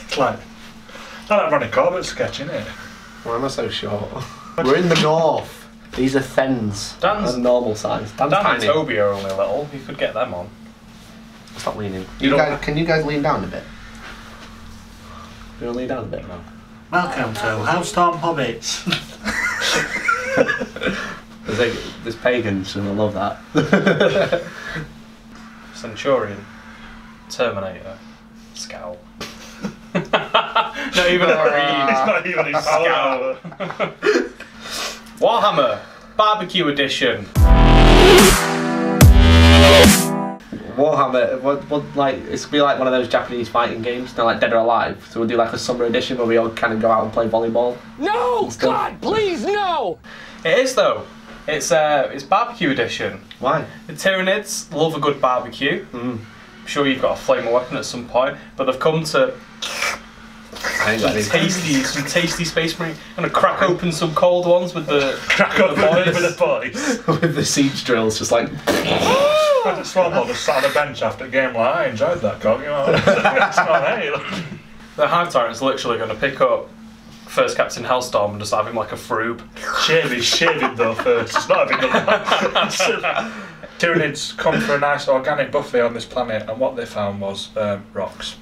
It's like, not that Ronnie Corbett sketch, innit? Why am I so short? We're in the north. These are thens. Dan's a normal size. Dan and Toby are only little. You could get them on. Stop leaning. Can you guys lean down a bit? You want to lean down a bit now? Welcome to Hellstorm Hobbits. There's pagans and I love that. Centurion, Terminator, Scout. Not even a read. It's not even his power. Warhammer, Barbecue Edition. Warhammer, what like it's gonna be like one of those Japanese fighting games, they're like Dead or Alive. So we'll do like a summer edition where we all kind of go out and play volleyball. No, God, please, no. It is though. It's Barbecue Edition. Why? The Tyranids love a good barbecue. Mm. I'm sure you've got a flamer weapon at some point, but they've come to some tasty Space Marine. I'm gonna crack open some cold ones with the boys. With the siege drills, just like. I just sat on a bench after a game like I enjoyed that cock, you know. The Hive Tyranids literally going to pick up First Captain Hellstorm and just have him like a froob. Shave him though first. It's not having done that. Tyranids come for a nice organic buffet on this planet, and what they found was rocks.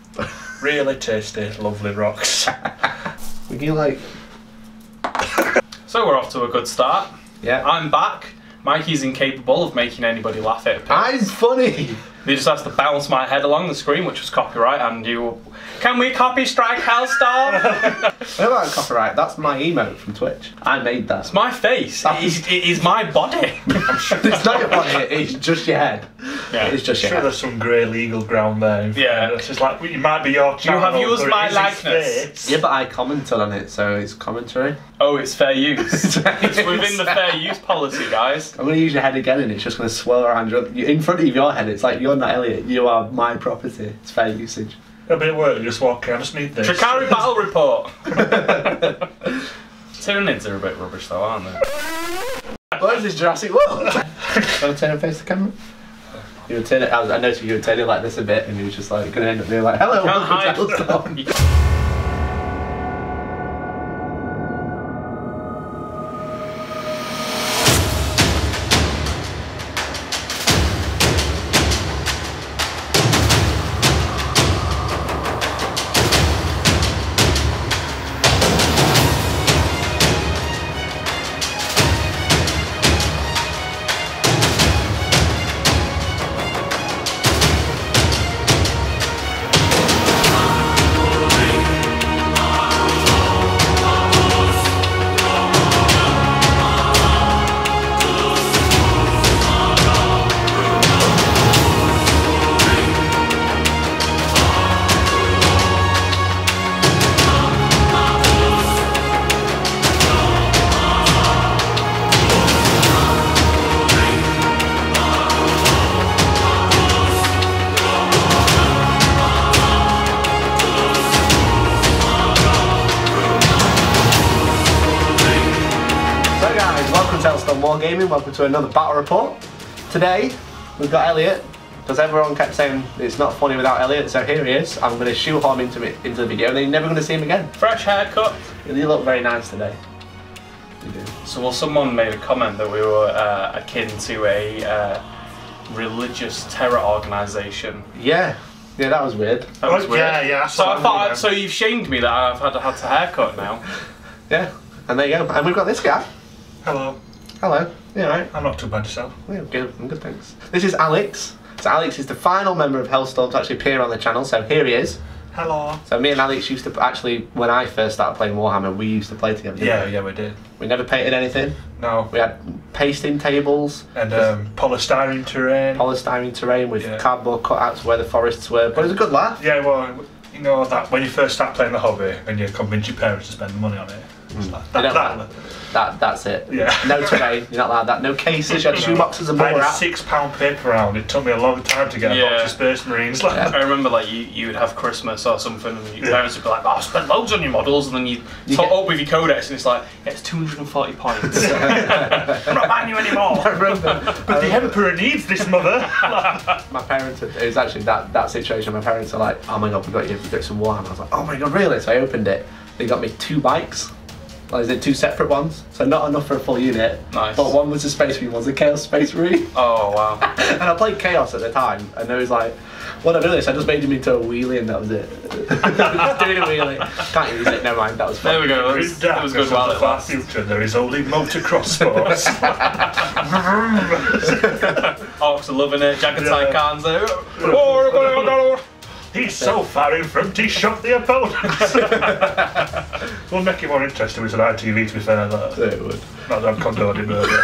Really tasty, lovely rocks. Would you like? So we're off to a good start. Yeah. I'm back. Mikey's incapable of making anybody laugh at it. I'm funny! He just has to bounce my head along the screen, which was copyright, and you... Can we copy strike Hellstorm? What about copyright? That's my emote from Twitch. I made that. It's my face. It is my body. I'm sure. It's not your body, it's just your head. Yeah. It's just your head. There's some grey legal ground there. Yeah. It's just like, it might be your channel. You have used my likeness. Yeah, but I commented on it, so it's commentary. Oh, it's fair use. It's within the fair use policy, guys. I'm going to use your head again and it's just going to swirl around in front of your head. It's like, you're not Elliot, you are my property. It's fair usage. A bit of work, just walk in, I just need this. Tricari Battle Report! Tyranids are a bit rubbish though, aren't they? What is this Jurassic World? You want to turn and face the camera? You would turn it, I noticed you would turn it like this a bit and you were just like, going to end up being like, hello, welcome to Hellstorm. Hellstorm Wargaming, welcome to another battle report. Today we've got Elliot, because everyone kept saying it's not funny without Elliot, so here he is. I'm going to shoehorn him into the video and then you're never going to see him again. Fresh haircut. You look very nice today. You do. So well, someone made a comment that we were akin to a religious terror organisation. Yeah, that was weird. That was weird. Yeah. So I thought, so you've shamed me that I've had a haircut now. Yeah, and there you go. And we've got this guy. Hello. Hello. You alright? I'm not too bad yourself. Yeah, I'm good, thanks. This is Alex. So Alex is the final member of Hellstorm to actually appear on the channel, so here he is. Hello. So me and Alex used to, actually, when I first started playing Warhammer, we used to play together. Yeah, we did. We never painted anything. No. We had pasting tables. And polystyrene terrain. Polystyrene terrain with cardboard cutouts where the forests were, but it was a good laugh. Yeah, well, you know that when you first start playing the hobby and you convince your parents to spend the money on it. It's like, They don't like that's it. Yeah. No terrain, you're not allowed that. No cases, you had shoeboxes and I had more a out. £6 paper round. It took me a long time to get a box of Space Marines. Like, I remember like you would have Christmas or something and your parents would be like, oh, I spent loads on your models, and then you top up with your codex and it's like, yeah, it's 240 points. I'm not buying you anymore. I remember. but the Emperor needs this, mother. My parents, it was actually that situation. My parents are like, oh my god, we got you some Warhammer. I was like, oh my god, really? So I opened it. They got me 2 bikes. Like, is it 2 separate ones? So not enough for a full unit. Nice. But one was a Space Marine, one was a Chaos Space Marine. Oh wow. And I played Chaos at the time, and it was like, when I do this, I just made him into a wheelie, and that was it. Just doing a wheelie. Can't use it. Never mind. That was fun. There we go. That was good while it far lasted. future, there is only motocross sports. Orcs are loving it. Jacketite cans there. He's so far in front, he shot the opponents. We'll make it more interesting with an ITV, to be fair. It would. Not that I'm condoning murder.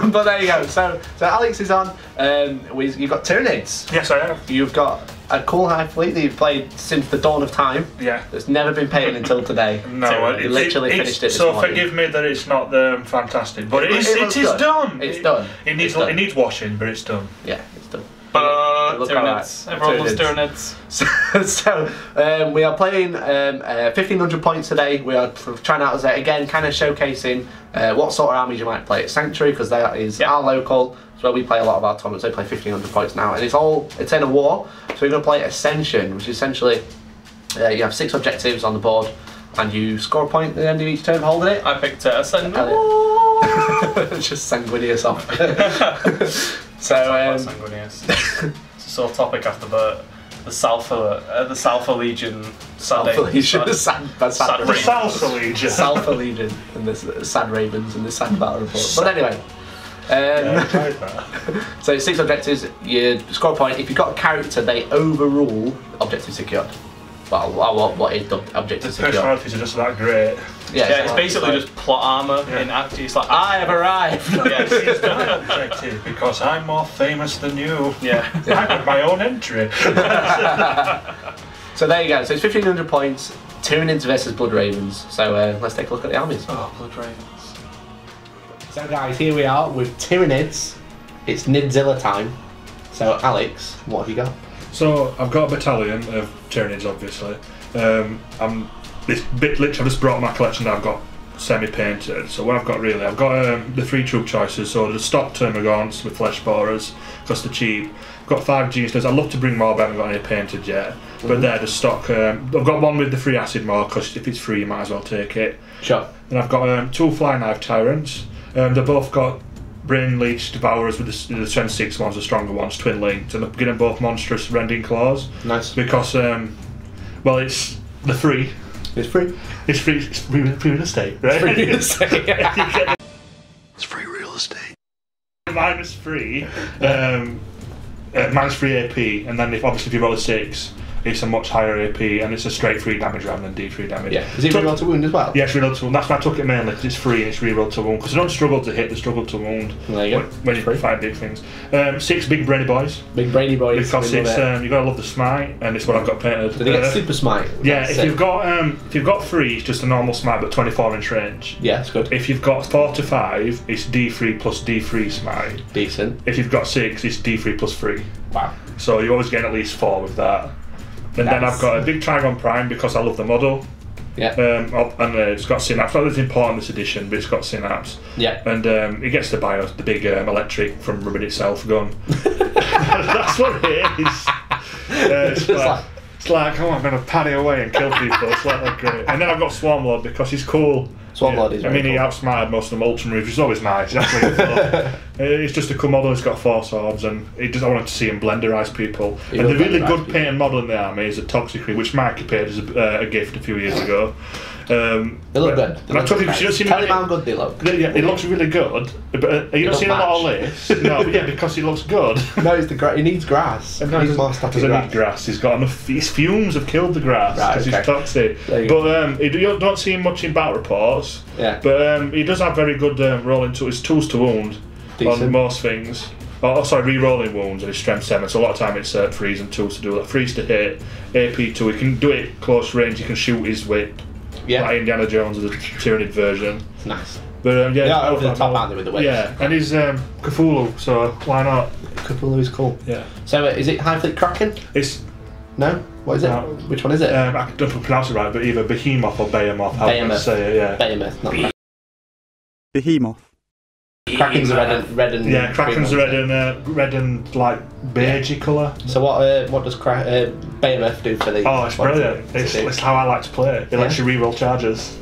But there you go. So Alex is on. You've got Tyranids. Yes, I have. You've got a cool Hive Fleet that you've played since the dawn of time. Yeah. That's never been painted until today. No, You literally finished it this so morning. forgive me that it's not fantastic, but it is good. done. It's done. It needs It's done. it needs washing, but it's done. Yeah, it's done. Tyranids. Tyranids. Everyone loves Tyranids. So we are playing 1500 points today. We are trying out as again, kind of showcasing what sort of armies you might play at Sanctuary, because that is our local. It's where we play a lot of our tournaments. They play 1500 points now, and it's in a war. So we're going to play Ascension, which is essentially you have 6 objectives on the board, and you score a point at the end of each turn for holding it. I picked Ascend. Just sanguineous off. So Sanguineous. It's a sore topic after the Salsa Legion. Salsa Legion, the sad Ravens. Salsa Legion. Salsa Legion, and the sad Ravens, and the sad battle report. But anyway, Yeah, I tried that. so 6 objectives, you score a point. If you've got a character, they overrule objective secured. Well, what is the objective The secured? personalities are just that great. Yeah, it's basically just plot armor in act. It's like, I have arrived. yeah, She's done objective because I'm more famous than you. yeah. I got my own entry. So there you go. So it's 1500 points. Tyranids versus Blood Ravens. So let's take a look at the armies. Oh, Blood Ravens. So guys, here we are with Tyranids. It's Nidzilla time. So Alex, what have you got? So I've got a battalion of Tyranids, obviously. I've just brought my collection that I've got semi-painted. So what I've got I've got the 3 troop choices. So the stock Termagants with flesh borers, because they're cheap. I've got 5 G-Stars. I'd love to bring more, but I haven't got any painted yet. But they're the stock. I've got one with the free acid more, because if it's free, you might as well take it. Sure. And I've got 2 Fly Knife Tyrants. They've both got Brain Leech Devourers with the strength 6 ones, the stronger ones, twin linked, and they're getting both monstrous rending claws. Nice. Because well, it's the free. It's free. It's free. It's free real estate, right? Free real estate. It's free real estate. -3, -3 AP, and then obviously if you roll a 6, it's a much higher AP, and it's a straight 3 damage rather than D3 damage. Yeah. Is it reroll to wound as well? Yeah, it's reroll to wound. That's why I took it mainly, because it's free and it's reroll to wound. Because they don't struggle to hit, they struggle to wound. There you go. When you fight big things. 6 big brainy boys. Big brainy boys. Because it's you gotta love the smite, and it's what I've got painted. Did they get super smite? Yeah, if you've got 3, it's just a normal smite, but 24-inch range. Yeah, it's good. If you've got 4 to 5, it's D3 plus D3 smite. Decent. If you've got 6, it's D3 plus 3. Wow. So you always get at least 4 with that. And then I've got a big Trigon Prime because I love the model. Yeah. And it's got Synapse. Not that it's important this edition, but it's got Synapse. Yeah. And it gets the BIOS, the big electric from rubbing itself gun. That's what it is. It's like, oh, I'm going to paddy away and kill people. It's like that great. And then I've got Swarmlord because he's cool. Swarmlord is very he cool. outsmarted most of them Ultramarines, which is always nice. That's what you thought. It's just a cool model. He's got 4 swords, and I wanted to see him blenderize people. And the really good painted model in the army is a Toxicry, which Mikey paid as a gift a few years ago. They look good. And I took him. Tell him how good they look. Yeah, it looks really good. But you don't see a lot of this. No, but yeah, because he looks good. No, it's he needs grass. He needs more stuff. Doesn't need grass. He's got enough. His fumes have killed the grass because he's toxic. But you don't see him much in battle reports. Yeah. But he does have very good rolling to his tools to wound on most things. Oh, sorry, re-rolling wounds and his strength 7. So a lot of time it's freeze and tools to do that. Freeze to hit, AP 2. He can do it close range. He can shoot his whip. Yeah. like Indiana Jones of the Tyranid version. It's nice. But yeah, Yeah, over the top, aren't they, with the whips? Yeah, and he's Cthulhu, so why not? Cthulhu is cool. Yeah. So is it Hive Fleet Kraken? It's No? What is it? No. Which one is it? I don't know if I pronounce it right, but either Behemoth or Behemoth. How do you say it? Yeah. Behemoth, not Kraken. Behemoth. Kraken's a red and Yeah, Kraken's green, red and like beigey colour. So what does Behemoth do for the? Oh, it's brilliant. It's how I like to play it. It lets you reroll charges.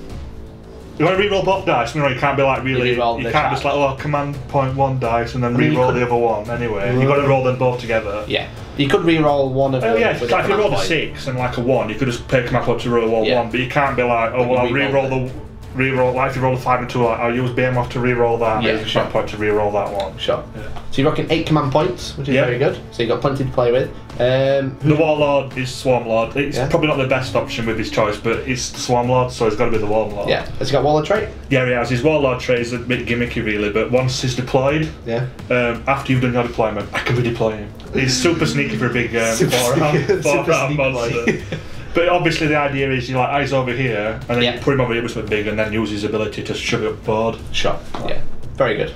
You want to reroll both dice, you can't be like really. You can't just like, oh, command point one dice and then reroll the other one anyway. You've got to roll them both together. Yeah. You could reroll one of them. Oh yeah, if you rolled a 6 and like a 1, you could just pick command point to roll one, but you can't be like, oh well, I'll reroll like if you roll a 5 and 2, like, I'll use Behemoth to reroll that. Yeah, sure. Point to reroll that one. Sure. Yeah. So you're rocking 8 command points, which is very good. So you've got plenty to play with. The Warlord is Swarmlord. It's probably not the best option with his choice, but it's the Swarmlord, so it's got to be the Warlord. Yeah. Has he got Warlord trait? Yeah, he has. His Warlord trait is a bit gimmicky, really, but once he's deployed, after you've done your deployment, I can redeploy him. He's super sneaky for a big 4-round monster. But obviously the idea is you like eyes over here, and then you put him over here with something big, and then use his ability to shove it up board. Sure. Yeah. Very good.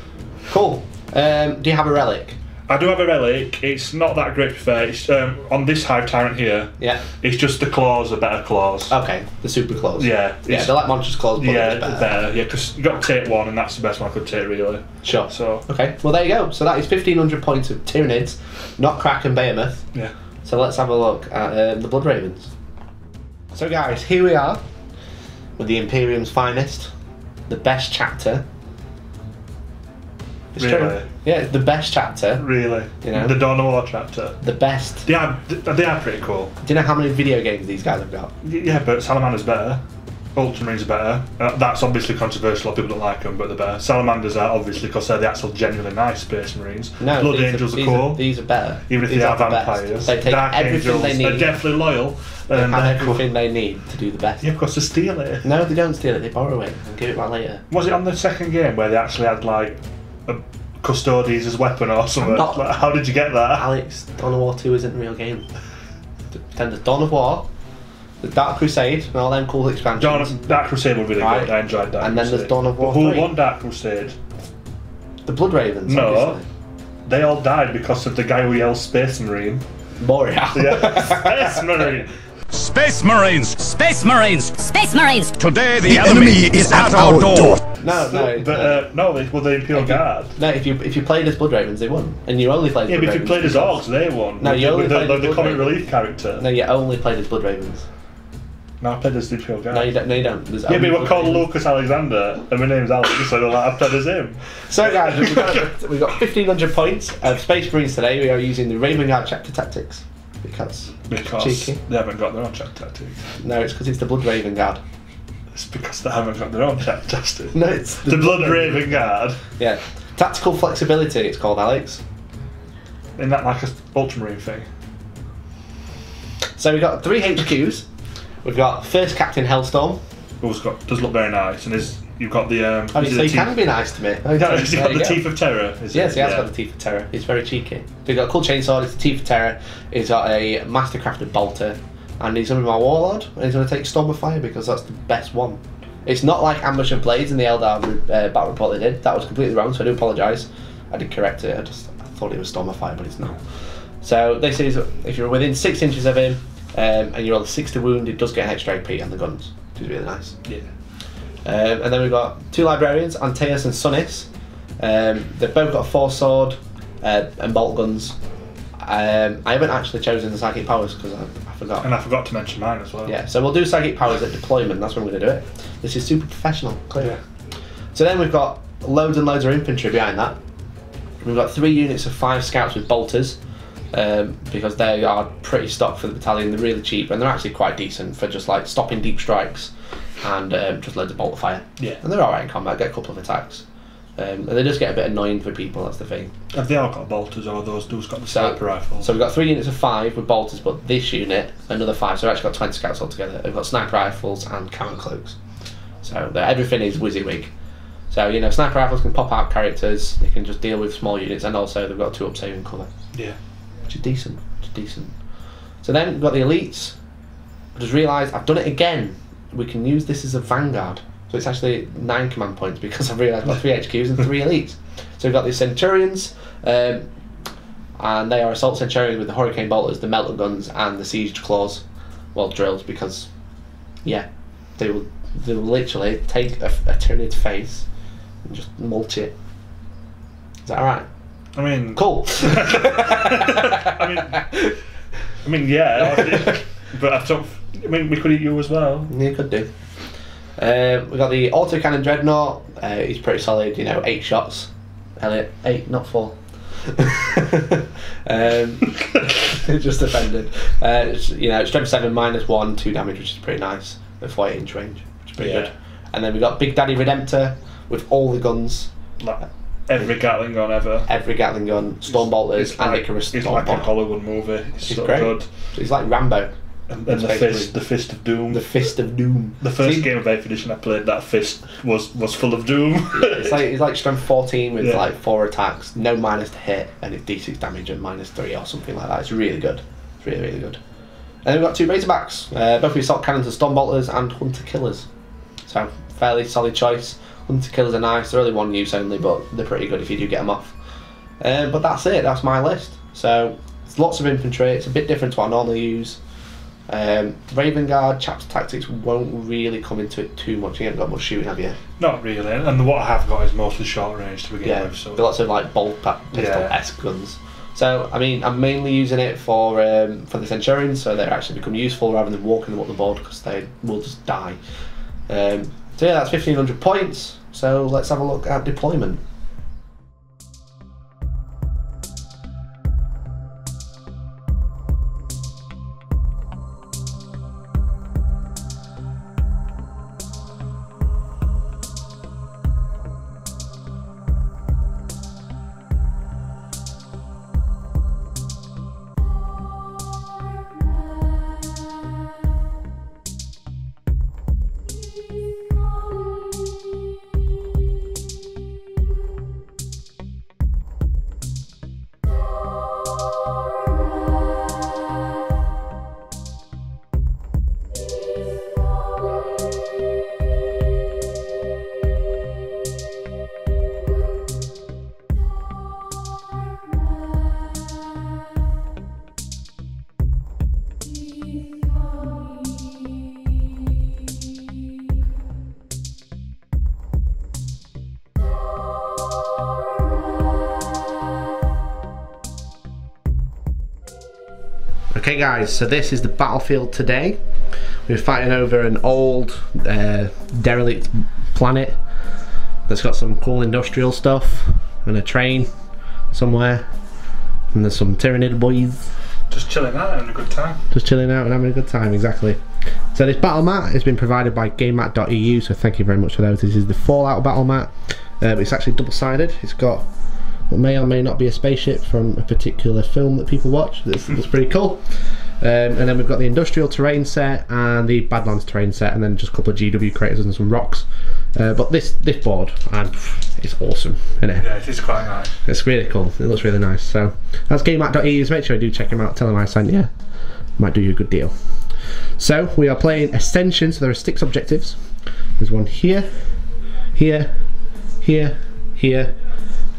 Cool. Do you have a relic? I do have a relic. It's not that great to be fair. It's on this Hive Tyrant here. Yeah. It's just the claws are better claws. Okay. The super claws. Yeah. Yeah. They're like monstrous claws, but yeah, better. better. Yeah, because you got to take one, and that's the best one I could take really. Sure. So. Okay. Well, there you go. So that is 1,500 points of Tyranids, not Kraken Behemoth. Yeah. So let's have a look at the Blood Ravens. So guys, here we are with the Imperium's finest, the best chapter. It's really? true. Yeah, it's the best chapter. Really? You know? The Dawn of War chapter. The best. They are pretty cool. Do you know how many video games these guys have got? Yeah, but Salamander's better. Ultramarines are better. That's obviously controversial. A lot of people don't like them, but they're better. Salamanders are obviously because they're the actual genuinely nice Space Marines. No, Blood Angels are cool. These are better. Even if they are vampires. They take Dark everything Angels, they need. they're definitely loyal. They have everything they need to do the best. Yeah, of course, they steal it. No, they don't steal it. They borrow it and give it back later. Was it on the second game where they actually had like a Custodes as weapon or something? Like, how did you get that? Alex, Dawn of War 2 isn't a real game. Then there's Dawn of War, the Dark Crusade, and all them cool expansions. Dark Crusade was really good. I enjoyed that. And then there's Dawn of War 3. Who won Dark Crusade? The Blood Ravens. No, obviously. they all died because of the guy who yelled Space Marine. Moria. Yeah, Space Marine. Space Marines! Space Marines! Space Marines! Today the enemy is at our door! No, No, they were the Imperial Guard. No, if you played as Blood Ravens, they won. And you only played as Yeah, Blood but if you played as Orcs, they won. No, you only played as the Blood comic Ravens. relief character. No, you only played as Blood Ravens. No, I played as the Imperial Guard. No, you don't. No, you don't. There's Yeah, but only we're Blood called Ravens. Lucas Alexander, and my name's Alex, so I played as him. So guys, we've got 1,500 points of Space Marines today. We are using the Raven Guard chapter tactics. Because cheeky. They haven't got their own chapter tactics. No, it's because it's the Blood Raven Guard. It's because they haven't got their own chapter tactics. No, it's the Blood Raven Guard. Yeah. Tactical flexibility, it's called, Alex. Isn't that like an Ultramarine thing? So we've got 3 HQs. We've got First Captain Hellstorm. Does look very nice, and you've got the. So you can be nice to me. Has he got the Teeth of Terror? Yes, he has got the Teeth of Terror. He's very cheeky. So he's got a cool chainsaw, it's the Teeth of Terror. He's got a mastercrafted bolter, and he's going to be my Warlord, and he's going to take Storm of Fire because that's the best one. It's not like Ambush and Blades in the Eldar battle report they did. That was completely wrong, so I do apologise. I did correct it. I thought it was Storm of Fire, but it's not. So this is if you're within 6 inches of him, and you're on 6 to wound, it does get an extra AP on the guns, which is really nice. Yeah. And then we've got 2 librarians, Antaeus and Sunnis. They've both got a Force Sword and bolt guns. I haven't actually chosen the psychic powers because I forgot. And I forgot to mention mine as well. Yeah, so we'll do psychic powers at deployment. That's when we're going to do it. This is super professional, clearly. Yeah. So then we've got loads and loads of infantry behind that. We've got 3 units of 5 scouts with bolters. Because they are pretty stock for the battalion. They're really cheap and they're actually quite decent for just like stopping deep strikes and just loads of bolt fire. Yeah. And they're alright in combat, get a couple of attacks. And they just get a bit annoying for people, that's the thing. Have they all got bolters, or those dudes got the sniper rifles? So we've got 3 units of 5 with bolters, but this unit, another 5, so we've actually got 20 scouts altogether. They've got sniper rifles and cannon cloaks. So everything is WYSIWYG. So, you know, sniper rifles can pop out characters, they can just deal with small units, and also they've got 2 up saving cover. Yeah. Which is decent, So then we've got the elites. I just realised I've done it again we can use this as a vanguard. So it's actually 9 command points because I've realised I've got 3 HQs and 3 elites. So we've got the Centurions, and they are assault Centurions with the Hurricane Bolters, the Melter Guns, and the Siege Claws. Well, drills, because, yeah, they will literally take a Tyranid's face and just mulch it. Is that alright? I mean, cool. I mean, yeah, but I don't. I mean, we could eat you as well. You could do. We got the autocannon Dreadnought. He's pretty solid. 8 shots. Elliot, 8, not 4. Just offended. Strength 7 -1, 2 damage, which is pretty nice. At 48-inch range, which is pretty good. And then we got Big Daddy Redemptor with all the guns. Like every Gatling gun ever. Every Gatling gun, Storm Bolters, and Icarus. It's like a Hollywood movie. It's so great. good. He's like Rambo. And the Fist of Doom. The Fist of Doom. The first game of 8th edition I played, that fist was full of doom. It's like strength 14 with like 4 attacks, no minus to hit, and it's D6 damage and -3 or something like that. It's really good. It's really, really good. And then we've got 2 Razorbacks, both with assault cannons and Storm Bolters and Hunter Killers. So fairly solid choice. Hunter Killers are nice. They're only 1 use only, but they're pretty good if you do get them off. But that's it. That's my list. So it's lots of infantry. It's a bit different to what I normally use. Raven Guard, Chapter Tactics won't really come into it too much. You haven't got much shooting, have you? Not really, and what I have got is mostly short range to begin with. So lots of like bolt pistol-esque guns. So I mean, I'm mainly using it for the Centurions, so they actually become useful rather than walking them up the board because they will just die. So yeah, that's 1,500 points. So let's have a look at deployment. Okay guys, so this is the battlefield today. We're fighting over an old derelict planet that's got some cool industrial stuff and a train somewhere, and there's some Tyranid boys. Just chilling out and having a good time. Just chilling out and having a good time, exactly. So this battle mat has been provided by Gamemat.eu, so thank you very much for those. This is the Fallout battle mat. It's actually double-sided. It's got what may or may not be a spaceship from a particular film that people watch. That's pretty cool. And then we've got the industrial terrain set and the Badlands terrain set, and then just a couple of GW craters and some rocks. But this board, it's awesome, isn't it? Yeah, it is quite nice. It's really cool. It looks really nice. So that's Gamemat.eu. So make sure you do check him out. Tell him I sent you. Might do you a good deal. So we are playing Ascension. So there are 6 objectives. There's one here, here, here, here,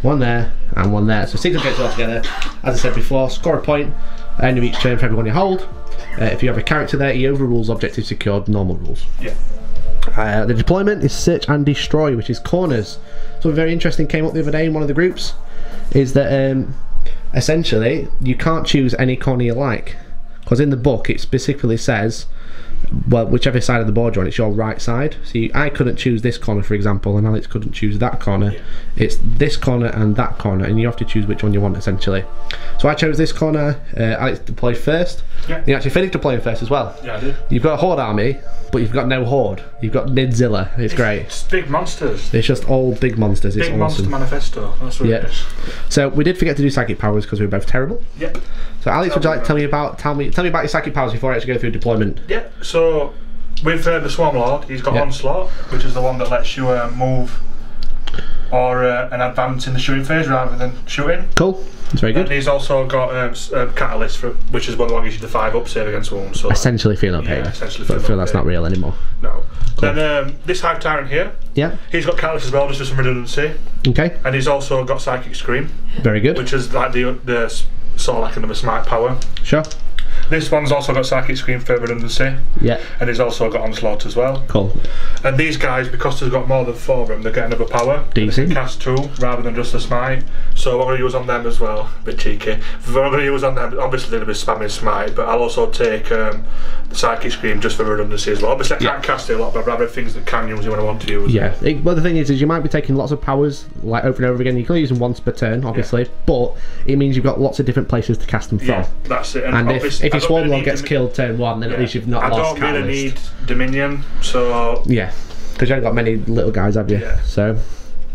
one there, and one there. So 6 objectives altogether. As I said before, score a point at the end of each turn for everyone you hold. If you have a character there, he overrules objectives secured, normal rules. Yeah. The deployment is search and destroy, which is corners. Something very interesting came up the other day in one of the groups, is that essentially you can't choose any corner you like, because in the book it specifically says, well, whichever side of the board you're on, it's your right side. So I couldn't choose this corner, for example, and Alex couldn't choose that corner. Yeah. It's this corner and that corner, and you have to choose which one you want, essentially. So I chose this corner. Alex deployed first. Yeah. You actually finished deploying first as well. Yeah, I did. You've got a Horde army, but you've got no Horde. You've got Nidzilla. It's great. It's big monsters. It's just all big monsters. It's big monster awesome. manifesto. That's what it is. So we did forget to do psychic powers because we were both terrible. Yep. So Alex, would you like to tell me about your psychic powers before I actually go through deployment? Yeah. So with the Swarm Lord, he's got Onslaught, which is the one that lets you move or an advance in the shooting phase rather than shooting. Cool. That's very good. And he's also got catalyst, which is one that gives you the 5-up save against wounds. So essentially feel up here. Essentially but I feel that's not real anymore. No. Cool. Then this Hive Tyrant here. Yeah. He's got catalyst as well, just for some redundancy. Okay. And he's also got Psychic Scream. Very good. Which is like the sort of like another smite power. Sure. This one's also got Psychic Scream for redundancy. Yeah. And he's also got Onslaught as well. Cool. And these guys, because they've got more than 4 of them, they get another power. Decent. They can cast 2 rather than just a smite. So what I'm going to use on them as well, a bit cheeky. What I'm going to use on them, obviously they're going to be spamming smite, but I'll also take the Psychic Scream just for redundancy as well. Obviously I can't cast it a lot, but I'd rather things that can use it when I want to use it. Yeah. Well, the thing is you might be taking lots of powers like over and over again. You can only use them once per turn, obviously, but it means you've got lots of different places to cast them from. Yeah, that's it. And if your Swarm Lord gets killed turn 1, then at least you've not lost catalyst. I don't really need Dominion, so... Yeah, because you haven't got many little guys, have you? Yeah.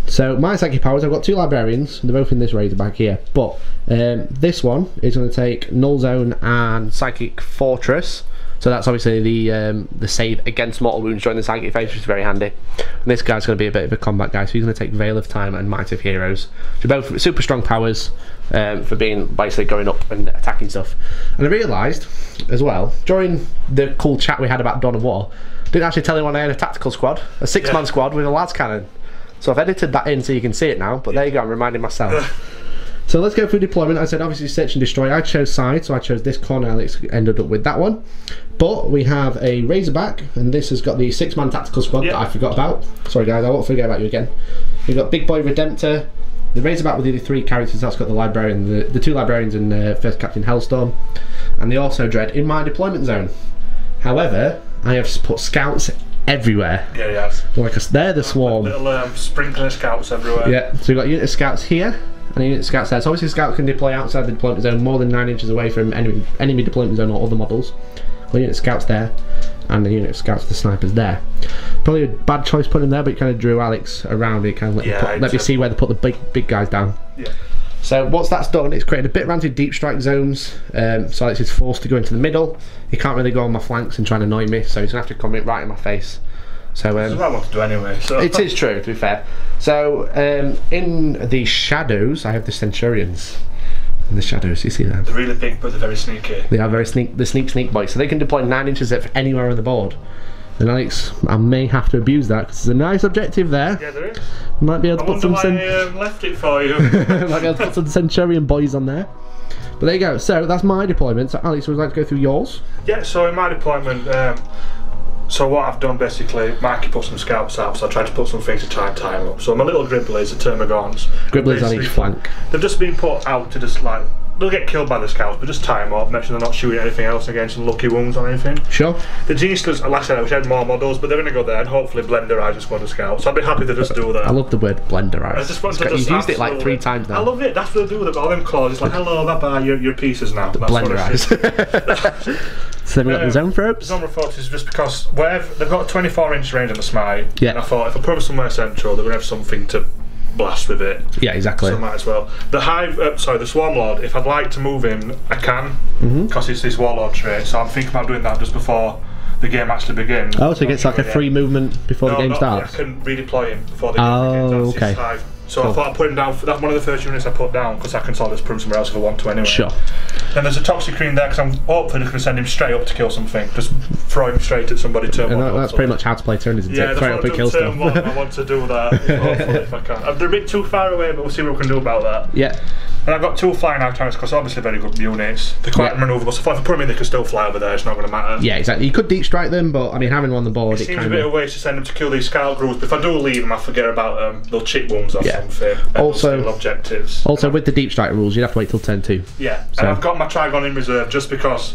So my psychic powers, I've got 2 librarians. They're both in this Razorback here, but this one is going to take Null Zone and Psychic Fortress. So that's obviously the save against mortal wounds during the psychic phase, which is very handy. And this guy's going to be a bit of a combat guy, so he's going to take Veil of Time and Might of Heroes, which are both super strong powers for being basically going up and attacking stuff. And I realised as well during the cool chat we had about Dawn of War, didn't actually tell anyone I had a tactical squad, a 6-man squad with a lads cannon. So I've edited that in so you can see it now. But there you go, I'm reminding myself. So let's go through deployment. I said obviously search and destroy. I chose side, so I chose this corner. Alex ended up with that one. But we have a Razorback, and this has got the 6-man tactical squad that I forgot about. Sorry guys, I won't forget about you again. We've got Big Boy Redemptor, the Razorback with the 3 characters. That's got the librarian, the 2 librarians, and First Captain Hellstorm, and they also dread in my deployment zone. However, I have put scouts everywhere. Yeah, he has. Like they're the swarm. Little sprinkling of scouts everywhere. Yeah. So we've got a unit of scouts here. And a unit of scouts there. So obviously scouts can deploy outside the deployment zone more than 9 inches away from enemy deployment zone or other models. A unit of scouts there, and a unit of scouts the snipers there. Probably a bad choice putting them there, but you kind of drew Alex around. It kind of let me see where they put the big guys down. Yeah. So once that's done, it's created a bit ranted deep strike zones. So Alex is forced to go into the middle. He can't really go on my flanks and try and annoy me, so he's gonna have to come right in my face. So that's what I want to do anyway. So. It is true, to be fair. So in the shadows, I have the Centurions. In the shadows, you see that? They're really big, but they're very sneaky. They are very sneak boys. So they can deploy 9 inches anywhere on the board. And Alex, I may have to abuse that because there's a nice objective there. Yeah, there is. Might be able to put some. Left it for you. Might be able to put some Centurion boys on there. But there you go. So that's my deployment. So Alex, would you like to go through yours? Yeah. So in my deployment. So what I've done basically, Mikey put some scouts out, so I tried to put some things to try and tie them up. So my little Gribblies, the Termagants. Gribblies on each flank. They've just been put out to just like, they'll get killed by the scouts, but just tie them up, make sure they're not shooting anything else against some lucky wounds on anything. Sure. The Genisters, like I said, I wish I had more models, but they're going to go there and hopefully blenderize a squad of scouts. So I'd be happy to just do that. I love the word blenderize. I just want to You've used it like 3 times now. I love it, that's what they do with all them claws. It's like, hello, bye-bye, your pieces now. Blenderize. So then we got the zone probes. Zone probes is just because they've got 24-inch range on the smite. Yeah. And I thought if I put them somewhere central, they're going to have something to blast with it. Yeah, exactly. So I might as well. The the Swarm Lord, if I'd like to move him, I can, because it's this Warlord trait. So I'm thinking about doing that just before the game actually begins. Oh, so he gets like a free movement before the game starts? I can redeploy him before the game begins. That's okay. So I thought I'd put him down. That's one of the first units I put down because I can sort of just prove somewhere else if I want to anyway. Sure. Then there's a Toxic Cream there because I'm hopefully just going to send him straight up to kill something. Just throw him straight at somebody turn 1. That's pretty much how to play turn, isn't it? Throw up and kill stuff. I want to do that hopefully if I can. They're a bit too far away, but we'll see what we can do about that. Yeah. And I've got 2 flying out towers because obviously very good units. They're quite manoeuvrable, so if I put them in they can still fly over there, it's not going to matter. Yeah, exactly. You could deep strike them, but I mean having them on the board, it seems a bit of a waste to send them to kill these scout groups, but if I do leave them I forget about them, they'll chip wounds or something. Also objectives. Also with the deep strike rules, you'd have to wait till turn 2. Yeah, so. And I've got my Trigon in reserve just because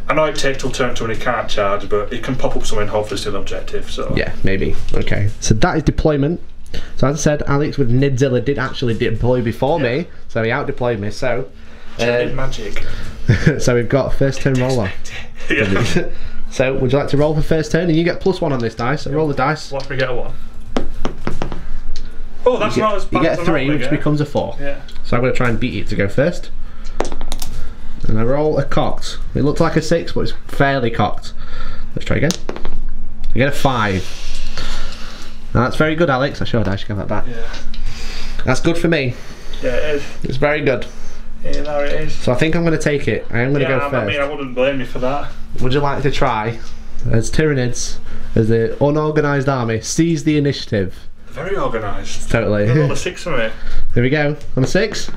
I know it takes till turn 2 and he can't charge, but it can pop up something hopefully still objective. So yeah, maybe. Okay, so that is deployment. So as I said, Alex with Nidzilla did actually deploy before me, so he out deployed me. So magic. So we've got first turn roller. Yeah. So would you like to roll for first turn? And you get +1 on this dice. So roll the dice. What if we get a 1? Oh, that's not as bad. You get a 3, which becomes a 4. Yeah. So I'm going to try and beat it to go first. And I roll a cocked. It looks like a 6, but it's fairly cocked. Let's try again. I get a 5. Now that's very good, Alex. I showed I should give that back. Yeah. That's good for me. Yeah, it is. It's very good. Yeah, there it is. So I think I'm going to take it. I am going to go first. I mean, I wouldn't blame you for that. Would you like to try, as Tyranids, as the unorganised army, seize the initiative? Very organised. Totally. Roll a 6 for me. There we go. On a 6. It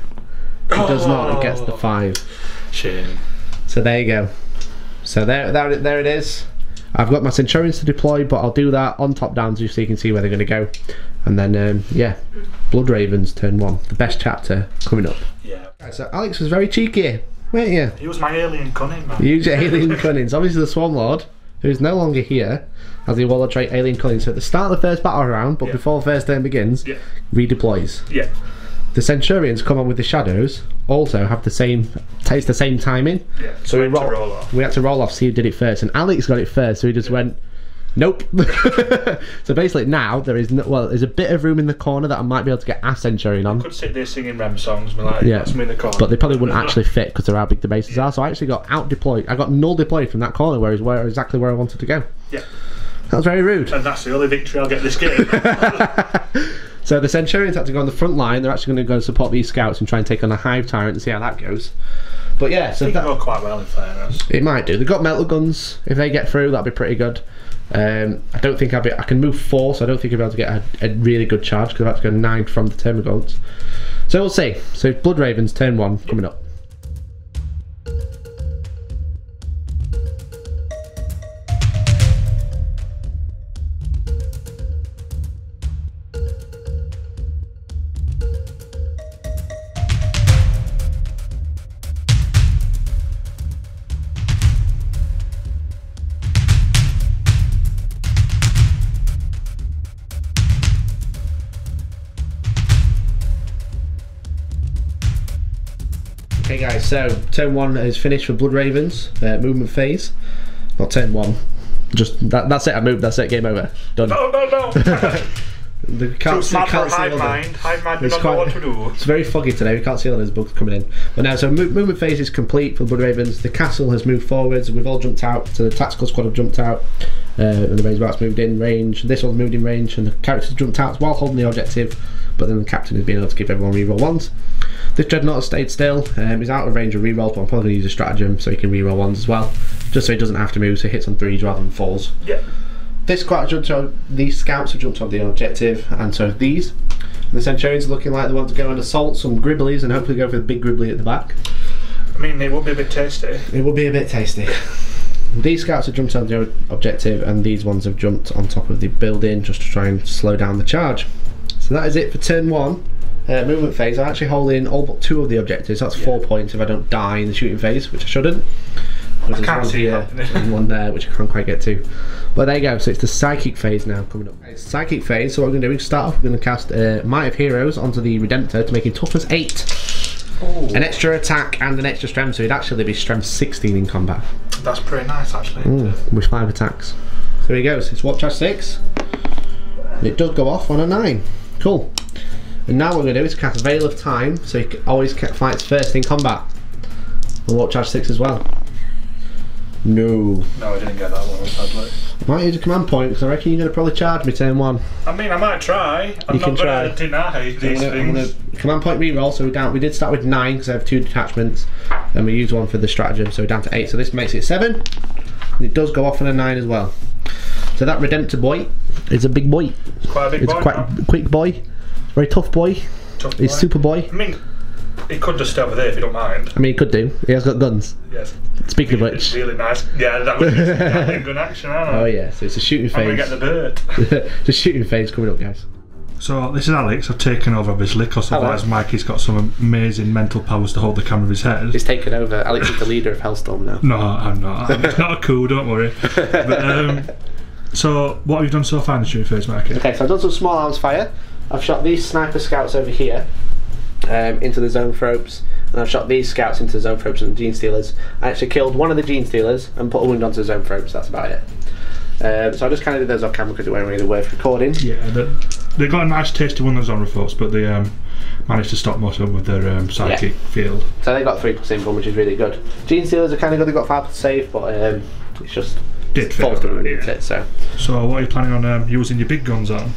does not. It gets the 5. Shame. So there you go. So there it is. I've got my Centurions to deploy, but I'll do that on top down just so you can see where they're going to go. And then, yeah, Blood Ravens turn 1. The best chapter coming up. Yeah. Right, so Alex was very cheeky, weren't you? He was my alien cunning, man. You use alien cunnings. Obviously the Swarm Lord, who is no longer here, has the Warlord trait alien cunning. So at the start of the first battle round, but before the first turn begins, redeploys. Yeah. The Centurions come on with the Shadows, also have the same, takes the same timing. Yeah, so we had to roll off, see who did it first, and Alex got it first, so he just went, nope. So basically now there is there's a bit of room in the corner that I might be able to get a Centurion on. I could sit there singing Rem songs, but like, that's me in the corner. But they probably wouldn't actually fit because of how big the bases are, so I actually got out deployed. I got null deployed from that corner where exactly where I wanted to go. Yeah. That was very rude. And that's the only victory I'll get this game. So the Centurions had to go on the front line. They're actually going to go and support these scouts and try and take on a Hive Tyrant and see how that goes. But yeah, so that go quite well in fairness. It might do. They've got melter guns. If they get through, that'd be pretty good. I don't think I can move 4, so I don't think I'll be able to get a really good charge because I've had to go 9 from the Termagants. So we'll see. So Blood Ravens turn 1 coming up. Okay guys, so turn 1 is finished for Blood Ravens, movement phase. Not turn 1, just that's it, I moved, that's it, game over, done. No. Too smart for Hive Mind. Hive Mind do not know what to do. It's very foggy today, we can't see all those bugs coming in. But now, so movement phase is complete for Blood Ravens. The castle has moved forwards, we've all jumped out, so the tactical squad have jumped out, and the Razorback's moved in range, this one's moved in range, and the characters jumped out while holding the objective, but then the captain has been able to give everyone reroll 1s. This Dreadnought has stayed still, he's out of range of rerolls, but I'm probably going to use a stratagem so he can reroll 1s as well, just so he doesn't have to move, so he hits on 3s rather than 4s. Yeah. This squad jumped on, these scouts have jumped on the objective, and so these. The Centurions are looking like they want to go and assault some Gribblies and hopefully go for the big Gribbly at the back. I mean, it would be a bit tasty. It would be a bit tasty. These scouts have jumped on the objective, and these ones have jumped on top of the building just to try and slow down the charge. So that is it for turn 1. Movement phase, I'm actually holding all but 2 of the objectives, that's 4 points if I don't die in the shooting phase, which I shouldn't. I can't see here and one there, which I can't quite get to. But there you go, so it's the Psychic phase now coming up. It's Psychic phase, so what we're going to do is start off, we're going to cast Might of Heroes onto the Redemptor to make him toughness 8. Ooh. An extra attack and an extra strength, so he'd actually be strength 16 in combat. That's pretty nice actually. With 5 attacks. So here he goes, it's Watch Charge 6. And it does go off on a 9. Cool. And now what we're going to do is cast Veil of Time, so he always fights first in combat. And Watch Charge 6 as well. No, I didn't get that one, sadly. I might use a command point because I reckon you're going to probably charge me turn 1. I mean, I might try. I'm not going to deny these things. Command point reroll, so we did start with 9 because I have 2 detachments, and we use 1 for the stratagem, so we're down to 8. So this makes it 7, and it does go off on a 9 as well. So that Redemptor boy is a big boy. It's quite a big boy. It's quite a quick boy. Very tough boy. He's super boy. I mean, he could just stay over there if you don't mind. I mean, he could do. He has got guns. Yes. Speaking of which. It's really nice. Yeah, that was a good action, aren't I? Oh yeah, so it's a shooting phase. I'm going to get the bird. It's a shooting phase coming up, guys. So this is Alex. I've taken over obviously because otherwise Mikey's got some amazing mental powers to hold the camera of his head. He's taken over. Alex is the leader of Hellstorm now. No, I'm not. It's not a coup, don't worry. But, so what have you done so far in the shooting phase, Mikey? Okay, so I've done some small arms fire. I've shot these sniper scouts over here into the zone ropes, and I've shot these scouts into the zone ropes and the Gene Stealers. I actually killed one of the Gene Stealers and put a wound onto the zone ropes. That's about it. So I just kind of did those off camera because they weren't really worth recording. Yeah, they got a nice tasty one of those on reports, but they managed to stop most of them with their psychic field. So they got 3+ invuln, which is really good. Gene Stealers are kind of good. They got 5+ save, but it's just did falls to it. So what are you planning on using your big guns on?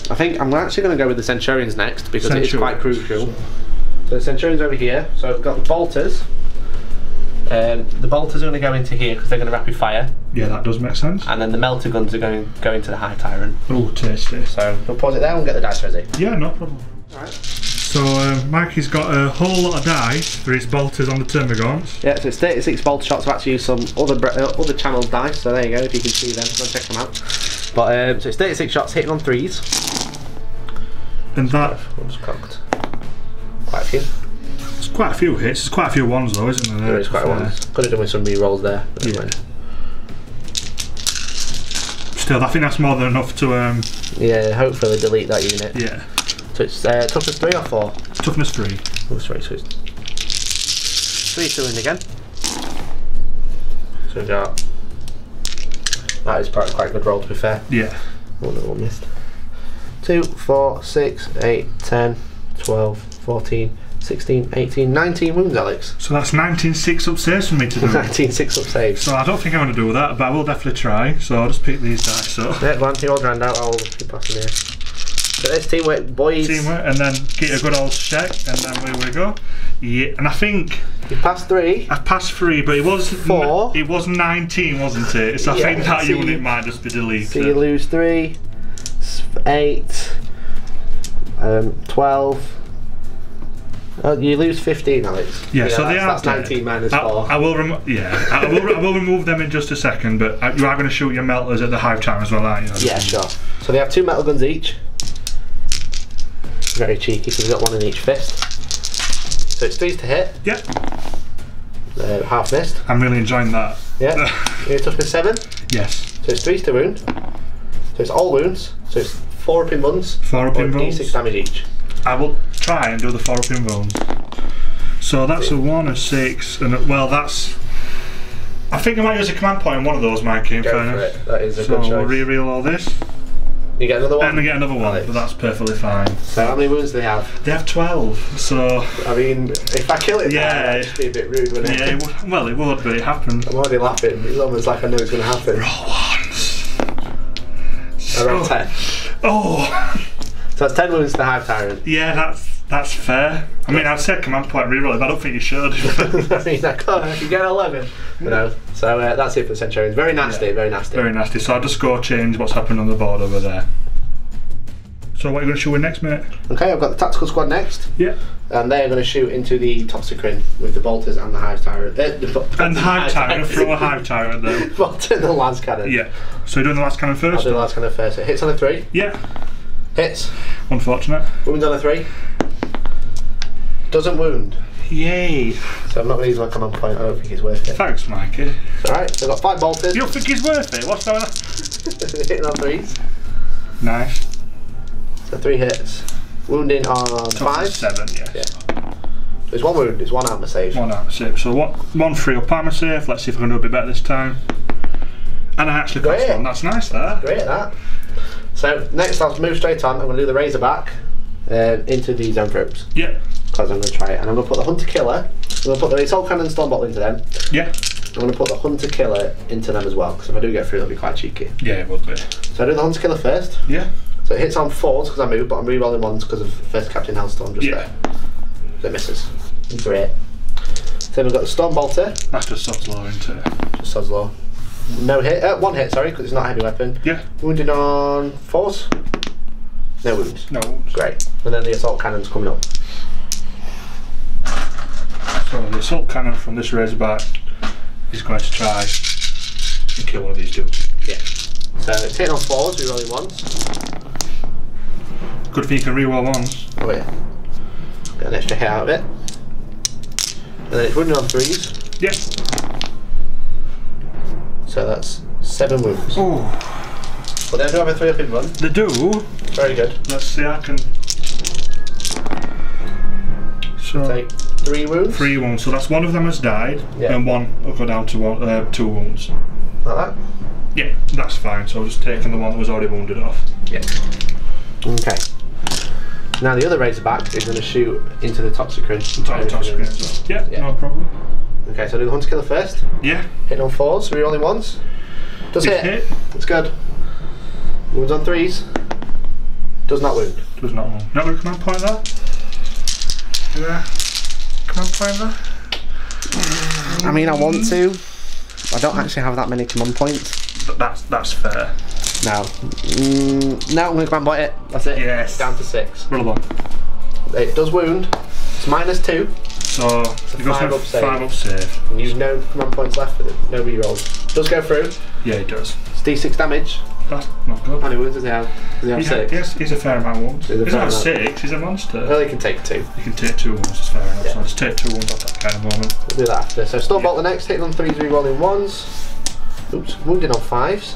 I think I'm actually going to go with the Centurions next because it is quite crucial. So the Centurions over here. So I've got the bolters. The bolters are going to go into here because they're going to rapid fire. Yeah, that does make sense. And then the melter guns are going into the Hive Tyrant. Oh, tasty. So we'll pause it there and get the dice ready. Yeah, no problem. Alright. So Mikey's got a whole lot of dice for his bolters on the Termagants. Yeah, so it's 36 bolter shots. I've actually used some other channel dice, so there you go, if you can see them, go and check them out. But so it's 36 shots hitting on 3s. And that... I'm just cocked. Quite a few. It's quite a few hits, there's quite a few ones though, isn't there? There is quite a ones. Could have done with some re-rolls there. Yeah. Still, I think that's more than enough to... yeah, hopefully delete that unit. Yeah. So it's toughness 3 or 4? Toughness 3. Oh, sorry, so it's 3 to win again. So we got... That is quite a good roll, to be fair. Yeah. Oh, no one missed. 2, 4, 6, 8, 10, 12, 14, 16, 18, 19 wounds, Alex. So that's 19 6-up saves for me to do. 19 6-up saves. So I don't think I'm going to do that, but I will definitely try. So I'll just pick these dice up. Yeah, go on, your grand out, I'll keep passing here. So it's teamwork, boys. Teamwork, and then get a good old check, and then away we go. Yeah, and I think... You passed 3. I passed 3, but it was 4. It was 19, wasn't it? So I think that unit might just be deleted. So you lose 3, 8, 12. Oh, you lose 15, Alex. Yeah, so they are that's 19 minus 4. I will remove them in just a second, but you are going to shoot your melters at the Hive Tower as well, aren't you? Yeah, sure. So they have 2 metal guns each. Very cheeky because they've got 1 in each fist. So it's 3s to hit. Yep. Half missed. I'm really enjoying that. Yeah. You're toughness 7. Yes. So it's 3s to wound. So it's all wounds. So it's 4 up in wounds. 4 up in wounds. D6 damage each. I will try and do the 4 up in wounds. So that's a 1, a 6, and well, that's. I think I might use a command point on one of those, Mikey. In fairness. For it. That is a good So choice. we'll re-reel all this. You get another one? And I get another one, but that's perfectly fine. So how many wounds do they have? They have 12, so... I mean, if I kill it yeah, it'd just be a bit rude, wouldn't it? Yeah, it would, but it happened. I'm already laughing. It's almost like I know it's going to happen. Roll once. Around 10. Oh! So that's 10 wounds to the Hive Tyrant. Yeah, that's fair. I mean, I'd say command point reroll, but I don't think you should. I mean, I can get 11. You know, so that's it for the Centurions. Very nasty, very nasty. Very nasty. So I'll just go change what's happened on the board over there. So what are you going to shoot with next, mate? Okay, I've got the Tactical Squad next. Yeah. And they're going to shoot into the Toxicrin with the bolters and the Hive Tyrant. And the Hive Tyrant, throw a Hive Tyrant there. Bolter and the Lance Cannon. Yeah. So you're doing the Lance Cannon first? I'll do the Lance Cannon first. It hits on a 3. Yeah. Hits. Unfortunate. Wounds on a 3. Doesn't wound. Yay. So I'm not going to use my command point. I don't think it's worth it. Thanks, Mikey. It's alright. So I've got 5 bolters. You don't think it's worth it? What's going on? Hitting on 3s. Nice. So 3 hits. Wounding on 5. 7, yes. Yeah. There's 1 wound. It's 1 armor save. 1 armor save. So 1 free up armor save. Let's see if I can do a bit better this time. And I actually got 1. That's nice there. Great that. So next I'll move straight on. I'm going to do the Razorback into the Zoanthropes. Yeah. Because I'm going to try it. And I'm going to put the Hunter Killer. I'm going to put the Assault Cannon Storm Bottle into them. Yeah. I'm going to put the Hunter Killer into them as well. Because if I do get through, it'll be quite cheeky. Yeah, it would be. So I do the Hunter Killer first. Yeah. So it hits on 4s because I moved, but I'm re-rolling 1s because of first Captain Hellstorm just there. So it misses. Great. So we've got the Storm Bolter. That's just sods low, isn't it? Just sods low. No hit. 1 hit, sorry, because it's not a heavy weapon. Yeah. Wounding on 4s. No wounds. No wounds. Great. And then the Assault Cannon's coming up. So the Assault Cannon from this Razorback is going to try and kill one of these dudes. Yeah. So it's hitting on 4s, re-rolling 1s. Good thing you can re-roll 1s. Oh yeah. Get an extra hit out of it. And then it's wounding on 3s. Yeah. So that's 7 wounds. Oh. But they do have a 3 up in run. They do. Very good. Let's see, I can. So take 3 wounds. 3 wounds. So that's 1 of them has died, and 1 will go down to 2 wounds. Like that? Yeah, that's fine. So I'm just taking the one that was already wounded off. Yeah. Okay. Now the other Razorback is going to shoot into the Toxicrin. Yeah, no problem. Okay, so I'll do the Hunter Killer first. Yeah. Hitting on 4s, re-rolling 1s. Does hit. It's good. Wounds on 3s. Does not wound. Does not wound. Not with a command point there? Yeah. Command point there? I mean, I want to. I don't actually have that many command points. But that's fair. No. No, I'm going to command point it. That's it. Yes. Down to 6. Roll on. It does wound. It's -2. So It's a you've got 5 up save. 5 up save. And you've no command points left with it. No rerolls. Does go through. Yeah, it does. It's D6 damage. That's not good. How many wounds does he have? Does he have 6? Yes, he's a fair amount of wounds. He's a He's fair not amount. 6, he's a monster. Well, he can take 2. You can take 2 wounds, it's fair enough. Yeah. So I'll just take 2 wounds off that guy in a moment. We'll do that after. So Stormbolt the next, hitting on 3s, rerolling 1s. Oops, wounding on 5s.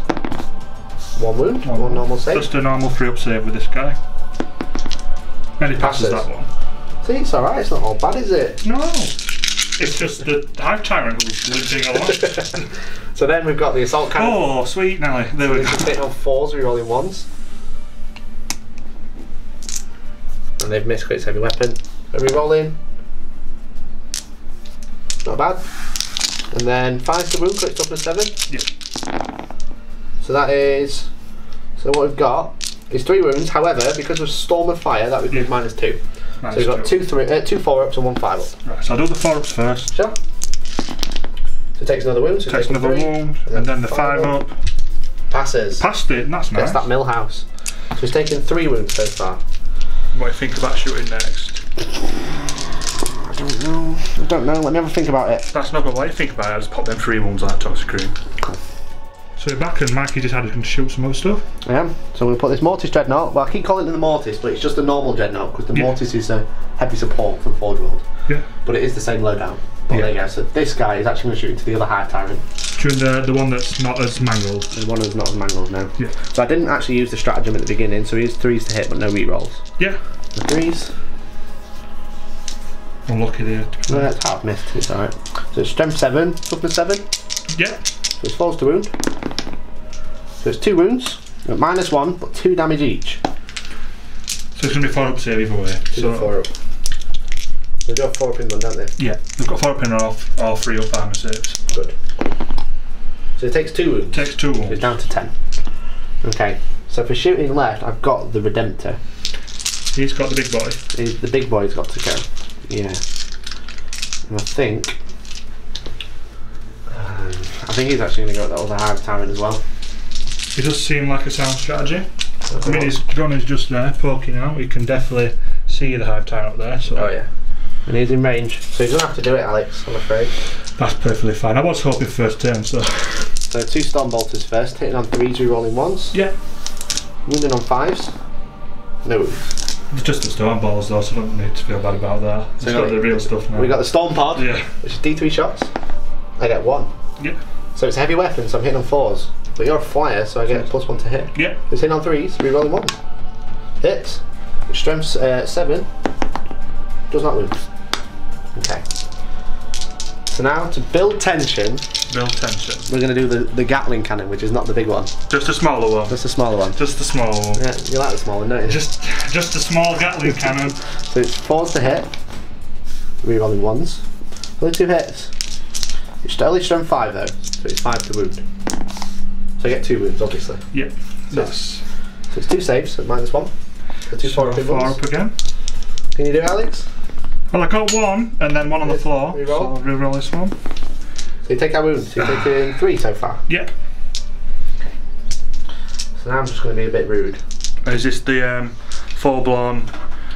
1 wound, 1 normal save. Just a normal 3 up save with this guy. And he passes that one. See, it's alright, it's not all bad, is it? No! It's just the Hive Tyrant who's limping along. So then we've got the Assault Cannon. Oh, sweet Nelly. There we go. It's hitting on 4s, rerolling 1s. And they've missed crits heavy weapon. So rerolling. Not bad. And then 5s to wound, crits up to 7. Yep. So that is. So what we've got is 3 wounds. However, because of Storm of Fire, that would be -2. So we've got 2 4-ups and 1 5-up. Right, so I'll do the 4-ups first. Sure. So it takes another wound. So Takes another 3, wound, and then the 5-up. Passes. Passed it, and that's nice. Gets that Millhouse. So he's taken 3 wounds so far. What do you think about shooting next? I don't know. Let me have a think about it. That's not good. What do you think about it? I just pop them 3 wounds like toxic cream. So you're back, and Mikey just had to shoot some other stuff. I am. So I'm going to put this Mortis Dreadnought. Well, I keep calling it the Mortis, but it's just a normal Dreadnought because the Mortis is a heavy support from Forge World. Yeah. But it is the same loadout. But there you go. So this guy is actually going to shoot into the other Hive Tyrant. Shooting the one that's not as mangled. The one that's not as mangled now. Yeah. So I didn't actually use the stratagem at the beginning, so he has 3s to hit but no rerolls. Yeah. The 3s. Unlucky there. No, that's half missed. It's alright. So it's Strength 7, Toughness 7. Yeah. So it's falls to wound. So it's 2 wounds, at -1, but 2 damage each. So it's going to be 4-up save either way. 2 So 4-up. They do have 4-up in one, don't they? yeah, they've got 4-up in all 3-up armour saves. Good. So it takes 2 wounds. Takes 2 It's wounds. down to 10. Okay, so for shooting left, I've got the Redemptor. He's got the big boy. The big boy's got to go. Yeah. And I think he's actually going to go with that other Hive Tyrant as well. It does seem like a sound strategy. I mean, his gun is just there, poking out. You can definitely see the Hive Tyrant up there. So Oh yeah. And he's in range, so he's going to have to do it, Alex, I'm afraid. that's perfectly fine. I was hoping first turn, so. So 2 Stormbolters first, hitting on 3s, rerolling 1s. Yeah. Wounding on 5s. No wounds. It's just the storm balls though, so I don't need to feel bad about that. It's So got the real stuff now. We got the Storm Pod, Yeah. which is D3 shots. I get 1. Yeah. So it's a heavy weapon, so I'm hitting on 4s. But you're a flyer, so I get +1 to hit. Yeah. It's hitting on 3s, rerolling 1s. Hits. Strength 7. Does not wound. Okay. So now to build tension, Build tension. we're going to do the Gatling cannon, which is not the big one. Just a smaller one. Just a smaller one. Just a small one. Yeah, you like the small one, don't you? Just a small Gatling cannon. So it's 4s to hit, rerolling 1s. Only 2 hits. It's only strength 5 though, so it's 5 to wound. So I get 2 wounds, obviously. Yeah. That's So it's 2 saves at -1. So 2 so 4 far up again. Can you do it, Alex? Well, I got 1 and then 1 on the floor. Reroll. So I'll reroll this one. So you take our wounds. So you're taking 3 so far. Yeah. So now I'm just going to be a bit rude. Is this the full-blown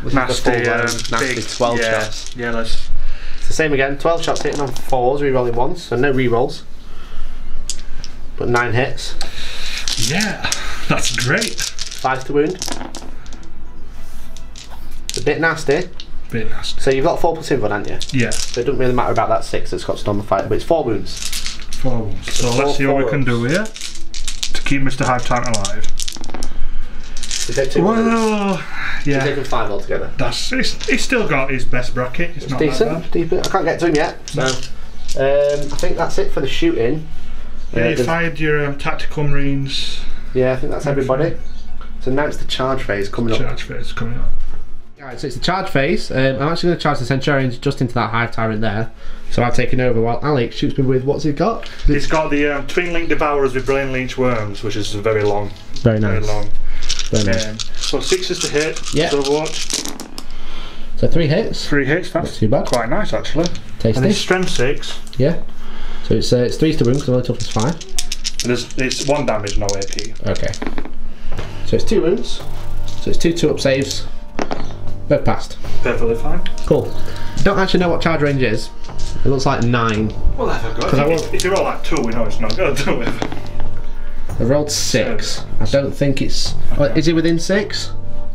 This nasty, is the full-blown nasty big 12 yeah, shots. Yeah, let's. It's the same again. 12 shots hitting on 4s, rerolling 1s. So no rerolls. But 9 hits. Yeah, that's great. 5 to wound. It's a bit nasty. Bit nasty. So you've got 4 plus invuln, haven't you? Yeah. So it doesn't really matter about that 6 that's got Storm of Fire, but it's 4 wounds. 4 wounds. So Four let's see what we can do here to keep Mr. Hive Tyrant alive. You take 2 wounds. Well, You're yeah. taking 5 altogether. He's still got his best bracket. It's not Decent, that bad. decent. I can't get to him yet. So I think that's it for the shooting. Yeah, you fired your tactical marines. Yeah, I think that's everybody. So now it's the charge phase coming up. Charge phase coming up. Alright, so it's the charge phase. I'm actually going to charge the Centurions just into that Hive Tyrant there. So I've taken over while Alex shoots me with, what's he got? He's got the Twin Link Devourers with Brain Leech Worms, which is very long. Very nice. Very long. Very nice. So 6 is to hit. Yeah. Overwatch. So 3 hits. 3 hits. That's Not too bad. Quite nice actually. Tasty. And it's strength 6. Yeah. So it's 3s to wound because the only toughness 5. And it's 1 damage, no AP. Okay. So it's 2 wounds. So it's 2 2-up saves. Both passed. Perfectly fine. Cool. Don't actually know what charge range is. It looks like 9. Well, I've got. If you roll like 2, we know it's not good, do we? I rolled 6. I don't think it's. Oh, is it within 6?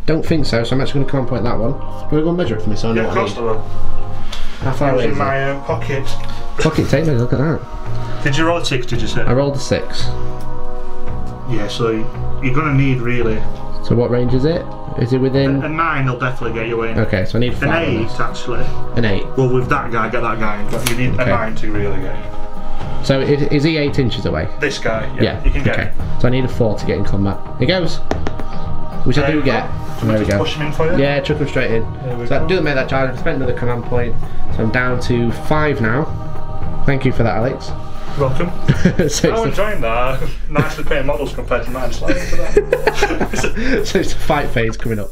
Don't think so. So I'm actually going to command point that one. Do you want to go and measure it for me so I know Yeah, what of course I I will. need? How far away It was is in it? my pocket. Pocket tape. Look at that. Did you roll a 6? Did you say? I rolled a 6. Yeah. So you're gonna need really. So what range is it? Is it within? A 9 will definitely get you in. Okay, so I need 5. An on 8 this. actually. An 8. Well, with that guy, get that guy in, but you need a 9 to really get in. So is he 8 inches away? This guy, Yeah. you can get okay. him. So I need a 4 to get in combat. Here goes. Which I do get. There we go. Push him in for you? Yeah, chuck him straight in. we So I go. didn't make that charge. I spent another command point. So I'm down to 5 now. Thank you for that, Alex. Welcome. So I'm enjoying that. Nicely painted models compared to mine. So it's the fight phase coming up.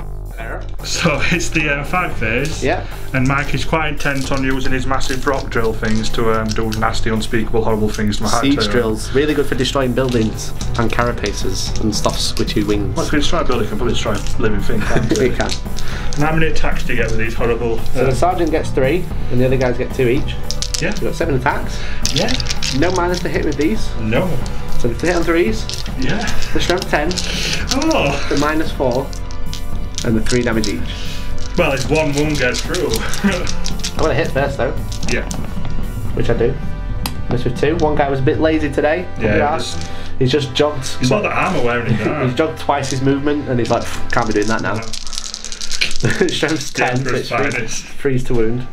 So it's the 5 phase. Yeah. And Mike is quite intent on using his massive rock drill things to do nasty, unspeakable, horrible things to my Siege Hive drills, really good for destroying buildings and carapaces and stuff squishy wings. Well, if you destroy a building, you can probably destroy a living thing, can't you? It can. And how many attacks do you get with these horrible... So the sergeant gets 3 and the other guys get 2 each. Yeah. We've got 7 attacks. Yeah. No minus to hit with these. No. So the hit on 3s, Yeah. the strength 10, Oh. the minus 4, and the 3 damage each. Well, it's 1 wound gets through. I'm gonna hit first though, Yeah. which I do. Miss with 2. One guy was a bit lazy today. Yeah. He's just jogged. It's not that armour wearing it down. He's jogged twice his movement, and he's like, can't be doing that now. Strength's 10, so it's 3s to wound.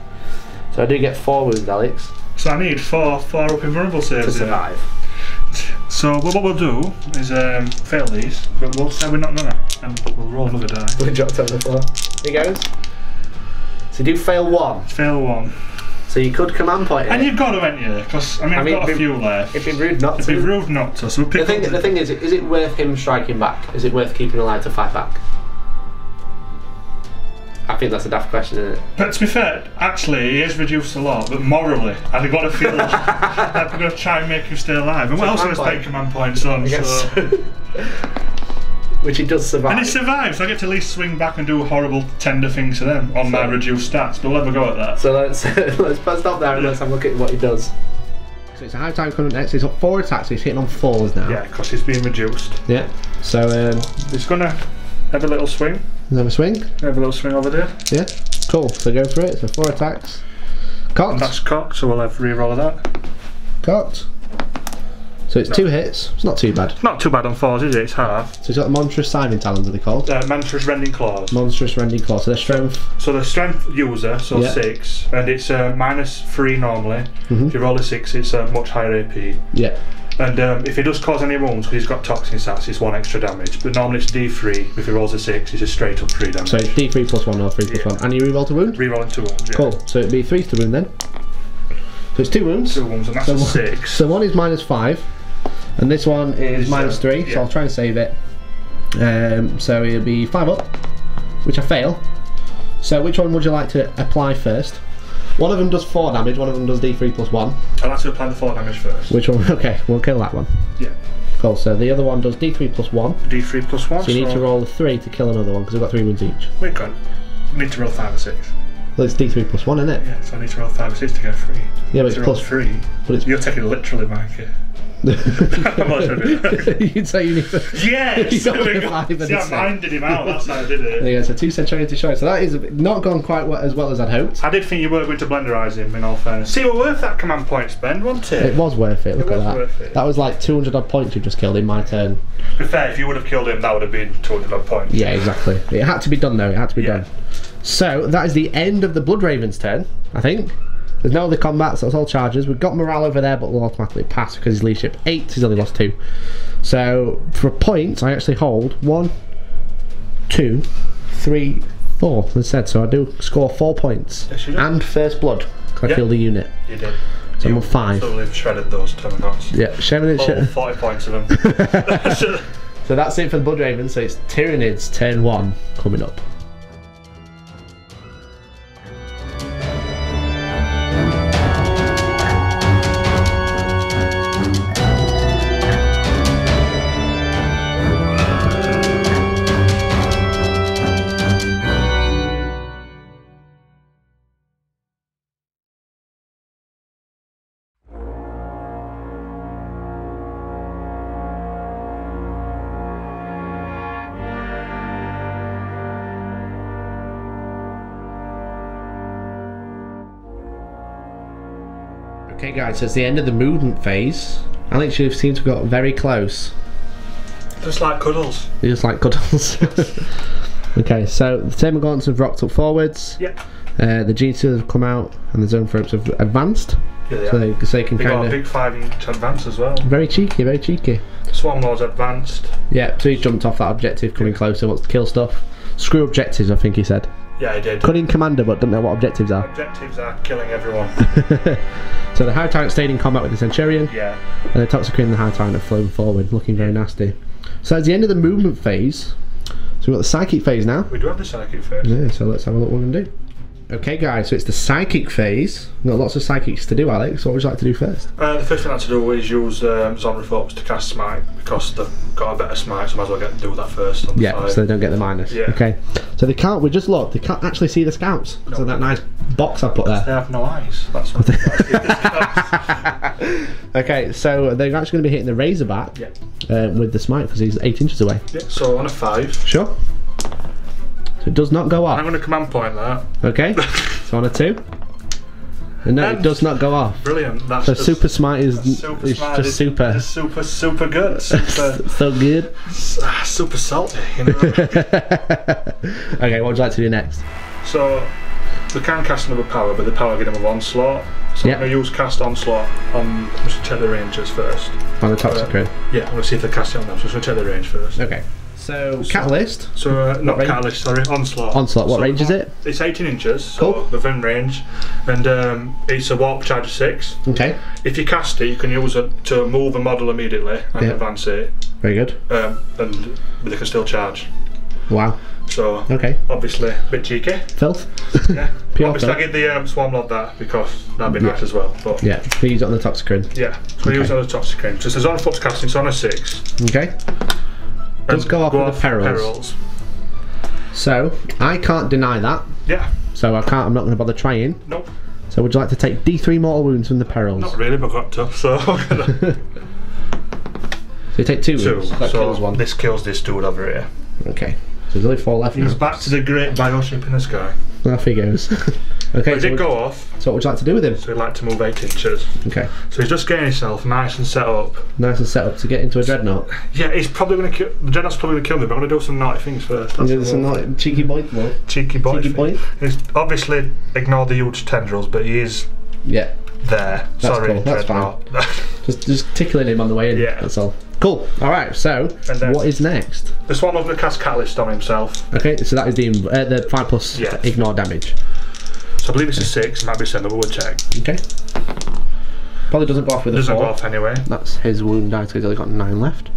So I do get 4 wounds, Alex, So I need 4 up invulnerable saves to survive. So what we'll do is fail these, but we'll say we're not gonna, and we'll roll another die. We dropped on the floor. Here goes. So you do fail 1. Fail 1. So you could command point it. And you've got to, haven't you? Because I mean, I've got a few left. It'd be rude not It'd to. be rude not to. So we'll pick The thing is it worth him striking back? Is it worth keeping alive to fight back? I think that's a daft question, isn't it? But to be fair, actually, he is reduced a lot, but morally, I've got to feel like I'm going to try and make him stay alive. And what else is take command points on? So. Which he does survive. And he survives, so I get to at least swing back and do horrible, tender things to them on my reduced stats, but we'll never go at that. So let's stop there and let's have a look at what he does. So it's a high time coming next. He's got 4 attacks, so he's hitting on 4s now. Yeah, because he's being reduced. Yeah. So he's going to have a little swing. Have a swing. Have a little swing over there. Yeah. Cool. So go for it. So 4 attacks. Cocked. And that's cocked, so we'll have re-roll of that. Cocked. So it's 2 hits. It's not too bad. Not too bad on 4s, is it? It's half. So he's got the monstrous siving talons, are they called? Monstrous rending claws. Monstrous rending claws. So their strength. So the strength user, so Yeah. 6, and it's -3 normally. If you roll a 6, it's much higher AP. Yeah. And if he does cause any wounds, because he's got toxin stats, it's 1 extra damage. But normally it's D3. If he rolls a 6, it's just straight up 3 damage. So it's D3 +1 or 3 +1. And you reroll to wound? Rerolling 2 wounds, yeah. Cool. So it'd be 3s to wound then. So it's 2 wounds. 2 wounds, and that's a 6. So one is -5, and this one is -3. yeah. So I'll try and save it. So it'll be 5 up, which I fail. So which one would you like to apply first? One of them does 4 damage. One of them does D3 +1. I'd like to apply the 4 damage first. Which one? Okay, we'll kill that one. Yeah. Cool. So the other one does D3 +1. D3 +1. So you need to roll a 3 to kill another one because we've got 3 wounds each. We need to roll 5 or 6. Well, it's D3 +1, isn't it? Yeah, so I need to roll 5 or 6 to get 3. Yeah, but it's to roll plus 3. But it's You're taking it literally, Mikey. I'm not sure. You'd say you need to. Yes! You got There we the go. 5 and See, I a 6. minded him out, that's how I did it. There you go, so 2 Centurion to show. So that is not gone quite as well as I'd hoped. I did think you were going to blenderise him, in all fairness. See, we're worth that command point spend, wasn't it? It was worth it, look at was that. worth it. That was like 200 odd points you just killed in my turn. To be fair, if you would have killed him, that would have been 200 odd points. Yeah, exactly. It had to be done though, it had to be Yeah. done. So that is the end of the Blood Raven's turn, I think. There's no other combats, that's all charges. We've got morale over there, but we'll automatically pass because his leadership 8, he's only lost 2. So for points, I actually hold 1, 2, 3, 4, as I said. So I do score 4 points. Yes, you do. And first blood, because I killed the unit. You did. So I'm You on 5. absolutely shredded those Terminons. Yeah, sharing it. All 40 points of them. So that's it for the Blood Ravens. So it's Tyranids turn 1 coming up. Okay guys, so it's the end of the movement phase. Alex, you seem to have got very close. Just like cuddles. You just like cuddles. Okay, so the Tamer Gaunts have rocked up forwards. Yep. The G2 have come out and the Zone Thropes have advanced. Yeah, they so are. they can They kind got a of... big 5-inch advance as well. Very cheeky, very cheeky. Swarm Lord's advanced. Yeah, so he's jumped off that objective, coming closer, wants to kill stuff. Screw objectives, I think he said. Yeah, he did. Cunning Commander, but don't know what objectives are. Objectives are killing everyone. So the Hive Tyrant stayed in combat with the Centurion. Yeah. And the Toxicrane and the Hive Tyrant have flown forward, looking very nasty. So it's the end of the movement phase. So we've got the Psychic phase now. We do have the Psychic phase. Yeah, so let's have a look what we're going to do. Okay guys, so it's the Psychic phase. We've got lots of Psychics to do, Alex. What would you like to do first? The first thing I had to do is use Zonrithorps to cast Smite, because they've got a better Smite, so I might as well get to do that first. On the Yeah, side. so they don't get the minus. Yeah. Okay, so they can't, we just looked, they can't actually see the scouts because of that nice box I put They there. have no eyes. That's what Okay, so they're actually going to be hitting the Razorback with the Smite because he's 8 inches away. Yeah, so on a 5. Sure. So it does not go off. I'm going to command point that. Okay, so on a 2. And no, it does not go off. Brilliant. That's So just, Super Smite is super it's smart. just super. Just super good. Super, So good. super salty, you know. Okay, what would you like to do next? So, we can cast another power, but the power get them with Onslaught. So Yeah. I'm going to use cast Onslaught on, I'm just check the Rangers first. On the Toxicrane. Yeah, I'm going to see if they cast it on them, so I'm just going to check the range first. Okay. So Catalyst. So, not range? Catalyst, sorry, Onslaught. Onslaught, what range is it? It's 18 inches, so Cool. within range. And it's a warp charge of 6. Okay. If you cast it, you can use it to move a model immediately and Yeah. advance it. Very good. And they can still charge. Wow. So, Okay. obviously, a bit cheeky. Filth. Yeah. Pure Obviously, I filth. give the Swarm Lord that because that'd be nice as well. But Yeah, we use it on the Toxicrane. yeah, so we use it on the top screen. So it's on foot's casting, it's on a 6. Okay. Does And go off with the perils. Perils. So I can't deny that. Yeah. So I can't. I'm not going to bother trying. Nope. So would you like to take D3 mortal wounds from the perils? Not really, but got tough. So I'm gonna So you take 2 2. wounds. That So kills 1. this kills this dude over here. Okay. So there's only 4 left He's now. back to the great bioship in the sky. Off he goes. Okay. But it did go off, So what would you like to do with him? so he'd like to move 8 inches. Okay. So he's just getting himself nice and set up. Nice and set up to get into a dreadnought. Yeah, he's probably going to kill. The Dreadnought's probably going to kill me, but I'm going to do some naughty things first. That's Do the some whole like cheeky boy. Well, cheeky boy. cheeky thing. boy. He's obviously ignore the huge tendrils, but he is Yeah. there. That's Sorry, cool, that's Dreadnought. Just tickling him on the way in. Yeah. That's all. Cool. All right. So And then- what is next? This one was going to cast Catalyst on himself. Okay. So that is the 5+ Yeah. ignore damage. So I believe it's a 6, it might be 7, but we'll check. Okay. Probably doesn't go off with a Doesn't 4. go off anyway. That's his wound die, so he's only got 9 left.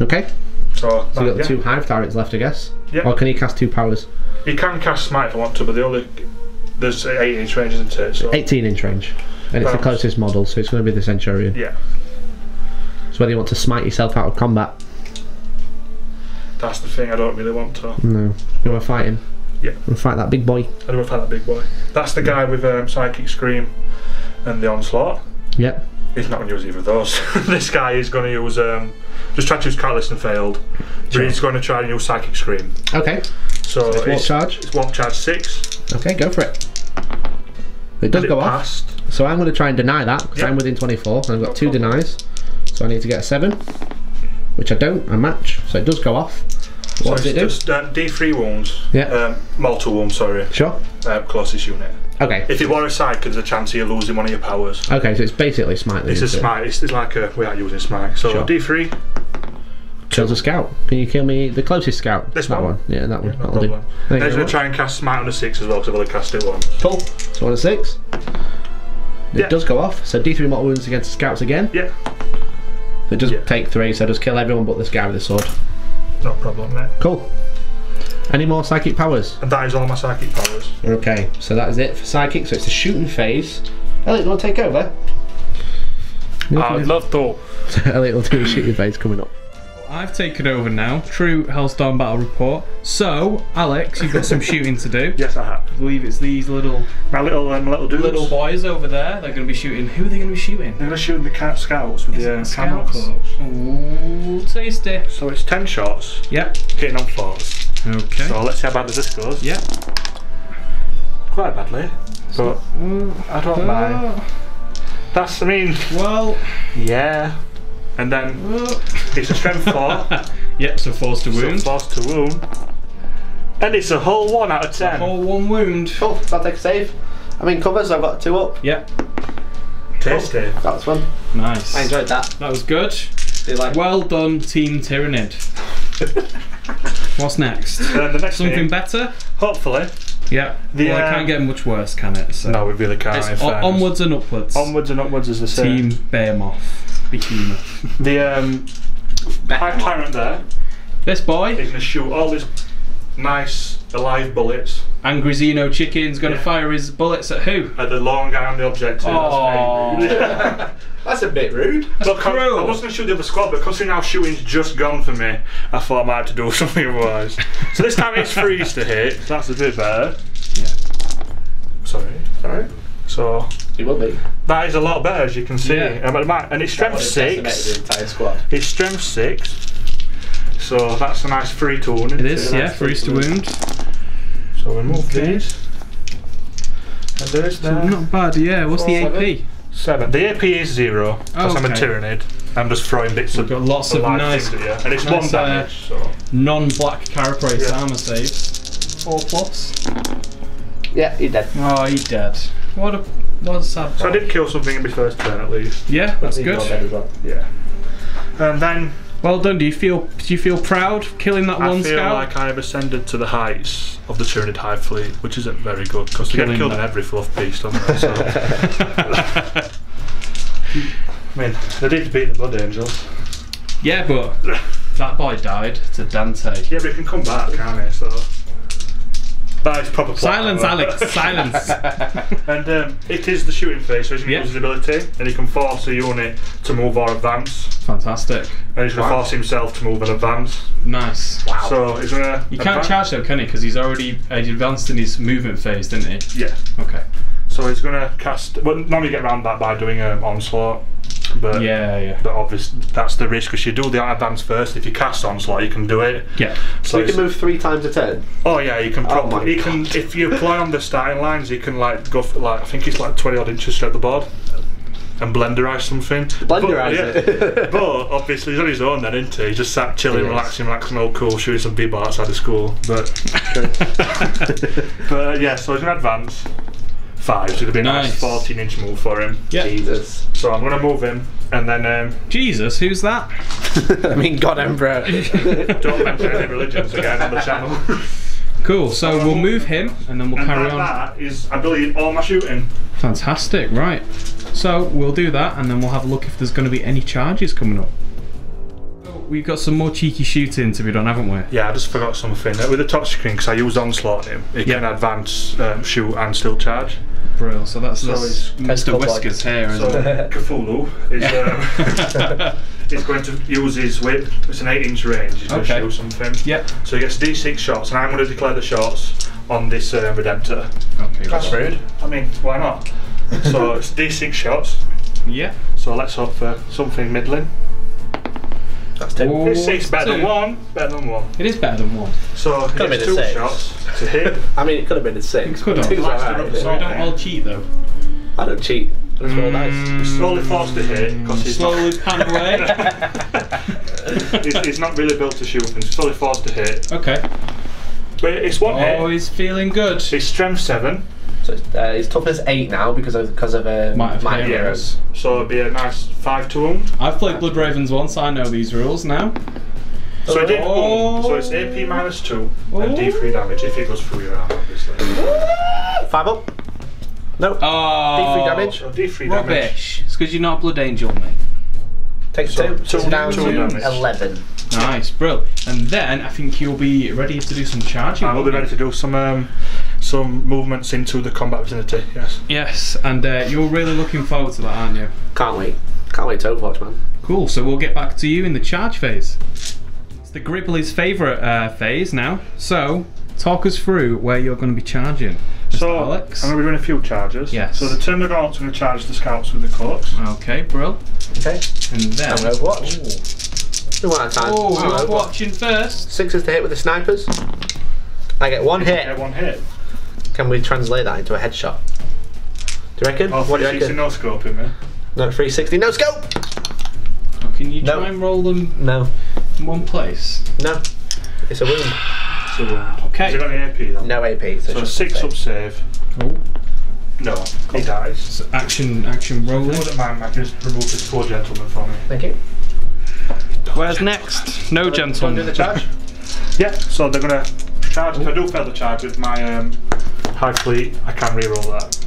Okay. So So you've got yeah. 2 Hive Tyrants left, I guess. Yeah. Or can he cast 2 powers? You can cast Smite if you want to, but there's 8-inch range, isn't it? So 18-inch range. And it's the Well, closest model, so it's going to be the Centurion. yeah, So whether you want to smite yourself out of combat. that's the thing. I don't really want to. No. You want to fight him? Yeah. And fight that big boy. I don't want to fight that big boy. That's the guy with Psychic Scream and the Onslaught. Yep. He's not going to use either of those. This guy is going to use just tried to use Catalyst and failed. But Sure. he's going to try and use Psychic Scream. Okay. So It's warp charge? It's warp charge 6. Okay, go for it. It does And go it off. passed. So I'm going to try and deny that, because Yeah. I'm within 24, and I've got No 2 problem. denies. So I need to get a 7. Which I don't, I match. So it does go off. What does So it do? it's just D3 wounds. Yeah. Mortal wounds, sorry. Sure. Closest unit. Okay. If it were a side, there's a chance you're losing one of your powers. Okay, so it's basically smite. It's a smite. It's like a without using smite. So Sure. D3. Kills a scout. Can you kill me the closest scout? This that one? Yeah, that one. No That'll do. problem. Thank Then you he's very going much. to try and cast smite on the 6 as well, because I've only cast it once. Cool. So on a 6. It Yeah. does go off. So D3 mortal wounds against scouts again. Yeah. It does take 3, so just kill everyone but this guy with the sword. No problem, mate. Cool. Any more psychic powers? And that is all my psychic powers. Okay, so that is it for psychic. So it's the shooting phase. Elliot, do you want to take over? I'd love to. Elliot will do the shooting phase coming up. I've taken over now. True Hellstorm battle report. So, Alex, you've got some shooting to do. Yes, I have. I believe it's these little My little dudes. little boys over there. They're going to be shooting. Who are they going to be shooting? They're going to shoot the scouts with the camera Scouts? close. Ooh, tasty. So it's 10 shots, Yep. hitting on 4s. Okay. So let's see how bad this goes. Yep. Quite badly, but I don't mind. That's, I mean, Well, yeah. And then it's a strength 4. Yep, so force to wound. So force to wound. And it's a whole 1 out of 10. Whole 1 wound. Cool, I'll take a save. I'm in cover, so I've got 2 up. Yep. Tasty. That was fun. Nice. I enjoyed that. That was good. Do you like Well done, Team Tyranid. What's next? The next Something thing, better? hopefully. Yeah. Well, it can't get much worse, can it? So No, we really can't. it's in fairness. onwards and upwards. Onwards and upwards is the same. Team Beardemoth. Behemoth. The Hive Tyrant there This boy, is going to shoot all his nice alive bullets Angry Xeno Chicken's going to Yeah. fire his bullets at who? at the long guy on the objective. Oh. That's very rude. That's a bit rude. Look, cruel. I was going to shoot the other squad, but considering how shooting's just gone for me, I thought I might have to do something otherwise. So this time it's freeze to hit, so that's a bit better. Yeah. Sorry. So He will be. that is a lot better, as you can see. Yeah. And it's strength 6. The entire squad. It's strength 6. So that's a nice free tool. It is, yeah, freeze to wound. So we move Okay. these. And there's So not bad, yeah. What's the 4, AP? 7. The AP is 0, because I'm a Okay. Tyranid. I'm just throwing bits We've of got lots of alive nice, things at you. And it's nice, 1 damage, so. non-black carapace Yeah. armor saves. 4+. Yeah, he's dead. Oh, he's dead. What a sad So I boy. did kill something in my first turn at least. Yeah, that's He's not good. dead as well. Yeah. And then Well done. Do you feel proud killing that I one feel scout? like I have ascended to the heights of the Tyranid Hive Fleet, which isn't very good because they get Killing killed in that. every fluff beast, don't they? So. I mean, they did beat the Blood Angels. Yeah, but that boy died to Dante. Yeah, but he can come back, can't he? So. That is proper plot. Silence, Alex. Silence. And it is the shooting phase, so he's going to Yeah. use his ability, and he can force a unit to move or advance. Fantastic. And he's going to force himself to move and advance. Nice. Wow. So he's going to. You can't charge though, can he? Because he's already advanced in his movement phase, didn't he? Yeah. Okay. So he's going to cast. Well, normally you get around that by doing an onslaught. But Yeah. But obviously that's the risk because you do the advance first. If you cast onslaught, you can do it. Yeah. So you it's- can move 3 times a turn. Oh yeah, you can. Oh my Probably. You can if you apply on the starting lines, you can like go for like I think it's like 20 odd inches straight the board, and blenderize something. Blenderize it. But obviously he's on his own then, isn't he? He's just sat chilling, He is. relaxing, all cool, shooting some b-ball outside of school. But yeah, so he's gonna advance 5. So it'll be a nice Nice. 14-inch move for him. Yeah. Jesus. So I'm gonna move him, and then Jesus, who's that? I mean, God Emperor. don't mention any religions again on the channel. Cool. So we'll move him, and then we'll And carry that, on. that is, I believe, all my shooting. Fantastic. Right. So we'll do that, and then we'll have a look if there's going to be any charges coming up. We've got some more cheeky shooting to be done, haven't we? Yeah, I just forgot something. With the touch screen, because I used onslaught on him, he can advance, shoot, and still charge. Brilliant. So that's it's Mr. Whiskers here, So isn't it? Cthulhu is going to use his whip. It's an 8-inch range. He's going to shoot something. Yep. So he gets D6 shots, and I'm going to declare the shots on this Redemptor. Okay. That's rude. I mean, why not? So it's D6 shots. Yeah. So let's hope for something middling. That's 2. Oh, It's 6 better than two. 1. Better than 1. It is better than 1. So he Could've gets been a 2 6. shots to hit. I mean, it could have been a 6. Could have. Two's Blasted alright, up, isn't So it? we don't all cheat though. I don't cheat. I just roll dice. He's slowly forced to hit because he's Slowly pan away. he's not really built to shoot things. He's slowly forced to hit. Okay. But it's 1 hit. Oh, he's feeling good. It's strength 7. So his toughness 8 now because of Might of Might of Heroes. So it'd be a nice 5 to wound. I've played Blood Ravens once. I know these rules now. So it did Oh. wound. So it's AP -2 and D3 damage if it goes through your arm, obviously. 5 up. No. Oh, D3 damage. So D3 damage. Rubbish. It's because you're not a Blood Angel, mate. Takes So, 2. So it's down two to damage. 11. Nice, bro. And then I think you'll be ready to do some charging. I will be ready to do some movements into the combat vicinity. Yes. Yes, and you're really looking forward to that, aren't you? Can't wait. Can't wait to Overwatch, man. Cool, so we'll get back to you in the charge phase. It's the Gribbly's favourite phase now. So, talk us through where you're going to be charging. Mr. So, Alex. I'm going to be doing a few charges. Yes. So the turn the gaunts, I'm going to charge the scouts with the cloaks. Okay, bro. Okay. And then... I'm Overwatch. One at a time. Oh, you're watching first. 6s to hit with the snipers. I get 1 hit. Get 1 hit. Can we translate that into a headshot? Do you reckon? Oh, What do you 360 reckon? no scope in me. No, 360. No scope! Oh, can you No. try and roll them No. in one place? No. It's a wound. It's a wound. Okay. Has he got any AP then? No AP. So just 6 up save. Oh. No, he dies. So action rolling. I wouldn't mind, Mac, just remove this poor gentleman for me. Thank you. Where's next? No Do gentleman. the charge? Yeah, so they're going to charge. If I do fail the charge with my Hive Fleet, I can re-roll that.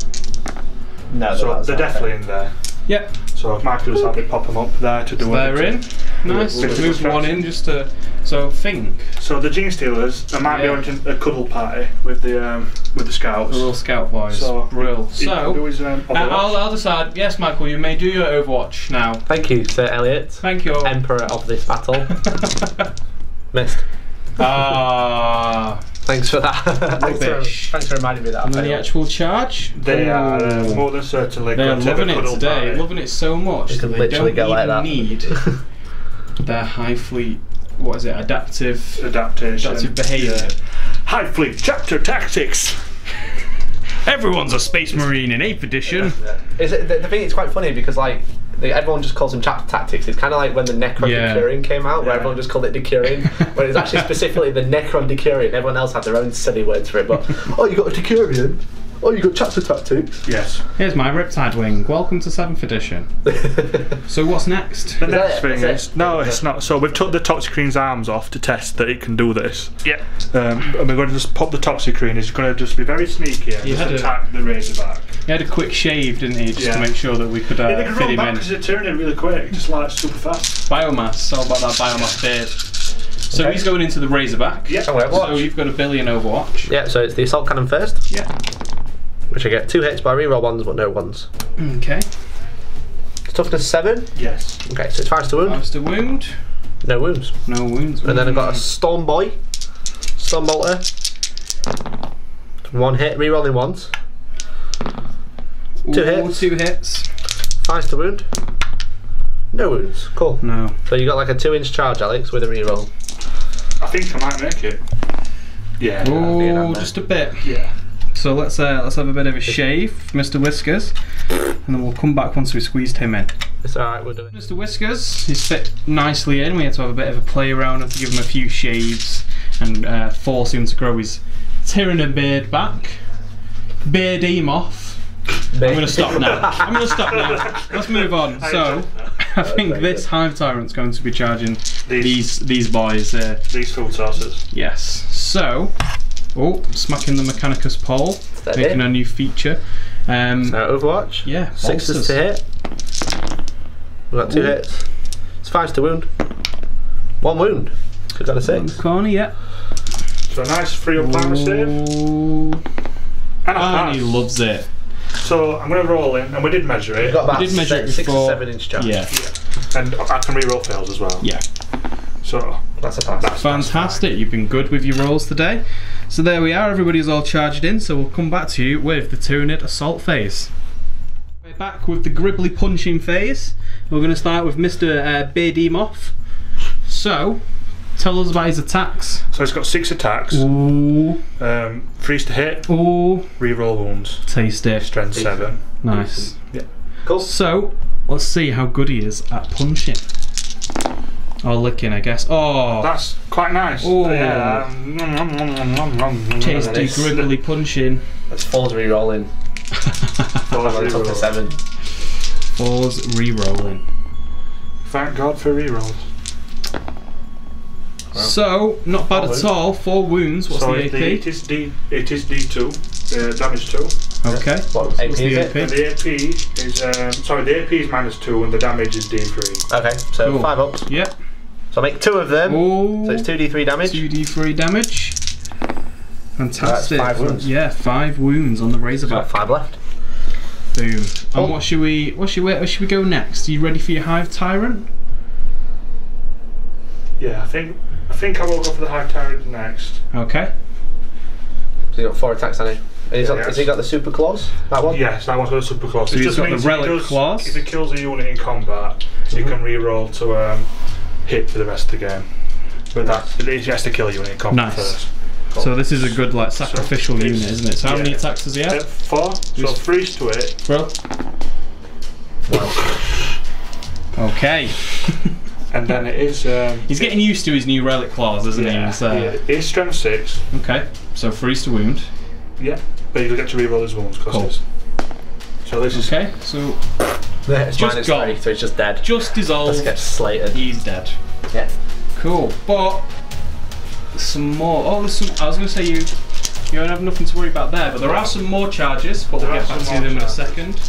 No, So they're definitely in there. Yep. So if Mark does that, we pop them up there to do They're in. Nice. Bit of Move distraction. one in just to. So think. So the Gene Stealers, I might Yeah. be on a cuddle party with the scouts. The Royal Scout boys. So Brill. he can do So. his, Overwatch. I'll decide. Yes, Michael, you may do your Overwatch now. Thank you, Sir Elliot. Thank you. Emperor of this battle. Missed. Ah. Thanks for that. Rubbish. Thanks for reminding me that. I And then the failed. actual charge. They are Ooh. more than certainly They're going to loving the it cuddle today, party. loving it so much You that can they literally don't go like even that. need their Hive Fleet, what is it, adaptive Adaptation. behaviour. Yeah. Hive Fleet Chapter Tactics. Everyone's a Space Marine in 8th edition. Is it, the thing is quite funny because like everyone just calls them chapter tactics. It's kind of like when the Necron Yeah. Decurion came out, where Yeah. everyone just called it Decurion, when it's actually specifically the Necron Decurion. Everyone else had their own silly words for it. But oh, you got a Decurion. Oh, you got chapter tactics. Yes. Here's my Riptide Wing. Welcome to 7th edition. So what's next? The Is next that thing it? That's is it? no, it's not. So we've took the Toxicrene's arms off to test that it can do this. Yeah. And we're going to just pop the Toxicrene. It's going to just be very sneaky and You just had a- attack the Razorback. He had a quick shave, didn't he, just Yeah. to make sure that we could Yeah, they can fit roll him back in. because it turned in really quick, just like super fast. Biomass, all about that biomass beard. So Okay. he's going into the Razorback. Yeah. Oh, Overwatch. So you've got a billion Overwatch. Yeah, so it's the assault cannon first, Yeah. which I get 2 hits by reroll 1s but no 1s. Okay. Toughness 7. Yes. Okay, so it's fires to wound, That's the wound. no wounds. No wounds. And then I've got a Storm Boy, Storm Bolter. 1 hit, rerolling 1s. 2 hits. 2 hits. Fires to wound. No wounds. Cool. No. So you got like a 2-inch charge, Alex, with a reroll. I think I might make it. Yeah. Oh, just a bit. Yeah. So let's have a bit of a shave, Mr. Whiskers, and then we'll come back once we squeezed him in. It's alright, we'll do it. Mr. Whiskers, he's fit nicely in. We had to have a bit of a play around and to give him a few shaves and force him to grow his Tyranid beard back. Beardemoth. I'm going to stop now. Let's move on. So, I think this Hive Tyrant's going to be charging these boys here. These food sources. Yes. So, smacking the Mechanicus pole, Steady. making a new feature. So Overwatch. Yeah, 6s bolsters. to hit. We've got 2 Ooh. hits. It's 5s to wound. 1 wound. So we've got a 6. Corner, yeah. So a nice free up armor save. Ooh. And a And he pass. loves it. So I'm going to roll in, and we did measure it. We've got about We did measure it 6 before. or 7-inch charge. Yeah, And I can re-roll fails as well. yeah. So That's a pass. that's Fantastic. You've been good with your rolls today. So there we are. Everybody's all charged in. So we'll come back to you with the Tyranid assault phase. We're back with the Gribbly punching phase. We're going to start with Mr. Beardemoth. So, tell us about his attacks. So it's got 6 attacks. Ooh, Freeze to hit. ooh, Re-roll wounds. tasty. Strength 7. Nice. Yeah. Cool. So, let's see how good he is at punching. Or licking, I guess. Oh, That's quite nice. Oh. Yeah. tasty, gribbly punching. That's 4s rerolling. Re-roll. Tough to 7. 4s re-rolling. Thank God for re-rolls. So, not bad at all. 4 wounds. What's So the AP? it is D2, damage 2. Okay. What AP What's is the it? AP? And the AP is the AP is -2 and the damage is D3. Okay, so Cool. 5 ups. Yep. So I make 2 of them. Oh, So it's 2d3 damage. 2d3 damage. Fantastic. That's 5 wounds. Yeah, 5 wounds on the Got Razorback. 5 left. Boom. Oh. And where should we go next? Are you ready for your Hive Tyrant? Yeah, I think I will go for the Hive Tyrant next. Okay. So you got 4 attacks on him. And Yeah, has he got the super claws? That one? Yes, that one's got a super claws. So It he's just got the means relic claws. If it kills a unit in combat, you can re-roll to hit for the rest of the game. But he has to kill a unit in combat Nice. first. So this is a good like sacrificial it's- unit, isn't it? So how many yeah. attacks does he have? 4. So freeze to it. Bro. Okay. And then it is. He's getting used to his new relic claws, isn't he? He's, It's strength 6. Okay. So freeze to wound. Yeah, but you'll get to re-roll his wounds. Cool. So this is. Okay. So It's Just minus got- 3, so it's just dead. just dissolve. Let's get slated. He's dead. Yeah. Cool. But some more. Oh, there's some. I was going to say you don't have nothing to worry about there, but there are some more charges. But we'll There get are back to some them in more a second.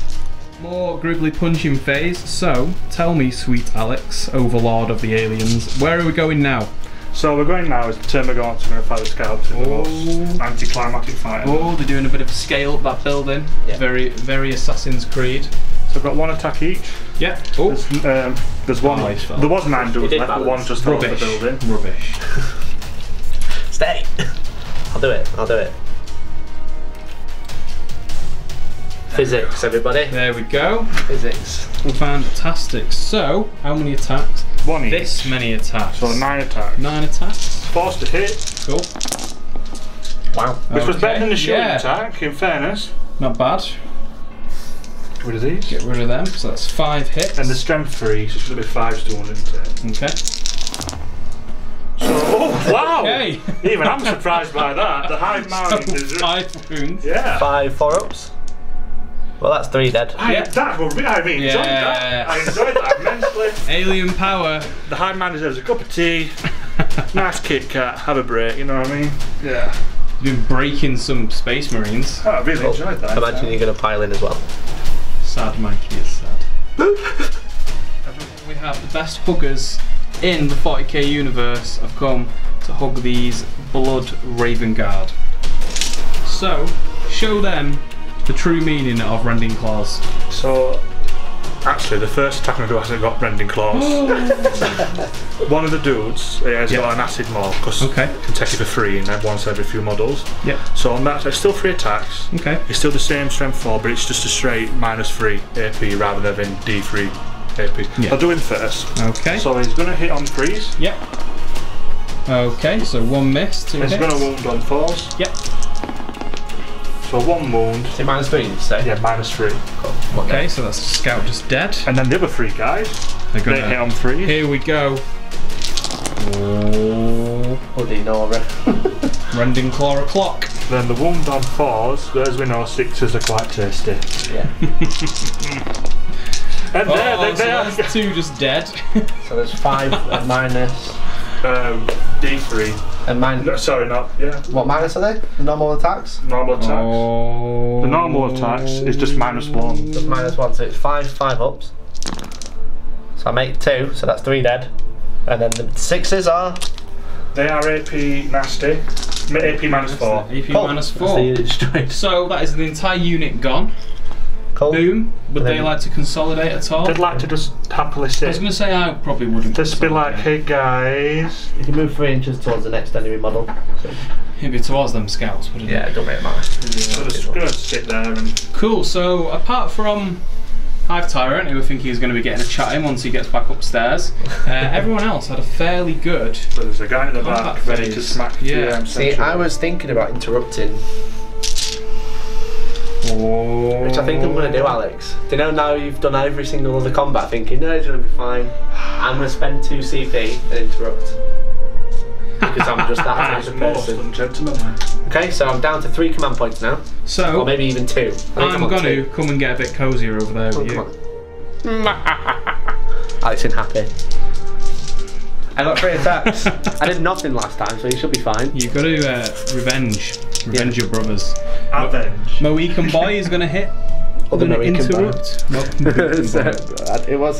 More gribbly punching phase. So tell me, sweet Alex, Overlord of the Aliens, where are we going now? So we're going now is the turn we're going to fight the scouts in the most anticlimactic fight. Oh, they're doing a bit of scale up that building. Yeah. Very, very Assassin's Creed. So I've got 1 attack each. Yeah. Oh, There's one. Oh, he's fell. There was 9 dudes did left, but balance. 1 just fell off the rubbish. building. Rubbish. Stay! I'll do it. Physics, everybody. There we go. Physics. Fantastic. So, how many attacks? 1 each. This many attacks. So 9 attacks. 9 attacks. Forced to hit, Cool. Wow. which was better than the shooting yeah. attack, in fairness. Not bad. Get rid of these. Get rid of them. So that's 5 hits. And the strength 3, so it's going to be 5 to 1, isn't it? Okay. Oh, wow! Okay. Even I'm surprised by that. The Hive Mountain is. 5 wounds. Yeah. 5 4-ups. Well, that's 3 dead. Yeah. That would be, I mean, enjoyed that. I enjoyed that immensely. Alien power. The Hive Man deserves a cup of tea, nice Kit Kat, have a break, you know what I mean? Yeah. You've been breaking some Space Marines. Oh, I really enjoyed that. Imagine you're going to pile in as well. Sad Mikey is sad. We have the best huggers in the 40k universe have come to hug these Blood Raven Guard. So, show them the true meaning of rending claws. So, actually, the first attack I do hasn't got rending claws. One of the dudes has got an acid maul, because Okay. you can take it for free and once every few models. Yep. So on that, it's still 3 attacks. Okay. It's still the same strength 4, but it's just a straight -3 AP rather than having D3 AP. Yeah. I'll do him first. Okay. So he's going to hit on 3s. Yep. Okay, so 1 miss, 2 He's hits. going to wound on 4s. Yep. So 1 wound. Is it -3, did you say? Yeah, -3. Cool. Okay, so that's Scout just dead. And then the other 3 guys, They're they gonna hit on 3s. Here we go. Oh. Bloody Nora. Rending claw o'clock. Then the wound on 4s, as we know, 6s are quite tasty. Yeah. And Oh, there so they are. that's 2 just dead. So there's 5 at minus. D3. And minus. No, sorry, not. Yeah. What minus are they? The normal attacks? Normal attacks. Oh. The normal attacks is just -1. Just -1, so it's 5 ups. So I make 2, so that's 3 dead. And then the 6s are. They are AP nasty. AP -4. AP Cool. minus That's the 4. unit straight. So that is the entire unit gone. Cool. Boom. Would And they then- like to consolidate at all? They'd like to just happily I was sit. going to say I probably wouldn't. Just be like, consolidate. hey guys. You can move 3 inches towards the next enemy model. So, It'd be towards them scouts, wouldn't yeah, it? it don't make it matter. So just gonna sit there and. Cool, so apart from Hive Tyrant, who I think he's going to be getting a chat in once he gets back upstairs, everyone else had a fairly good. But there's a guy in the Combat back ready to phase. smack Yeah. See, I was thinking about interrupting, Oh. which I think I'm going to do, Alex. Do you know now you've done every single other combat thinking, no, it's going to be fine. I'm going to spend 2 CP and interrupt. Because I'm just that type As of most person. gentlemen. Okay, so I'm down to 3 command points now. So, Or maybe even 2. I think I'm on going 2. to come and get a bit cosier over there with Come you. on. Alex in happy. I got 3 attacks. I did nothing last time, so you should be fine. You've got to revenge your brothers. Avenge. Mohican Boy is going to hit. Or the Mohican Boy.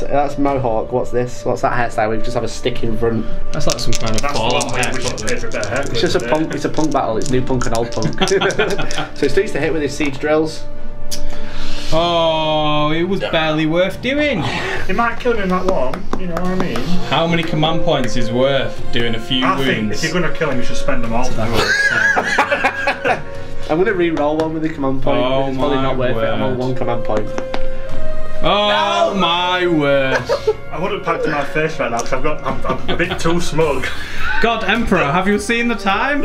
That's Mohawk. What's this? What's that hairstyle? We just have a stick in front. That's like some kind of That's Fallout what we should pay for a better haircut. It's just a punk. It's a punk battle. It's new punk and old punk. So he starts to hit with his siege drills. Oh, it was barely worth doing. He might kill him in that one, you know what I mean? How many command points is worth doing a few wounds? I think if you're going to kill him, you should spend them all. I'm going to re-roll one with the command point. Oh, it's probably not worth it. I'm on one command point. Oh no! My word! I wouldn't pack to my face right now because I'm a bit too smug. God, Emperor, have you seen the time?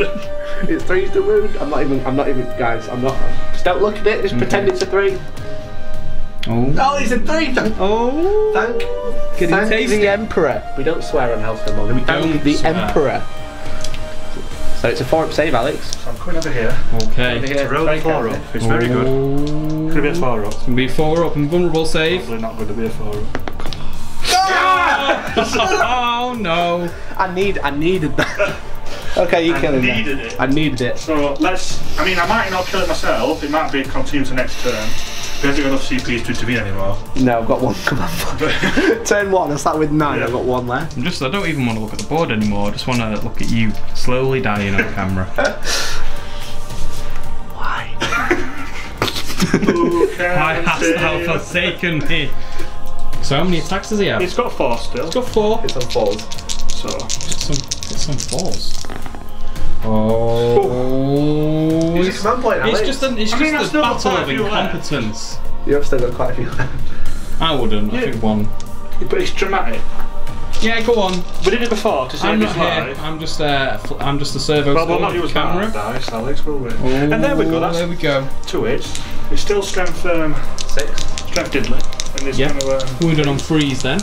It's 3 to wound. I'm not even, guys. Just don't look at it. Just pretend it's a 3. Oh. Oh, it's a 3. Oh. Thank the Emperor. We don't swear on Hellstorm. We thank the Emperor. So it's a 4-up save, Alex. So I'm coming over here. Okay. It's a roll 4-up. It's very good. It's going to be a 4-up. It's going to be a 4-up and vulnerable save. Probably not going to be a 4-up. Oh no! I needed that. Okay, you kill him. I needed it. So let's. I mean, I might not kill it myself. It might be continue to next turn. We haven't got enough CPs to intervene anymore. No, I've got one command point. Turn 1. I start with 9. Yeah. I've got 1 left. I don't even want to look at the board anymore. I just want to look at you slowly dying on camera. Why? Why hast thou forsaken me? So how many attacks does he have? It's got 4 still. It's got 4. It's on 4s. So It's some 4s. Oh, Use your command point, Alex. it's just a battle of incompetence. You have still got quite a few left. I wouldn't. I think 1. But it's dramatic. Yeah, go on. We did it before to I'm save not his here. life. I'm just a servo. Well, we'll not use camera dice, Alex, will we? Oh, and there we go. That's there we go. 2 hits. It's still strength 6. Strength diddly. And this kind of, wounded on freeze then.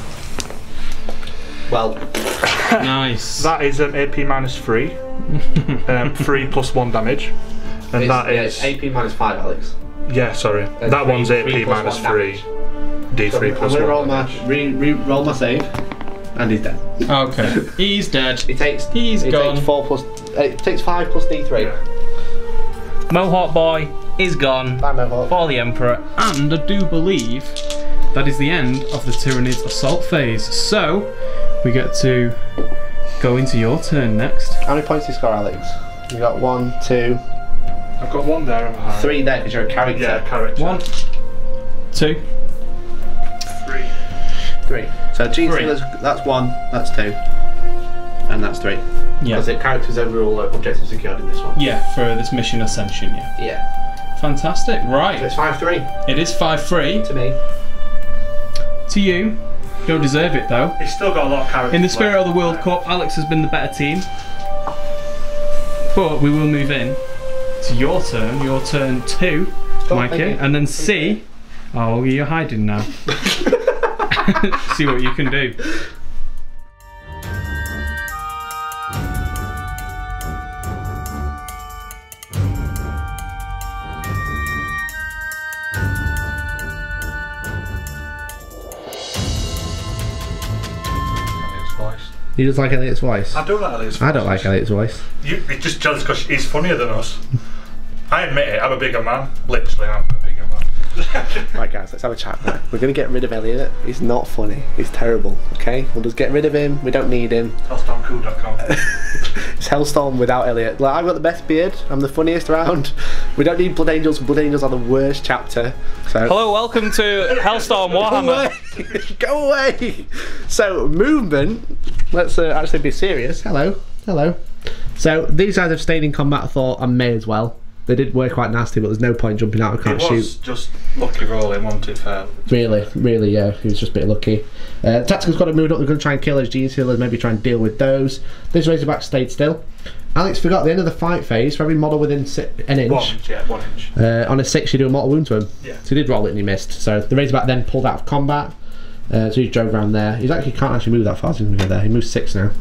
Well, nice. That is AP -3. 3 plus 1 damage. And it's AP -5, Alex. Yeah, sorry. That one's AP -3. D3 plus 1. I'm going to roll my save. And he's dead. Okay. He's dead. He's gone. It takes 5 plus D3. Yeah. Mohawk Boy is gone. Bye, Mohawk. For the Emperor. And I do believe that is the end of the Tyranids assault phase. So, we get to go into your turn next. How many points do you score, Alex? You got 1, 2. I've got 1 there. 3 there because you're a character. Yeah, character. 1, 2, 3. So G, 3. That's 1, that's 2, and that's 3. Yeah. Because it characters overall objective secured in this one. Yeah, for this mission Ascension, yeah. Yeah. Fantastic. Right. So it's 5-3 It is 5-3 to me. to you. You don't deserve it though. He's still got a lot of character. In the spirit of the World Cup, Alex has been the better team. But we will move in to your turn 2, Mikey, and then C. Oh, you're hiding now. See what you can do. You just like Elliot's voice? I do like Elliot's voice. I don't like Elliot's voice. It's just jealous because he's funnier than us. I admit it, I'm a bigger man. Literally, I'm a bigger man. Right guys, let's have a chat now. We're going to get rid of Elliot. He's not funny. He's terrible, okay? We'll just get rid of him. We don't need him. Hellstormcool.com. It's Hellstorm without Elliot. Like, I've got the best beard. I'm the funniest around. We don't need Blood Angels. Blood Angels are the worst chapter. So Hello, welcome to Hellstorm Warhammer. Go away! So, movement. Let's actually be serious. Hello. So, these guys have stayed in combat. I thought I may as well. They did work quite nasty, but there's no point jumping out. I can't shoot. It was just lucky rolling, wasn't it, fair? Really, yeah. He was just a bit lucky. Tactical's got to move up. They're going to try and kill those Gene Sealers, maybe try and deal with those. This Razorback stayed still. Alex forgot the end of the fight phase. For every model within an inch. 1 inch, yeah, 1 inch. On a 6, you do a mortal wound to him. Yeah. So he did roll it and he missed. So the Razorback then pulled out of combat. So he drove around there. He can't actually move that far, so he's going to go there. He moves 6 now.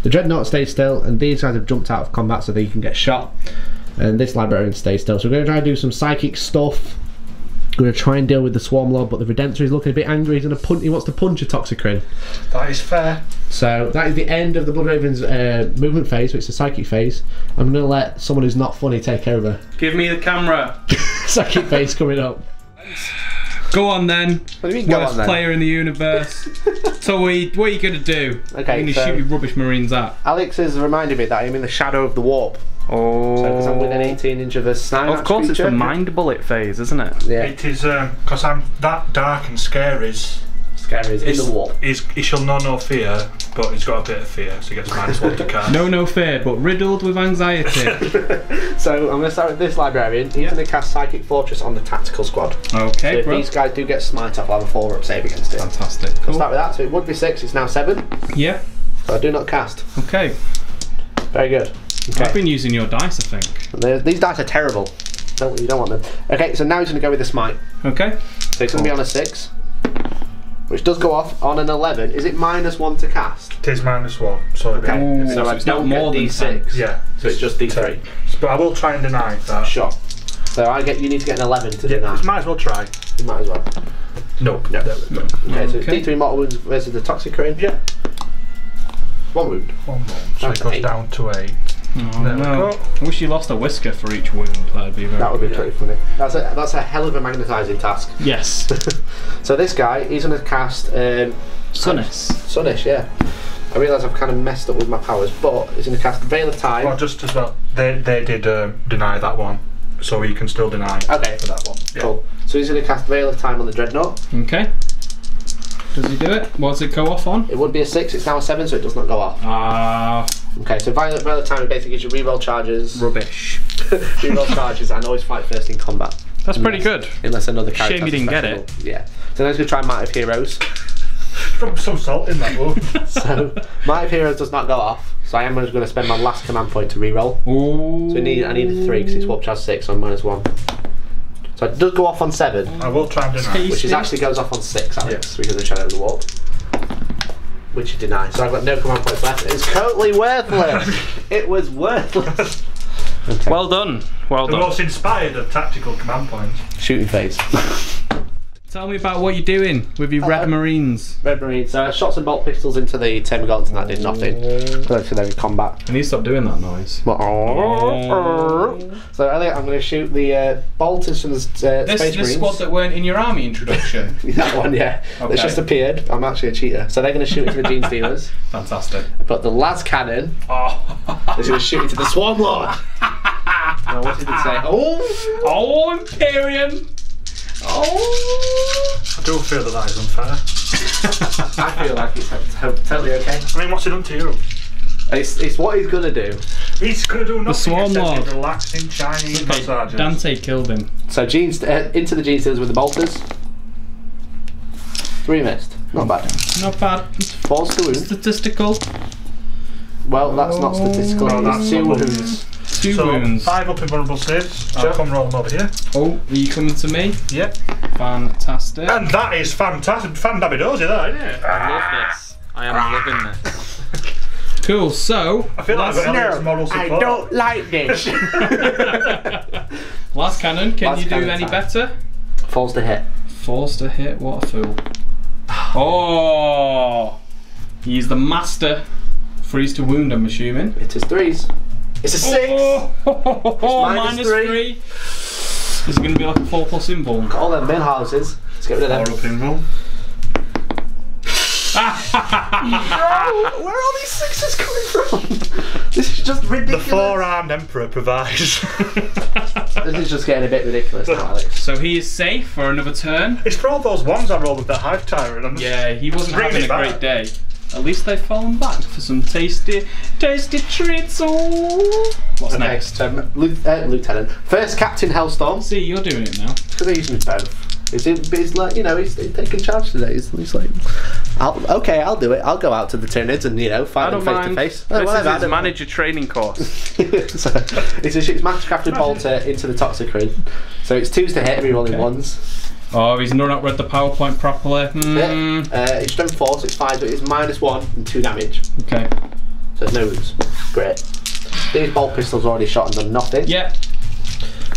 The Dreadnought stays still, and these guys have jumped out of combat so that you can get shot. And this Librarian stays still. So we're going to try and do some psychic stuff. Going to try and deal with the Swarm Lord, but the Redemptor is looking a bit angry. He's going to punch. He wants to punch a Toxicrin. That is fair. So that is the end of the Blood Raven's movement phase, so it's a psychic phase. I'm going to let someone who's not funny take over. Give me the camera. Psychic phase coming up. Go on then. What do you mean, go Worst on then? player in the universe. So what are you going to do? Okay, You're going to so shoot your rubbish marines at. Alex has reminded me that I'm in the shadow of the warp. Oh. So because I'm within 18 inches of a sniper. Of course, it's the mind bullet phase, isn't it? Yeah. It is because I'm that dark and scary. Scary in the warp. He shall know no fear, but he's got a bit of fear, so he gets -1 to cast. No fear, but riddled with anxiety. So I'm going to start with this librarian. He's going to cast Psychic Fortress on the tactical squad. Okay, So if bro. these guys do get smite up, I'll have a 4-up save against it. Fantastic. I'll Cool. start with that. So it would be 6. It's now 7. Yeah. So I do not cast. Okay. Very good. Okay. I've been using your dice, I think. These dice are terrible. You don't want them. Okay, so now he's going to go with the smite. Okay. So it's going to be on a 6, which does go off on an 11. Is it -1 to cast? It is -1, so Okay. Ooh, so I it's not don't more get than D6. yeah. So it's just D3. But I will try and deny that. Sure. So you need to get an 11 to Yeah, deny. might as well try. You might as well. Nope. No. There we go. Okay, so it's Okay. D3 mortal wounds versus the Toxicrin. Yeah. 1 wound. 1 more. So That's it goes 8. down to 8. Oh, There we no. go. I wish you lost a whisker for each wound. That'd be very That would be good. pretty funny. That's a hell of a magnetising task. Yes. So this guy, he's going to cast Sunnis. Sunish, yeah. I realise I've kind of messed up with my powers, but he's going to cast Veil of Time. Well, just as well, they did deny that one, so he can still deny Okay. for that one. Yeah. Cool. So he's going to cast Veil of Time on the Dreadnought. Okay. Does he do it? What does it go off on? It would be a 6, it's now a 7, so it does not go off. Ah, Okay, so Veil of Time basically gives you reroll charges, rubbish. reroll charges, and always fight first in combat. That's pretty good. Unless another character. Shame you has a didn't get special- Yeah. So now he's going to try Might of Heroes. From some salt in that one. So Might of Heroes does not go off, so I am just going to spend my last command point to reroll. Ooh. So I need a 3 because it's warp charge 6 on -1. So it does go off on 7, I will try and deny. which is actually goes off on 6, Alex, because of the Shadow of the Warp. Which you deny. So I've got no command points left. It's totally worthless. It was worthless. Okay. Well done. Well The done. most inspired of tactical command points. Shooting phase. Tell me about what you're doing with your Red Marines. Red Marines. So I shot some bolt pistols into the Termagants and that did nothing. So they're in combat. I need to stop doing that noise. So Elliot, I'm going to shoot the bolters from the Space This Marines. squad that weren't in your army introduction. That one, yeah. Okay. It's just appeared. I'm actually a cheater. So they're going to shoot into the Gene Stealers. Fantastic. But the las cannon Oh. is going to shoot into the Swarm Lord. Now what did it say? Oh, Imperium. Oh. I do feel that is unfair. I feel like it's totally okay. I mean, what's it done to you? It's what he's going to do. He's going to do nothing Swarm except Lord. relaxing Chinese Okay, massages. Dante killed him. So into the Gene Stealers with the bolters. 3 missed. Not bad. Not bad. 4 to wound. Statistical. Well, that's not statistical. Oh, That's that's 2 not wounds. 2 so, wounds. 5 up invulnerable saves. Sure. I'll come roll them over here. Oh, are you coming to me? Yep. Fantastic. And that is fantastic. Fan-dabby-dozy, that, isn't it? I love this. I am loving this. Cool, so... I feel like I've got Elliot's moral support. like this. Last cannon, can Last you do cannon any time. better? Falls to hit. Forced to hit, what a fool. Oh! He's the master. Freeze to wound, I'm assuming. It is 3s. It's a 6. Oh, minus minus 3. Is it going to be like a 4+ invul? Got all them mill houses. Let's get rid of 4 them. up invul. Where are all these 6s coming from? This is just The ridiculous. 4-armed emperor provides. This is just getting a bit ridiculous now, Alex. So he is safe for another turn. It's for all those ones I rolled with the Hive Tyrant. I'm just Yeah, he wasn't bringing having a it great back. day. At least they've fallen back for some tasty treats. Oh. What's next? Lieutenant. First Captain Hellstorm. See, you're doing it now. Because they're using both. He's like, he's taking charge today. He's like, I'll do it. I'll go out to the Tyranids and, fight them face to face. This is his manager training course. So, it's Mastercrafted Bolter into the Toxicrin. So it's 2s to hit, every rolling 1s. Oh, he's not read the PowerPoint properly. It's strength 4, so it's 5, but it's -1 and 2 damage. Okay. So no wounds. Great. These bolt pistols already shot and done nothing. Yeah.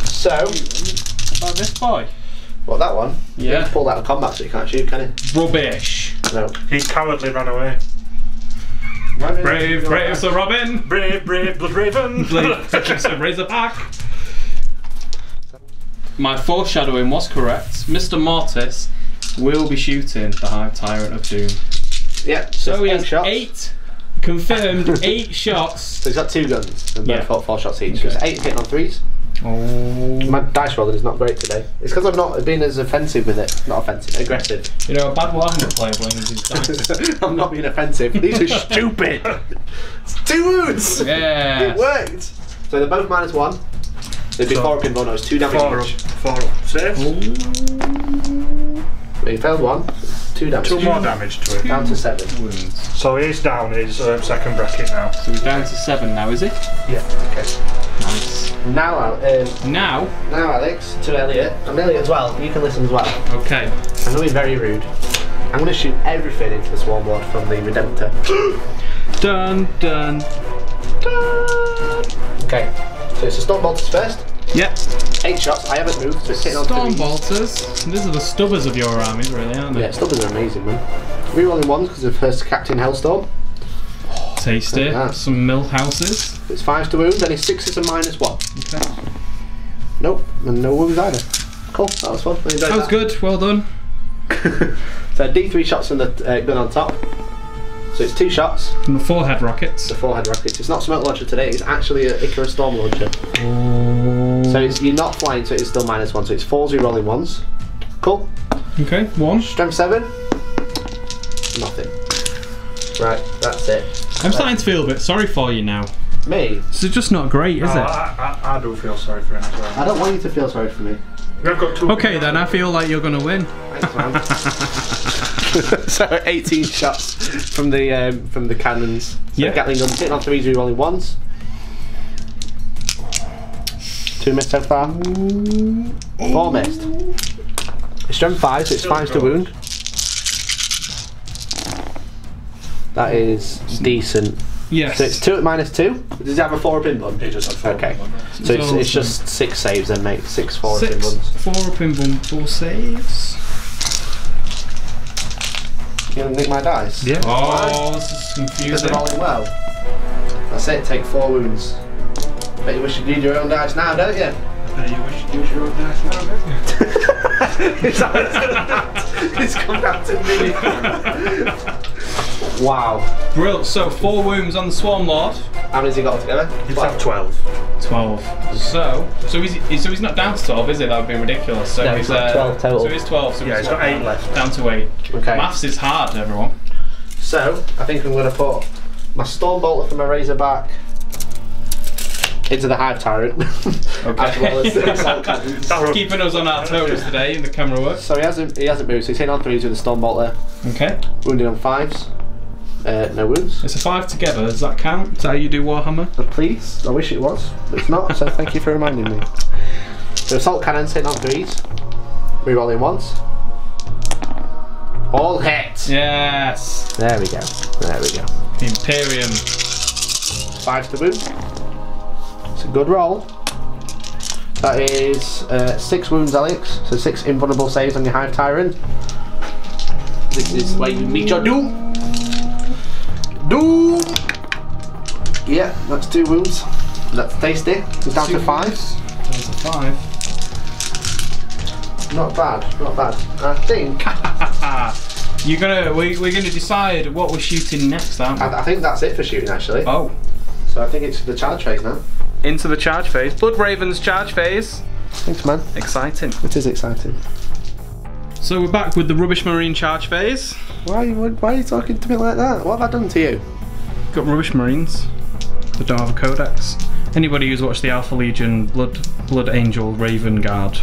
So, About this boy. What, that one? Yeah. He's pulled out of combat so he can't shoot, can he? Rubbish. No. He cowardly ran away. Brave Sir Robin. Brave Blood Raven. Brave Sir Razorback. My foreshadowing was correct. Mr. Mortis will be shooting the Hive Tyrant of Doom. Yeah, So he has 8 shots. 8 confirmed 8 shots. So he's got 2 guns and both got 4 shots each. Okay. So it's 8 hitting on 3s. Oh. My dice rolling is not great today. It's because I've not been as offensive with it. Not offensive, aggressive. You know, a bad Warhammer player playing with his dice. I'm not being offensive. These are stupid. It's 2 wounds. Yeah. It worked. So they're both -1. They'd be 4 up in one. No, it's 2 damage each. 4 up. Save. He failed 1. 2 damage. 2 more damage to it. Down to 7. Wounds. So he's down his second bracket now. So he's down to 7 now, is he? Yeah. Okay. Nice. Now, Now? Alex, to Elliot. And Elliot as well. You can listen as well. Okay. I'm going to be very rude. I'm going to shoot everything into the Swarm Lord from the Redemptor. Dun dun dun. Okay. So it's the Storm Bolters first. Yep. 8 shots. I haven't moved, so it's hitting on 3s. Storm bolters. These are the stubbers of your armies, really, aren't they? Yeah, Stubbers are amazing, man. Rerolling 1s because of first Captain Hellstorm. Tasty. Look at that. Some mill houses. It's 5s to wounds, and it's 6s and -1. Okay. Nope, and no wounds either. Cool, that was fun. I enjoyed That was good. Well done. So D3 shots from the gun on top. So it's 2 shots. From the forehead rockets. The forehead rockets. It's not smoke launcher today. It's actually an Icarus Storm launcher. So you're not flying, so it's still -1. So it's 4s rerolling 1s. Cool. Okay. 1. Strength 7. Nothing. Right, that's it. I'm starting to feel a bit sorry for you now. Me? This is just not great, is No, it? I do feel sorry for him as well. I don't want you to feel sorry for me. We've got 2. Okay, then I feel like you're gonna win. Thanks, man. So 18 shots from the cannons. So Yeah. Gatling guns hitting on 3s, rerolling 1s. 2 missed so far. 4 missed. It's strength 5, so it's 5s to wound. That is decent. Yes. So it's 2 at -2. Does he have a 4 up in one? He just had 4. Okay. So it's just 6 saves then, mate. 6 4 up in 6 ones. 4 up in 1 4 saves. You gonna nick my dice? Yeah. Oh, this is Because confusing. they're rolling well. That's it, take 4 wounds. Bet you wish you did your own dice now, don't you? You wish you use your own dice now, don't you? It's come down to me. Wow. Brilliant. So 4 wounds on the Swarm Lord. How many's he got altogether? He's had 12. 12. So he's not down to 12, is it? That would be ridiculous. So No, he's he's got 12 total. So he's 12. So Yeah, he's got 8 left. Down to 8. Okay. Maths is hard, everyone. So, I think I'm going to put my Storm Bolter from my Razorback into the Hive Tyrant. Okay. As well as the Assault Cannons. Keeping us on our toes today in the camera work. So he hasn't moved, so he's hitting on 3s with the Storm Bolter. Okay. Wounded on 5s. No wounds. It's a 5 together. Does that count? Is that how you do Warhammer? Please, I wish it was, but it's not, so thank you for reminding me. The Assault Cannons hitting on 3s. Rerolling 1s. All hits! Yes. There we go. There we go. The Imperium. 5s to wound. It's a good roll. That is 6 wounds, Alex. So 6 invulnerable saves on your Hive Tyrant. This is where you meet your doom. Doom! Yeah, that's 2 wounds. That's tasty. It's down to 5. Down to 5. Not bad, not bad. I think We're gonna decide what we're shooting next, aren't we? I think that's it for shooting actually. Oh. So I think it's the charge phase now. Into the charge phase. Blood Raven's charge phase. Thanks, man. Exciting. It is exciting. So we're back with the Rubbish Marine charge phase. Why are you talking to me like that? What have I done to you? Got Rubbish Marines. They don't have a codex. Anybody who's watched the Alpha Legion Blood Angel Raven Guard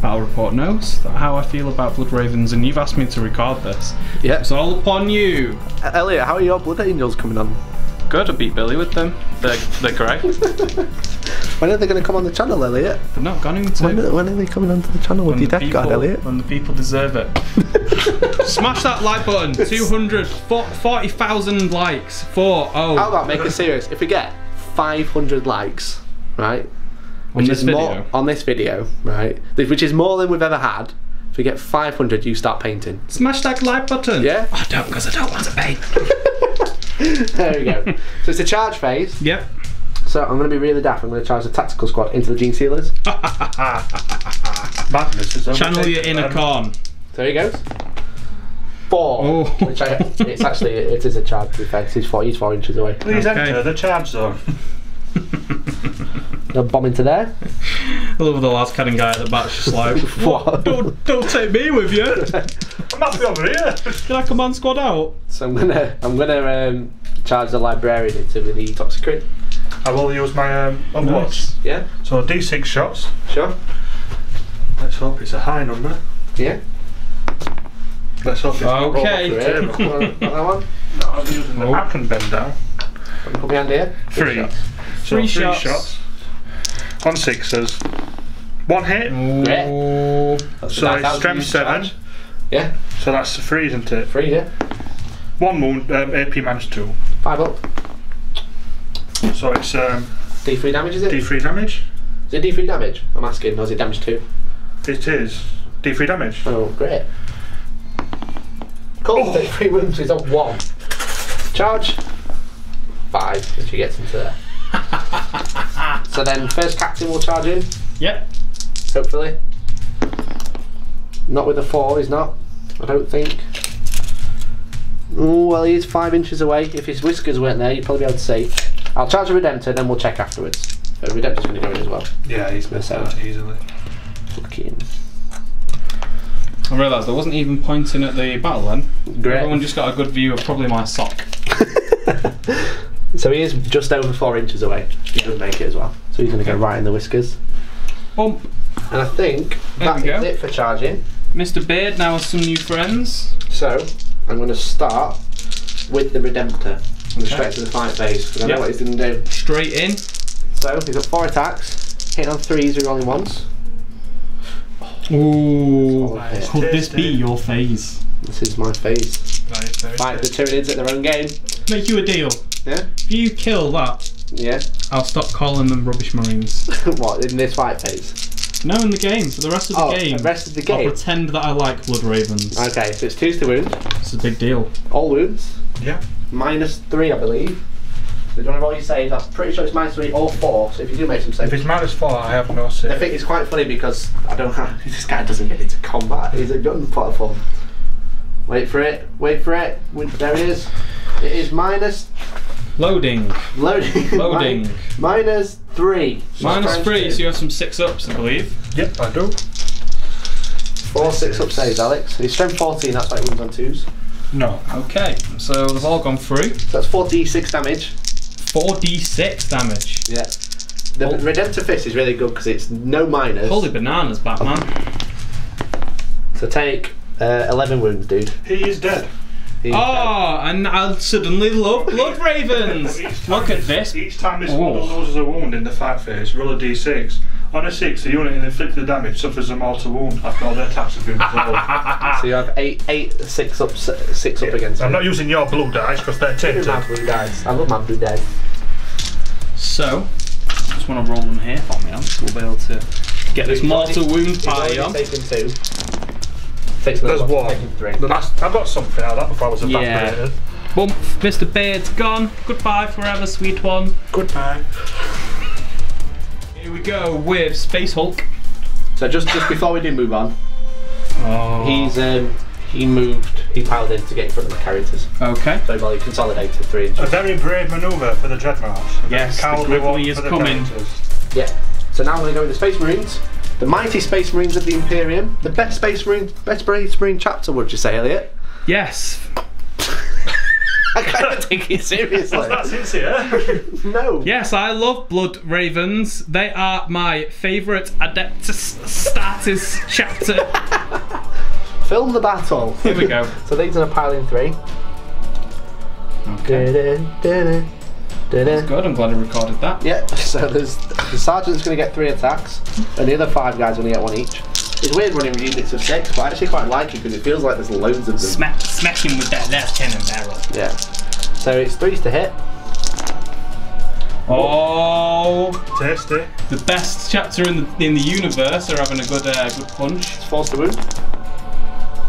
battle report knows how I feel about Blood Ravens, and you've asked me to record this. Yeah. It's all upon you. Elliot, how are your Blood Angels coming on? Good, I beat Billy with them. They're great. When are they going to come on the channel, Elliot? They're not going to. When are they coming onto the channel with your Death Guard, Elliot? When the people deserve it. Smash that like button. 240,000 likes. How about make it serious? If we get 500 likes, right? On this video? On this video, right? Which is more than we've ever had we get 500, you start painting. Smash that like button. Yeah? I don't, because I don't want to paint. There we go. So it's the charge phase. Yep. So I'm going to be really daft. I'm going to charge the tactical squad into the gene sealers. Madness is Channel your inner corn. There he goes. 4. Oh. Which it's actually, it is a charge to be fair, 'cause he's 4 inches away. Please Okay. enter the charge zone. I'll bomb into there. I love the last cannon guy at the back, just like, What? don't take me with you. I might be over here. Can I command squad out? So I'm gonna charge the librarian into the toxicrit. I will use my Overwatch. Yeah. So D6 shots. Sure. Let's hope it's a high number. Yeah. Let's hope it's not rolled off Okay. the table. Got that one. No, I'm using the I can bend down. Put my hand here. 3. shots. So Three 3 shots. shots. On 6s. 1 hit. Oh. That's So a nice it's out strength use 7. charge. Yeah. So that's 3, isn't it? 3, yeah. 1 wound, AP minus 2. 5 up. So it's D3 damage, is it? D3 damage. Is it D3 damage? I'm asking, or is it damage 2? It is D3 damage. Oh, great. Cool, 3 wounds, he's on 1. Charge. 5, if she gets into there. So then, first captain will charge in, Yep. hopefully. Not with a 4, he's not. I don't think. Oh, well, he is 5 inches away. If his whiskers weren't there, you'd probably be able to see. I'll charge a Redemptor, then we'll check afterwards. Redemptor's going to go in as well. Yeah, he's missed So- out easily. Fucking. I realised I wasn't even pointing at the battle then. Great. Everyone just got a good view of probably my sock. So he is just over 4 inches away. He does make it as well. So he's going to go right in the whiskers. Bump. And I think There that we is go. it for charging. Mr. Beard now has some new friends. So I'm going to start with the Redemptor. I'm straight to the fight phase because I know Yep. what he's going to do. Straight in. So he's got 4 attacks, hitting on 3s, rolling 1s. Ooh. Solid hit. Could this be your phase? This is my phase. Right, very Fight the Tyranids at their own game. Make you a deal. Yeah? If you kill that, Yeah. I'll stop calling them rubbish marines. What, in this fight phase? No, in the game. For the rest of the game. The rest of the I'll game? pretend that I like blood ravens. Okay, so it's 2s to wound. It's a big deal. All wounds. Yeah. -3, I believe. So do you want to roll your saves? I'm pretty sure it's -3 or 4, so if you do make some saves. If it's -4, I have no save. I think it's quite funny because I don't have. This guy doesn't get into combat. He's a gun platform. Wait for it. Wait for it. There it is. It is minus. Loading. Loading. Loading. -3. -3, so you have some 6-ups, I believe. Yep, I do. 4 6-up saves, Alex. He's strength 14. That's why it wins on 2s. No. Okay, so they've all gone through. So that's 4d6 damage. 4d6 damage. Yeah. The Redemptor Fist is really good because it's no minus. Holy bananas, Batman. So take 11 wounds, dude. He is dead. He's Oh, and I suddenly love blood ravens. Look at this. Each time this model loses a wound in the fight phase, roll a d6. On a 6, the unit inflicted damage suffers a mortal wound after all their attacks have been resolved. So you have 8 6 up against I'm him. not using your blue dice because they're I tinted. love blue dice. I love my blue dice. So, just want to roll them here for me, Alex. We'll be able to get this mortal wound party on. Taken 2. Takes There's another 1. Taken 3. The last, I got something out of that before I was Yeah. evaporated. Bump, Mr. Beard's gone. Goodbye forever, sweet one. Goodbye. Here we go with Space Hulk. So just before we do move on, Oh. he piled in to get in front of the characters. Okay. So well, he consolidated 3 A inches. very brave manoeuvre for the Dreadnoughts. Yes, the Cowardly one Grizzly is for the coming. Predators. Yeah. So now I'm going to go with the Space Marines. The mighty Space Marines of the Imperium. The best Space Marine chapter, would you say, Elliot? Yes. I can't take it seriously. That's sincere. No. Yes, I love blood ravens. They are my favourite Adeptus Astartes chapter. Film the battle. Here we go. So these are going to pile in 3. Okay. That's good, I'm glad I recorded that. Yeah, so the sergeant's going to get 3 attacks, and the other 5 guys only get 1 each. It's weird running with units of 6, but I actually quite like it because it feels like there's loads of them. Smash him with that left cannon barrel. Yeah. So it's 3s to hit. Oh, Tasty. the best chapter in the universe are having a good punch. It's 4s to wound.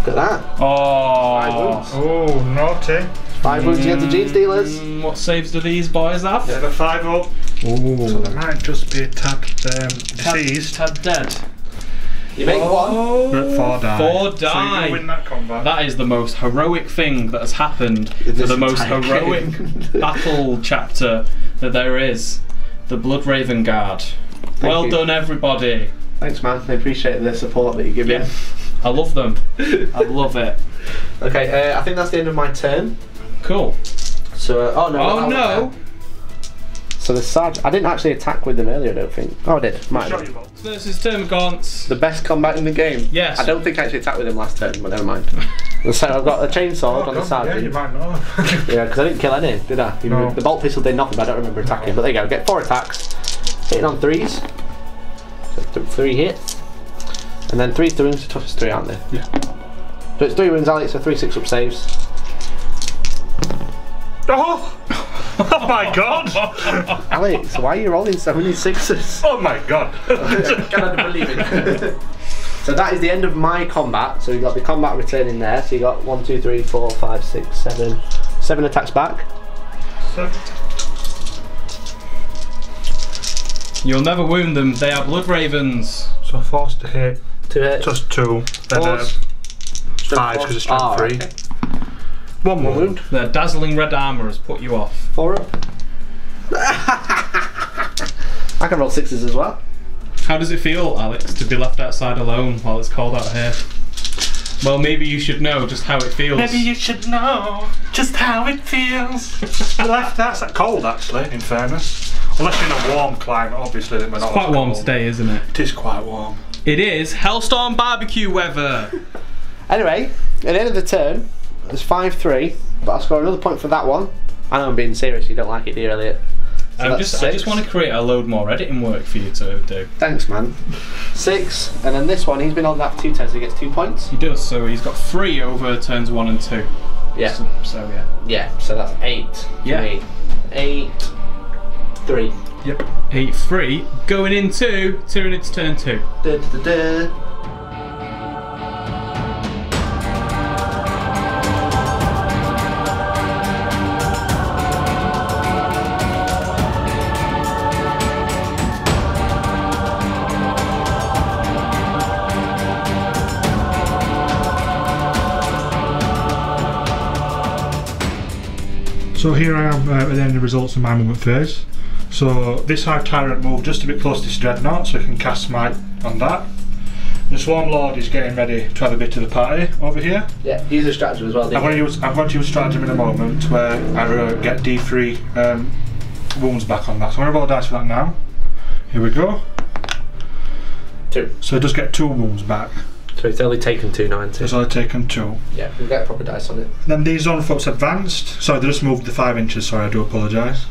at that. 5 Oh. wounds. Oh, naughty. 5 wounds against the Gene Stealers. What saves do these boys have? Yeah, they're 5 up. Ooh. So they might just be a tad diseased. Tad dead. You make 1. But 4 die. 4 So die. you win that combat. That is the most heroic thing that has happened for this the most entire heroic game. battle chapter that there is. The Bloodraven Guard. Well you. done, everybody. Thanks, man. I appreciate the support that you give me. I love them. I love it. Okay, I think that's the end of my turn. Cool. So, oh no. Oh no. So the Sarge, I didn't actually attack with them earlier, I don't think. Oh, I did. Might Shot have. you both. Versus Termagants. The best combat in the game. Yes. I don't think I actually attacked with him last turn, but never mind. So I've got a chainsaw on the Sergeant. Yeah, you might not. Yeah, because I didn't kill any, did I? No. The bolt pistol did nothing, but I don't remember attacking. But there you go, get 4 attacks. Hitting on 3s. So 3 hits. And then 3 wounds, the toughest 3, aren't they? Yeah. So it's 3 wounds, Alex, so 3 6-up saves. Oh! Oh my god! Alex, why are you rolling so many 6s? Oh my god! Cannot believe it. So that is the end of my combat. So you got the combat return in there. So you got 1, 2, 3, 4, 5, 6, 7. 7 attacks back. You'll never wound them. They are Bloodravens. So forced to hit. 2 hits. Just 2. Then 5 because it's strength 3. Okay. 1 1 wound. wound. Their dazzling red armour has put you off. 4 up. I can roll 6s as well. How does it feel, Alex, to be left outside alone while it's cold out here? Well, maybe you should know just how it feels. Maybe you should know just how it feels. Left outside. Cold, actually, in fairness. Unless you're in a warm climate, obviously. Then we're not. It's quite warm cold. today, isn't it? It is quite warm. It is Hellstorm barbecue weather. Anyway, at the end of the turn, it's 5-3, but I'll score another point for that one. I know I'm being serious, you don't like it, do you, Elliot? So I that's just want to create a load more editing work for you to do. Thanks, man. 6, and then this one, he's been on that for 2 turns, so he gets 2 points. He does, so he's got 3 over turns 1 and 2. Yeah. So yeah. Yeah, so that's 8. Yeah. 8, 3. Yep. 8-3, going into Tyranids turn 2. Da, da, da, da. So here I am at the end of the results of my movement phase. So this Hive Tyrant moved just a bit close to this Dreadnought, so I can cast Smite on that. The Swarm Lord is getting ready to have a bit of the party over here. Yeah, use a stratagem as well. I'm going to use stratagem in a moment where I get D3 wounds back on that. So I'm going to roll dice for that now. Here we go. 2. So I just get 2 wounds back. So it's only taken 2 now, So it's only taken 2. Yeah, we'll get proper dice on it. Then these on foot's advanced. Sorry, they just moved the 5 inches, sorry, I do apologise.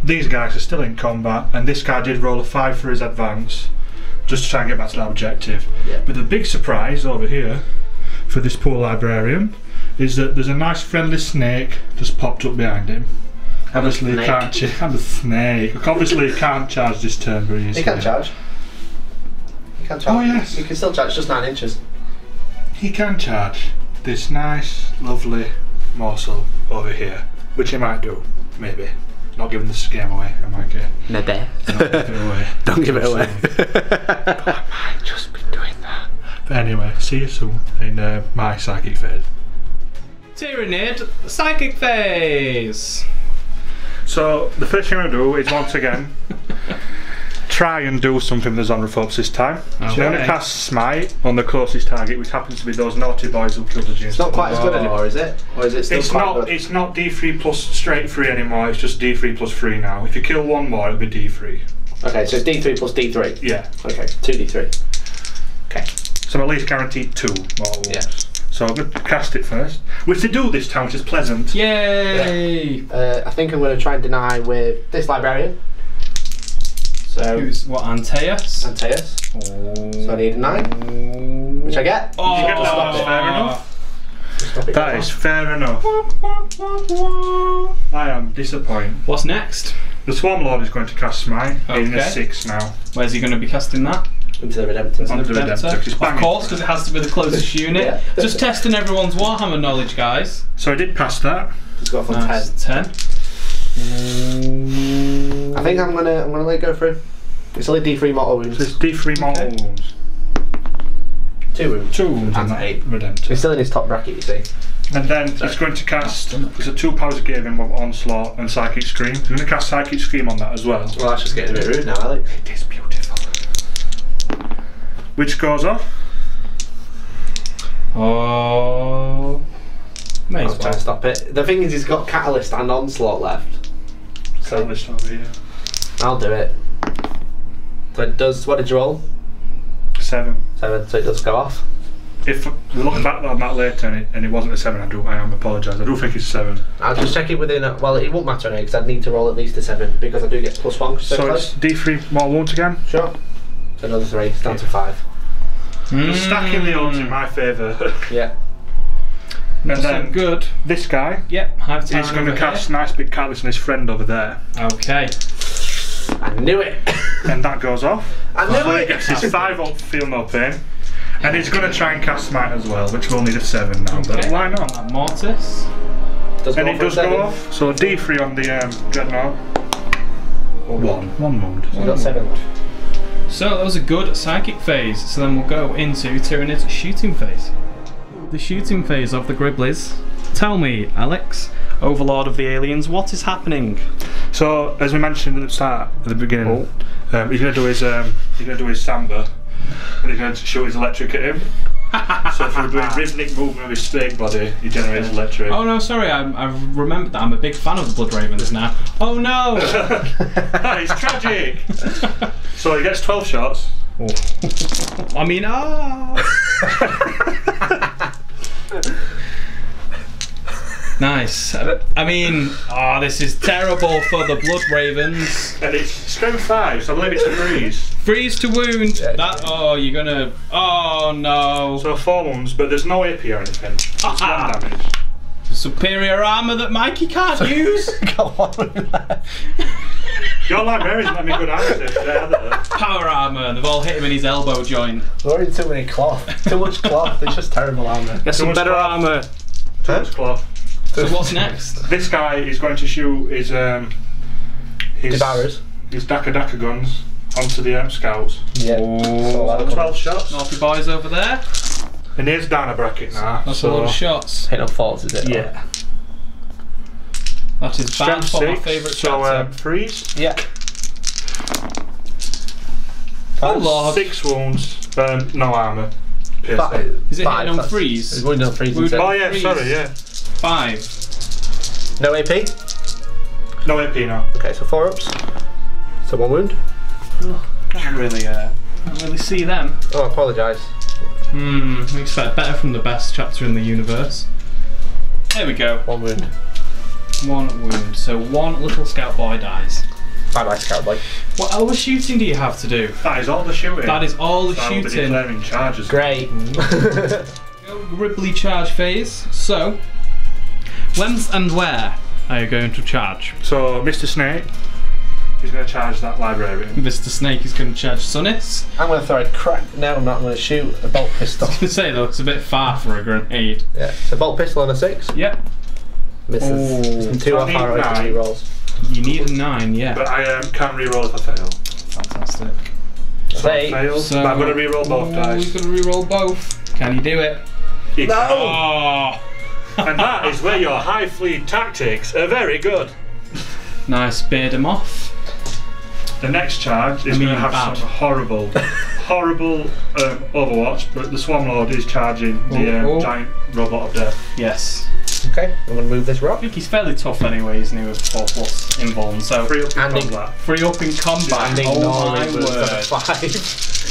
These guys are still in combat, and this guy did roll a 5 for his advance, just to try and get back to that objective. Yeah. But the big surprise over here, for this poor librarian, is that there's a nice friendly snake just popped up behind him. Obviously he can't I'm a snake. Obviously he can't charge this turn very easily. He can charge. He can charge. Oh yes. He can still charge, just 9 inches. He can charge this nice, lovely morsel over here, which he might do, maybe. Not giving this game away, am I okay? Maybe. Not give it away. Don't give it away. But I might just be doing that. But anyway, see you soon in my psychic phase. Tyranid psychic phase. So the first thing I'm going to do is once again try and do something with the Zonrophobes this time. So I'm going to cast Smite on the closest target, which happens to be those naughty boys who killed the Gene. It's not quite as good anymore, is it? Or is it still quite good? It's not D3 plus straight 3 anymore, it's just D3 plus 3 now. If you kill one more, it'll be D3. Okay, so it's D3 plus D3? Yeah. Okay, 2D3. Okay. So I'm at least guaranteed 2 more wounds. Yeah. So I'm going to cast it first, which they do this time, which is pleasant. Yay! I think I'm going to try and deny with this librarian. So Who's what? Antaeus. Antaeus. Oh. So I need a 9, which I get. Oh, You get that, stop that's it. fair enough. Stop it. That is fair enough. I am disappointed. What's next? The Swarm Lord is going to cast Smite in a Okay. 6 now. Where's he going to be casting that? Into the Redemptor. Onto the Redemptor. Of course, because it has to be the closest unit. Yeah. Just testing everyone's Warhammer knowledge, guys. So I did pass that. It's got from Nice. 10. 10. I think I'm gonna let it go through. It's only D3 mortal wounds. So it's D3 mortal wounds. 2 wounds. 2 wounds And on 8. Redemptor. It's still in his top bracket, you see. And then it's going to cast. There's a 2 powers gave him with Onslaught and Psychic Scream. He's going to cast Psychic Scream on that as well. Well, that's just getting a bit rude now, Alex. It is beautiful. Which goes off. Oh. May I'll as try well. and stop it. The thing is, he's got Catalyst and Onslaught left. So Catalyst over here. I'll do it. So it does. What did you roll? 7. 7. So it does go off. If we look back on that later and it wasn't a 7, I am apologise. I do think it's 7. I'll just check it within. Well, it won't matter anyway because I'd need to roll at least a 7 because I do get +1. So it's D3 more wounds again. Sure. So another 3. It's down to 5. Just stacking the odds in my favour. Yeah. And then good. this guy, Yep. Hive he's going to cast nice big catalyst on his friend over there. Okay. I knew it. And that goes off. I knew So he it. gets his 5 up, feel no pain. And he's going to try and cast Smite as well, which will need a 7 now, but why not? Mortis. And it does go off, so D3 on the Dreadnought. 1 wound. We've got 7 left. So that was a good psychic phase. So then we'll go into Tyranids' shooting phase. The shooting phase of the Gribblies. Tell me, Alex, Overlord of the Aliens, what is happening? So, as we mentioned at the start, at the beginning, he's going to do his Samba, and he's going to shoot his electric at him. So if you're doing rhythmic movement of his snake body, he generates electric. Oh no, sorry, I've remembered that. I'm a big fan of the Blood Ravens now. Oh no! It's tragic! So he gets 12 shots. I mean, nice. I mean, this is terrible for the Blood Ravens. And it's strength 5, so I believe it's freeze. Freeze to wound. You're gonna. Oh no. So 4 wounds, but there's no AP or anything. It's 1 damage. Superior armour that Mikey can't use. Got 1 wound left. Your librarian's let me good answer. Power armour. They've all hit him in his elbow joint. We're already too many cloth. Too much cloth. It's just terrible armour. Get some better armour. Too much cloth. So what's next? This guy is going to shoot his Devourers. His Daka guns onto the scouts. Yeah. So 12 shots. Naughty boys over there. And here's down a bracket now. That's a lot of shots. Hit on faults, is it? Yeah. That is bad Strength for my 6, favourite so chapter. freeze. Yeah. Oh lord. 6 wounds, no armour. Is it hitting on freeze? It's wounded on freeze. Oh yeah, freeze. sorry, yeah. 5. No AP? No AP now. Okay, so 4 ups. So 1 wound. Can't really see them. Oh, I apologise. We expect better from the best chapter in the universe. There we go. 1 wound. 1 wound. So 1 little scout boy dies. Bye bye, scout boy. What other shooting do you have to do? That is all the shooting. That is all the So I'll be shooting. declaring charges. Great. Gribbly charge phase. So, when and where are you going to charge? So Mr. Snake is going to charge that librarian. Mr. Snake is going to charge Sunnis. I'm going to throw a crack. No, I'm not. I'm going to shoot a bolt pistol. I was going to say though, it's a bit far for a grenade. Yeah, so bolt pistol on a 6. Yep. Misses. Oh. 2 off our nine. rolls. You need a 9, yeah. But I can re-roll if I fail. Fantastic. So I fail. So, but I'm going to re-roll both dice. You're going to re-roll both. Can you do it? No! Oh. And that is where your Hive Fleet tactics are very good. Nice Beardemoth. The next charge is going to have bad. some horrible Overwatch, but the Swarmlord is charging the giant robot of death. Yes. Okay, I'm going to move this I rock. think he's fairly tough anyway, isn't he, with 4+ invuln, so... Free up in And combat. Free up in combat, And oh my ignoring word. 5.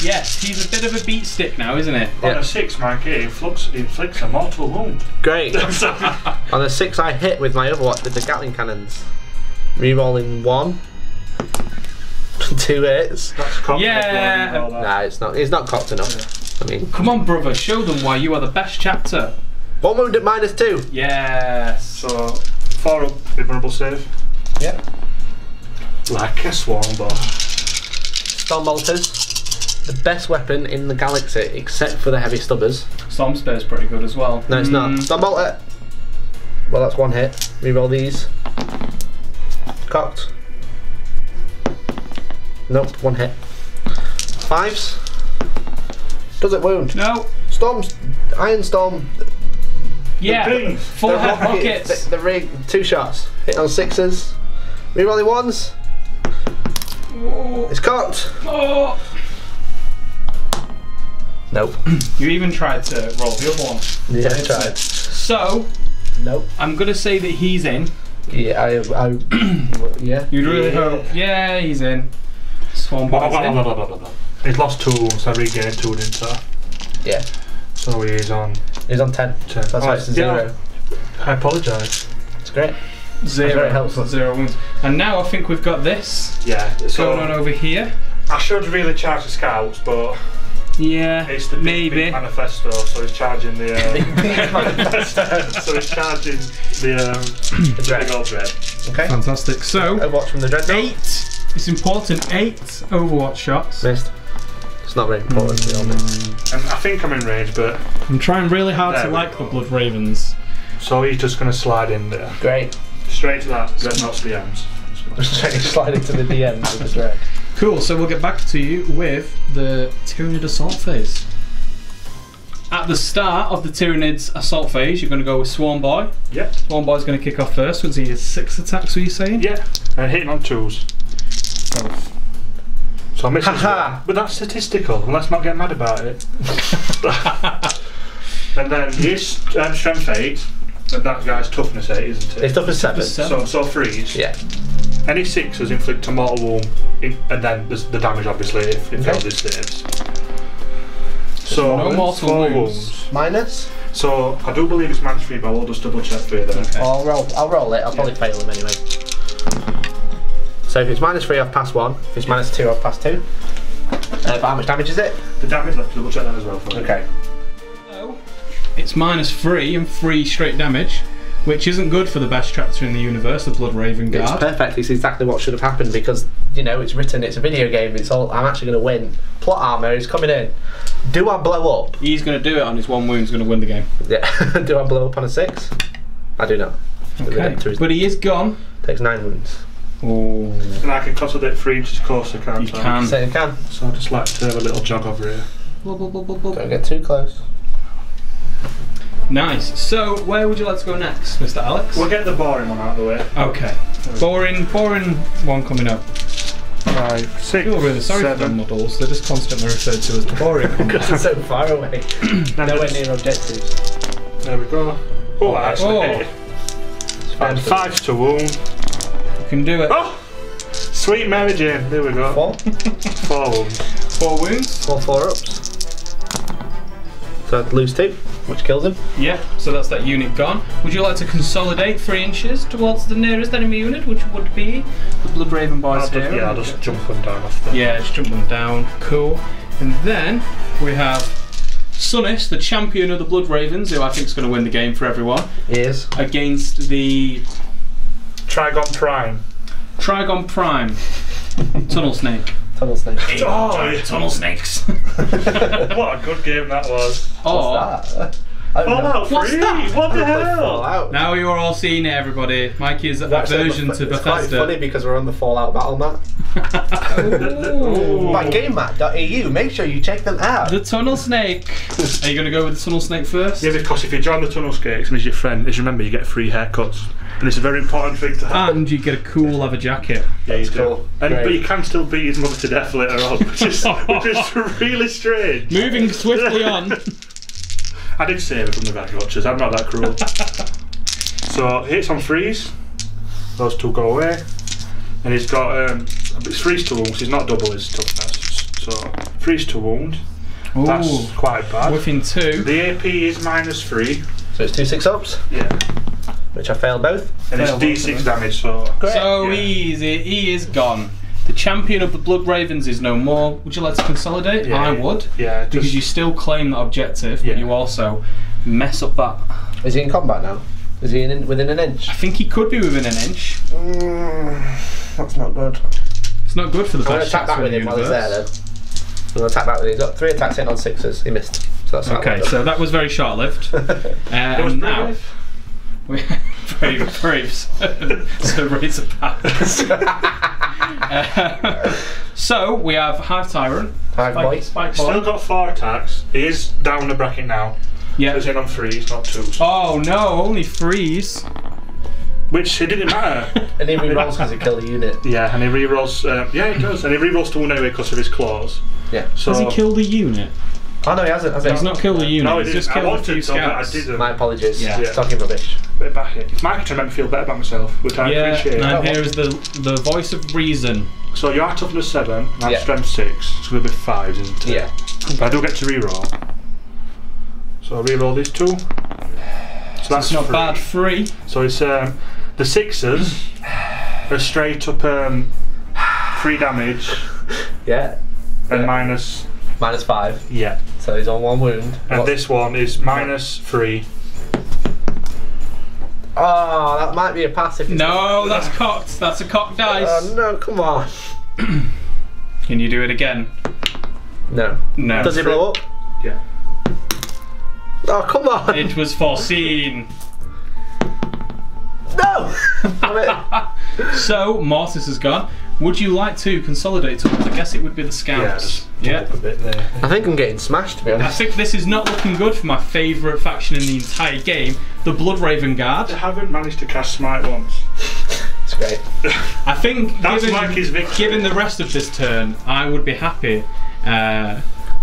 Yes, he's a bit of a beat stick now, isn't it? On a 6, Mikey, it inflicts a mortal wound. Great. On a 6 I hit with my Overwatch with the Gatling cannons. Rerolling 1. 2 hits. That's cocked. Yeah. Nah, it's not. It's not cocked enough. I mean, Come on, brother, show them why you are the best chapter. 1 wound at -2. Yes. So 4 up, vulnerable save. Yeah. Like a swarm bot. Storm bolters. the best weapon in the galaxy, except for the heavy stubbers. Storm Spear's pretty good as well. No, it's not. Storm Bolter. Well, that's one hit. Reroll these. Cocked. Nope, one hit. 5s. Does it wound? No. Storms. Iron Storm. Yeah. 4 head rockets. The rig. 2 shots. Hit on 6s. Rerolling 1s. Oh. It's cocked. Oh. Nope. You even tried to roll the other one. Yeah, I tried. So, Nope. I'm gonna say that he's in. Yeah, yeah. You'd really hope. Yeah, he's in. Swan Boy's in. He's lost 2 wounds, I regained 2, didn't I? Yeah. So he's on. He's on 10. 10. That's why it's a 0. I apologise. It's great. 0. very helpful. 0 wounds. And now I think we've got this Yeah. So going on over here. I should really charge the scouts, but Yeah, it's the big manifesto, so he's charging the. So he's charging the big old dread. Okay. Fantastic. So, Overwatch from the Dreadnought. 8. It's important. 8 Overwatch shots. Missed. It's not very important. We all miss. And I think I'm in range, but I'm trying really hard There to we like go. the Blood Ravens. so he's just going to slide in there, Great. straight to that Dreadnought's DMs. Slide into the DMs of the Dread. Cool, so we'll get back to you with the Tyranid Assault phase. At the start of the Tyranids Assault phase, you're going to go with Swarm Boy. Yep. Swarm Boy's going to kick off first. What's he, 6 attacks, were you saying? Yeah, and hitting on 2s. Both. So I'm missing Haha. 1, but that's statistical. And let's not get mad about it. And then his strength 8, and that guy's toughness 8, isn't it? It's toughness 7. So freeze. Yeah. Any 6s inflict a mortal wound, and then there's the damage obviously if it fails his saves. So no mortal 4 wounds. Minus. So I do believe it's -3, but I will just double check for you there. Okay. I'll roll it. I'll probably fail him anyway. So if it's -3, I've passed 1. If it's -2, I've passed 2. But how much damage is it? The damage, let's double check that as well for you. Okay. So, it's -3 and 3 straight damage, which isn't good for the best tractor in the universe, the Blood Raven It's Guard. perfect. It's exactly what should have happened because you know it's written. It's a video game. It's all. I'm actually going to win. Plot armor is coming in. Do I blow up? He's going to do it on his 1 wound, he's going to win the game. Yeah. Do I blow up on a 6? I do not. Okay. But he is gone. Takes 9 wounds. Oh. And I can consolidate 3 inches closer, can't You I? can. So you can. So I'd just like to have a little jog over here. Don't get too close. Nice. So, where would you like to go next, Mr. Alex? We'll get the boring one out of the way. Okay. Boring one coming up. 5, 6, I feel really sorry for them 7. models. They're just constantly referred to as the boring one. Because it's so far away. Nowhere near objectives. There we go. Oh, I actually Oh. hit it. And 5 to wound. You can do it. Oh! Sweet Mary Jane. There we go. 4. 4 wounds. 4 wounds. 4 4-ups. So I'd lose 2, which kills him. Yeah, so that's that unit gone. Would you like to consolidate 3 inches towards the nearest enemy unit, which would be the Blood Raven boys here? I'll just jump them down off the... Yeah, just jump them down. Cool. And then we have Sunnis, the champion of the Blood Ravens, who I think is going to win the game for everyone, He is. against the Trigon Prime. Trigon Prime Tunnel Snake. Tunnel snake. Oh, yeah. Tunnel Snakes. What a good game that was. Oh, What's that? I don't know. Fallout What's 3! that? What the I played hell? Fallout. now you're all seeing it, everybody. Mikey's Actually, aversion to it's quite funny Bethesda. because we're on the Fallout battle map. Ooh. By Gamemat.eu, make sure you check them out. The Tunnel Snake. Are you going to go with the Tunnel Snake first? Yeah, because if you join the Tunnel Snakes and he's your friend, just remember you get free haircuts. And it's a very important thing to have. And you get a cool leather jacket. Yeah, you That's do. cool. And, Great. but you can still beat his mother to death later on, which is really strange. Moving swiftly on. I did save it from the Red Watchers, I'm not that cruel. So, hits on freeze. Those 2 go away. And he's got, it's freeze to wound, he's not double his toughness. So, freeze to wound. Ooh. That's quite bad. Within 2. The AP is -3. So it's 2 6-ups, Yeah. which I failed both. And it's Fail, D6 damage, so. So Yeah. easy. He is gone. The champion of the Blood Ravens is no more. Would you like to consolidate? Yeah. I would. Yeah, Because just, you still claim that objective, Yeah. but you also mess up that. Is he in combat now? Is he within an inch? I think he could be within an inch. That's not good. It's not good for the I'm going to best attack shots that in with the him while he's there universe. We'll attack back with it. He's got 3 attacks in on 6s. He missed. So that's Okay, so that was very short-lived. And now we brave. So raise a pass. So we have Hive Tyrant. Hive Boy. Spike Still Boy. got 4 attacks. He is down the bracket now. Yeah. He's in on 3s, not 2s. Oh no, only 3s. Which, it didn't matter. And he re-rolls because he killed a unit. Yeah, and he re-rolls, yeah he does, and he re-rolls to 1 anyway because of his claws. Yeah. So, Has he killed a unit? Oh no, he hasn't. Has he? He's not killed a unit, No, he's just killed a few to, but I scouts. didn't. My apologies. Yeah. Talking rubbish. Bit back it. It's marketing to make me feel better about myself, which I appreciate. And I'm here as the voice of reason. So you are toughness 7, and I'm Yeah. strength 6. It's going to be 5s, isn't it? Yeah. But I do get to re-roll. So I'll re-roll these 2. So that's Not 3. bad, 3. So it's the 6s are straight up 3 damage Yeah. and minus. -5. Yeah. So he's on 1 wound. And this one is minus 3. Oh, that might be a pass if it's No, that's cocked. That's a cocked dice. Oh no, come on. Can you do it again? No. No. Does he blow up? Yeah. Oh, come on. It was foreseen. No! Damn it. So, Mortis has gone. Would you like to consolidate towards? I guess it would be the scouts. Yeah. A bit there. I think I'm getting smashed, to be I honest. think this is not looking good for my favourite faction in the entire game, the Blood Raven Guard. They haven't managed to cast Smite once. It's great. I think, That's like his victory. given the rest of this turn, I would be happy.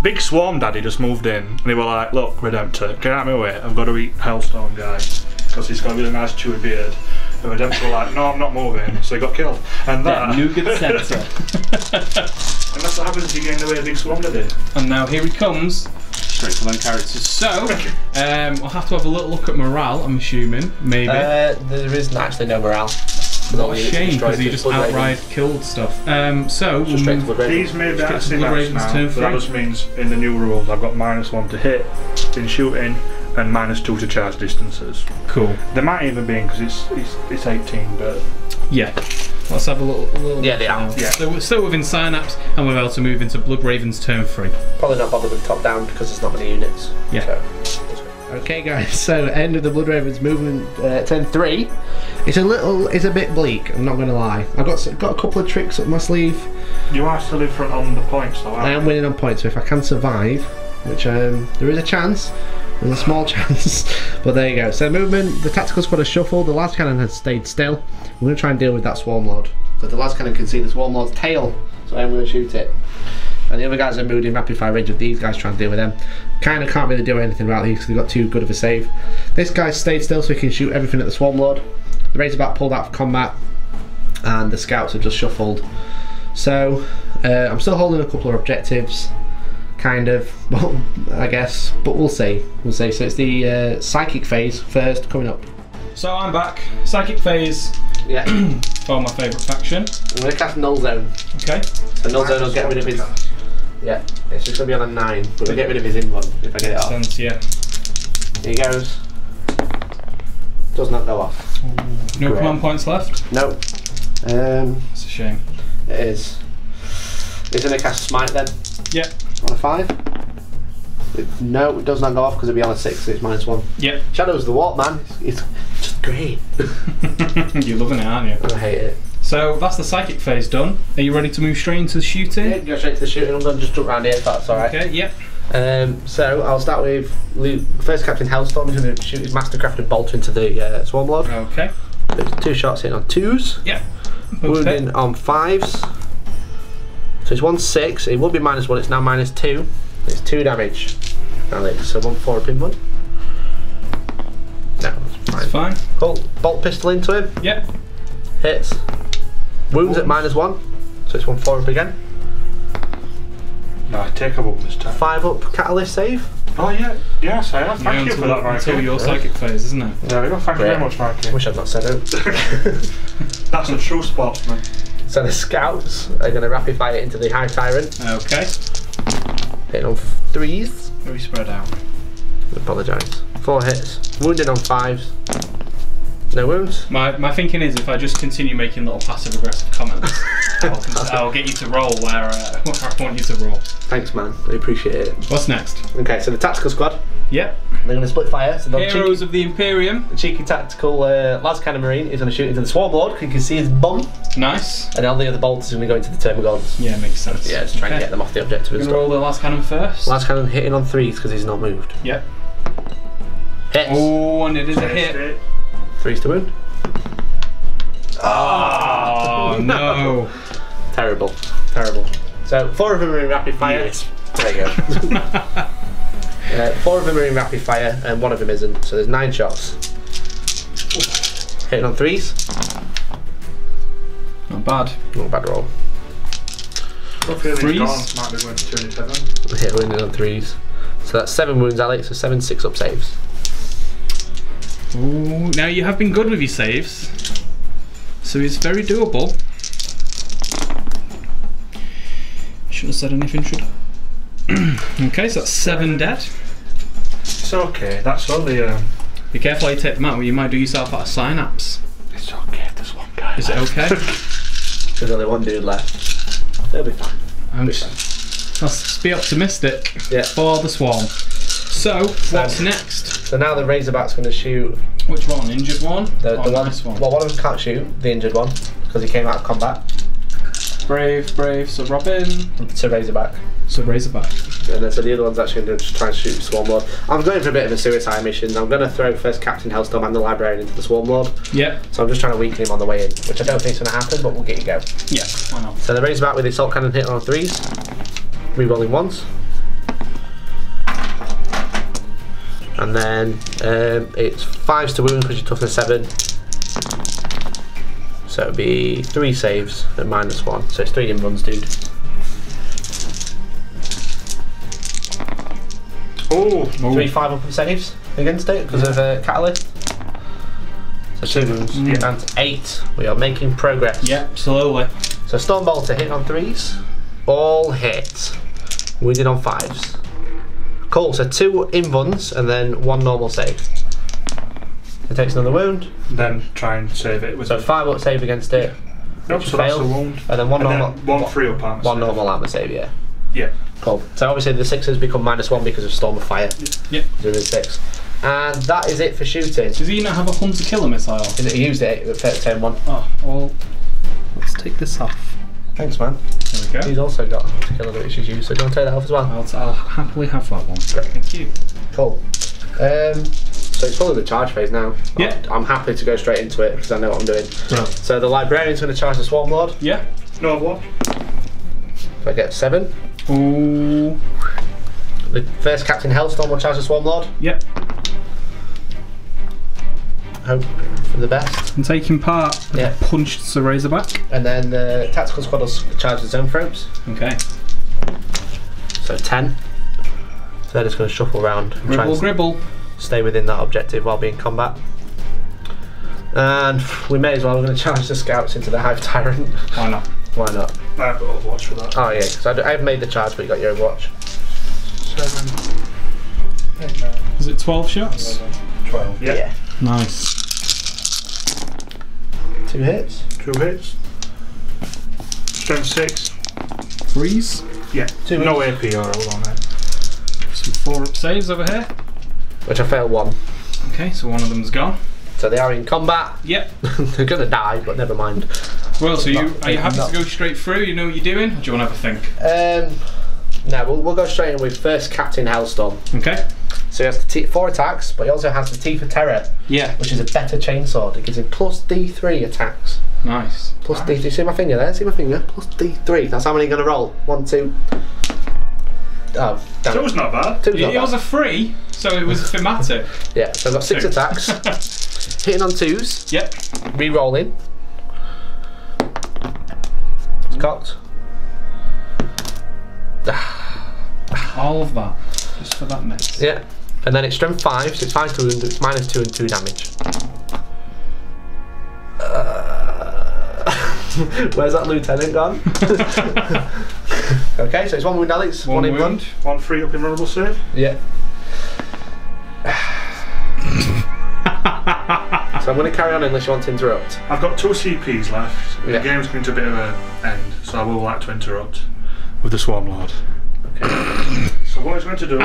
Big Swarm Daddy just moved in and he was like, look, Redemptor, get out of my way, I've got to eat Hellstorm guy because he's got a really nice chewy beard. And Redemptor was like, no, I'm not moving, so he got killed. And that, Nougat Centre. and that's what happens if you get in the way of Big Swarm Daddy. And now here he comes. Straight for them characters. So, we'll have to have a little look at morale, I'm assuming, maybe. There is actually no morale. What a shame, because he just outright killed stuff. So, we'll Straight to move Blood Raven. These may be Straight to actually Blood nice Raven's now, turn but that 3. just means in the new rules I've got -1 to hit in shooting and -2 to charge distances. Cool. They might even be in because it's 18, but Yeah. Let's have a little Yeah, they are. Yeah. So we're still within synapse, and we're able to move into Blood Raven's turn 3. Probably not bothered with top down because there's not many units. Yeah. Okay guys, so end of the Blood Raven's movement, turn 3. It's a bit bleak, I'm not going to lie. I've got a couple of tricks up my sleeve. you are still in front on the points though, I aren't am you? winning on points, so if I can survive, which there is a chance, there's a small chance, but there you go. So movement, the tactical squad has shuffled, the last cannon has stayed still. We're going to try and deal with that Swarm Lord. So the last cannon can see the Swarm Lord's tail, so I'm going to shoot it. And the other guys are moved in rapid fire range of these guys, trying to deal with them. Kind of can't really do anything about these because they've got too good of a save. This guy's stayed still so he can shoot everything at the Swarm Lord. The Razorback pulled out of combat, and the scouts have just shuffled. So I'm still holding a couple of objectives, kind of, well, I guess, but we'll see. So it's the psychic phase first coming up. So I'm back. Psychic phase Yeah. for my favourite faction. I'm going to cast Null Zone. Okay. So Null Zone will get rid of his. Yeah, it's just going to be on a 9, but we'll get rid of his in one if I get it off. Sense, yeah. Here he goes. Does not go off. No Great. command points left. No. It's a shame. It is. He's going to cast Smite then. Yep. On a 5. No, it does not go off because it'll be on a 6, so it's -1. Yep. Shadows the Warp, man. It's just great. You're loving it, aren't you? I hate it. So that's the psychic phase done. Are you ready to move straight into the shooting? Yeah, go straight to the shooting. I'm going to just jump around here if that's alright. Okay, yep. So I'll start with first Captain Hellstorm. He's going to shoot his Mastercrafted bolter into the Swarm Lord. Okay. There's 2 shots hitting on 2s. Yep. Wounding on 5s. So it's 1/6. It would be -1. It's now -2. It's 2 damage. Alex, so 1/4 up in 1. No, that's fine. Fine. Cool. Bolt pistol into him. Yep. Hits. Wounds at -1. So it's 1/4 up again. No, I take a one this time. 5 up catalyst save. Oh yeah, yes I have. Thank you for that, Mikey. Until your psychic phase, isn't it? There we go, thank you very much, Mikey. Wish I'd not said it. That's a true sportsman. So the scouts are going to rapid fire into the Hive Tyrant. Okay. Hitting on 3s. Very spread out. Apologise. 4 hits. Wounded on 5s. No wounds. My thinking is if I just continue making little passive aggressive comments, I'll get you to roll where I want you to roll. Thanks, man. I appreciate it. What's next? Okay, so the tactical squad. Yep. They're going to split fire. So Heroes of the Imperium. the cheeky tactical las cannon marine is going to shoot into the swarm lord. You can see his bum. Nice. And all the other bolts is going to go into the termagants. Yeah, makes sense. Yeah, just trying to get them off the objective. We're gonna roll the last cannon first. Las cannon hitting on 3s because he's not moved. Yep. Hits. Oh, and it is a hit. 3s to wound. Oh no. Terrible. Terrible. So 4 of them are in rapid fire. Yes. There you go. 4 of them are in rapid fire and 1 of them isn't. So there's 9 shots. Hitting on 3s. Not bad. Not a bad roll. Threes? Might be going to 27. Hit winning on 3s. So that's 7 wounds, Alex. So 7 6-up saves. Ooh, now you have been good with your saves, so it's very doable. Shouldn't have said anything, should I? Okay, so that's 7 dead. It's okay, that's only Be careful how you take them out, or you might do yourself out of synapse. it's okay, there's one guy Is it okay? There's only 1 dude left. They'll be fine. Let's be optimistic for the swarm. So, what's next? So now the Razorback's going to shoot. Which one? Injured one? The one, nice one. Well, one of them can't shoot, the injured one, because he came out of combat. Brave, so Robin. So Razorback. So Razorback. And then so the other one's actually going to try and shoot Swarm Lord. I'm going for a bit of a suicide mission. I'm going to throw first Captain Hellstorm and the Librarian into the Swarm Lord. Yep. So I'm just trying to weaken him on the way in, which I don't think is going to happen, but we'll get you go. Yeah, why not? So the Razorback with the Assault Cannon hitting on 3s. Rerolling 1s. And then it's 5s to wound because you're toughness 7. So it'd be 3 saves at -1. So it's 3 in runs, dude. Oh, 3 5-up saves against it because of Catalyst. So 2 wounds. And 8. We are making progress. Yep, slowly. So Stormbolter hit on 3s. All hit. Wounded on 5s. Cool, so 2 invuns and then 1 normal save. It takes another wound. then try and save it with So 5-up save against it. nope, so that's a wound. And then 1 And normal. then 1 3-up armor. One normal armor save, yeah. Yeah. Cool. So obviously the 6s become -1 because of Storm of Fire. Yep. 0-6. And that is it for shooting. Does he not have a hunter killer missile? He used it at turn 1. Oh, well, let's take this off. Thanks, man. There we go. He's also got a killer that we should use, so do you want to take that off as well? I'll happily have that one. Thank you. Cool. So it's probably the charge phase now. Yeah. I'm happy to go straight into it because I know what I'm doing. Right. So the Librarian's going to charge the Swarm Lord. Yeah. No, what? So I get 7. Ooh. The first Captain Hellstorm will charge the Swarm Lord. Yep. Hope for the best. And taking part. Yeah. Punched the Razorback. And then the Tactical Squad will charge the Zone Throats. Okay. So 10. So they're just going to shuffle around and try and Gribble. stay within that objective while being in combat. And we may as well, we're going to charge the Scouts into the Hive Tyrant. Why not? Why not? I have got Overwatch for that. Oh yeah, because I've made the charge but you got your Overwatch. 7, 8, 9, Is it 12 shots? 12. Yeah. Nice. 2 hits. 2 hits. Strength 6. Freeze. Yeah. 2 no hits. AP or all on it. Some 4-up saves over here. Which I failed 1. Okay, so one of them's gone. So they are in combat. Yep. They're going to die, but never mind. Well, so are you happy to go straight through? You know what you're doing? Or do you want to have a think? No, we'll go straight in with first Captain Hellstorm. Okay. So he has the 4 attacks, but he also has the Teeth of Terror, Yeah. which is a better chainsword. It gives him plus D3 attacks. Nice. Plus D3. See my finger there? See my finger? Plus D3. That's how many you're going to roll. 1, 2. Oh, damn So it. it was not bad. 2's not It was bad. a 3, so it was thematic. Yeah, so I've got 6 2. attacks. Hitting on 2s. Yep. Re-rolling. It's cocked. All of that. Just for that miss. Yeah. And then it's strength 5, so it's 5 to wound, it's -2 and 2 damage. Where's that lieutenant gone? Okay, so it's 1 wound, Alex. 1 in wound. 1 3-up invulnerable save. Yeah. So I'm going to carry on unless you want to interrupt. I've got 2 CPs left. Yeah. The game's coming to a bit of an end, so I will like to interrupt with the Swarm Lord. Okay. So what he's going to do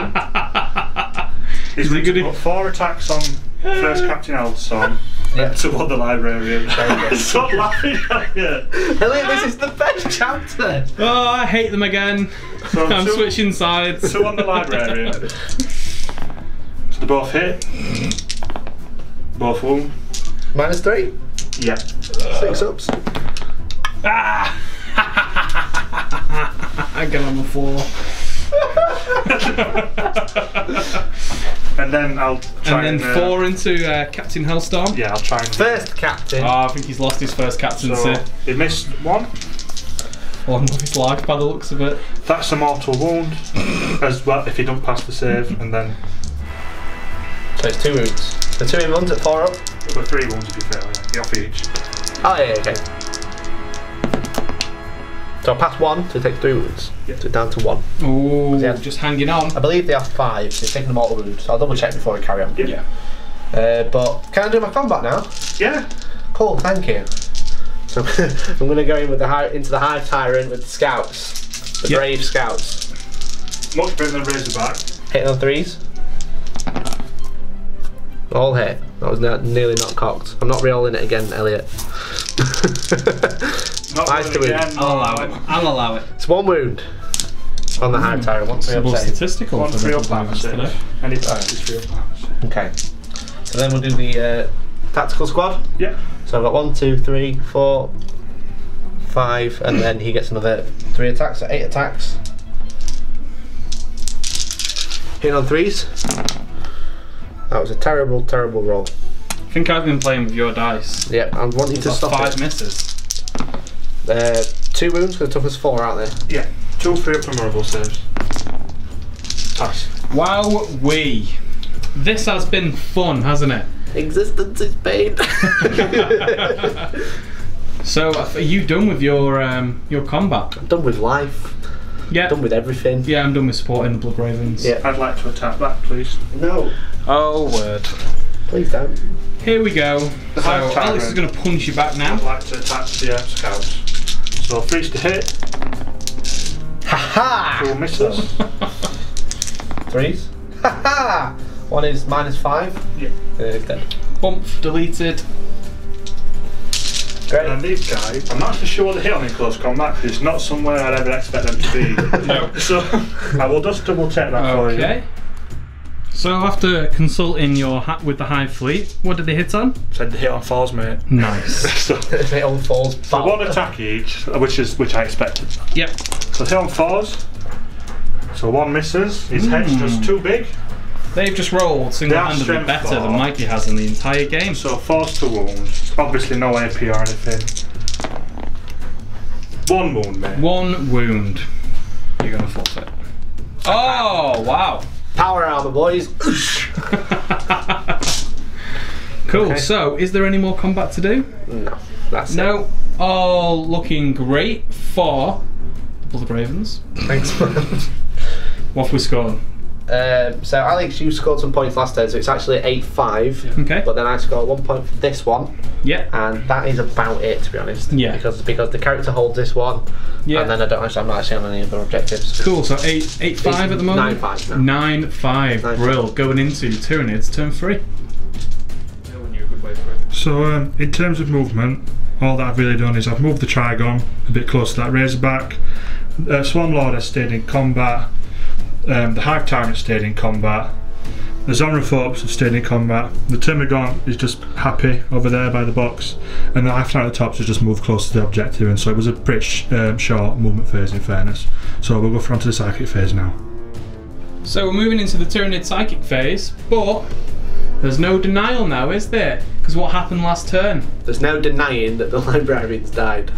is going to put 4 attacks on first Captain Hellstorm toward the librarian. Stop laughing at me. Elliot, this is the best chapter. Oh, I hate them again. So I'm switching sides. 2 on the librarian. So they both hit. Both wound. -3. Yeah. 6 ups. Ah! I get on the floor. And then I'll try and then 4 into Captain Hellstorm. Yeah, I'll try and... First captain. Oh, I think he's lost his first captaincy. So, he missed 1. One of his life by the looks of it. That's a mortal wound as well if he don't pass the save, and then... So it's 2 wounds. The 2 in ones at 4 up. But 3 wounds if you fail, yeah. Off each. Oh yeah, okay. So I pass 1, so it takes 3 wounds. Yeah. So down to 1. Oh, Yeah. just hanging on. I believe they have 5, so you're taking them all the wounds. So I'll double check before we carry on. Yeah. But can I do my combat now? Yeah. Cool, thank you. So I'm going to go in with into the Hive Tyrant with the scouts. The brave scouts. Much better than Razorback. Hitting on 3s. All hit. That was nearly not cocked. I'm not re-rolling it again, Elliot. Not Nice to win. again. I'll allow it. I'll allow it. It's 1 wound on the Hive Tyrant. 1 3 up Double save. statistical 1 for 3 the up Dragons today. save. Any pass is 3 up save. Okay. So then we'll do the tactical squad. Yeah. So I've got 1, 2, 3, 4, 5, and then he gets another 3 attacks, so 8 attacks. Hitting on 3s. That was a terrible, terrible roll. I think I've been playing with your dice. Yep, I want you to That's stop 5 it. misses. 2 wounds for the toughest 4, aren't they? Yeah. 2 3 up memorable saves. Pass. Wow, this has been fun, hasn't it? Existence is pain. So, are you done with your combat? I'm done with life. Yeah. Done with everything. Yeah, I'm done with supporting the Blood Ravens. Yeah. I'd like to attack that, please. No, Oh, word. please don't. Here we go. The So, Hive Alex is Tyrant. going to punch you back now. I'd like to attack the scouts. So 3's to hit. Ha 2 misses. 3s. Ha ha! 1 is -5. Yeah. He's dead. Bump deleted. Great. And these guys, I'm not actually sure they hit on in close combat because it's not somewhere I'd ever expect them to be. No. So I will just double check that for you. Okay. So after consulting your hat with the Hive Fleet, what did they hit on? Said they hit on 4s, mate. Nice. So It all falls back. 1 attack each, which I expected. Yep. So hit on 4s. So 1 misses. His head's just too big. They've just rolled single-handedly strength better 4. than Mikey has in the entire game. So 4's to wound. Obviously no AP or anything. 1 wound, mate. 1 wound. You're going to forfeit. Oh, wow. Power armor, boys. Cool. Okay. So, is there any more combat to do? No, that's it. No. All looking great for the Blood Ravens. Thanks, man. What have we scored? So Alex, you scored some points last turn, so it's actually 8-5. Okay. But then I scored 1 point for this one, Yeah. and that is about it, to be honest. Yeah. Because the character holds this one, Yeah. and then I'm not actually on any other objectives. Cool. So 8-5 at the moment. 9-5 now. 9-5. 9-5. Brill. Going into Tyranids turn 3. So in terms of movement, all that I've really done is I've moved the Trigon a bit closer to that Razorback. Swarm Lord has stayed in combat. The Hive Tyrant stayed in combat. The Zonrophobes have stayed in combat. The Termagant is just happy over there by the box, and the Hive Tyrant at the top has just moved close to the objective, and so it was a pretty short movement phase in fairness. So we'll go on to the psychic phase now. So we're moving into the Tyranid psychic phase, but there's no denial now, is there? Because what happened last turn? There's no denying that the librarians died.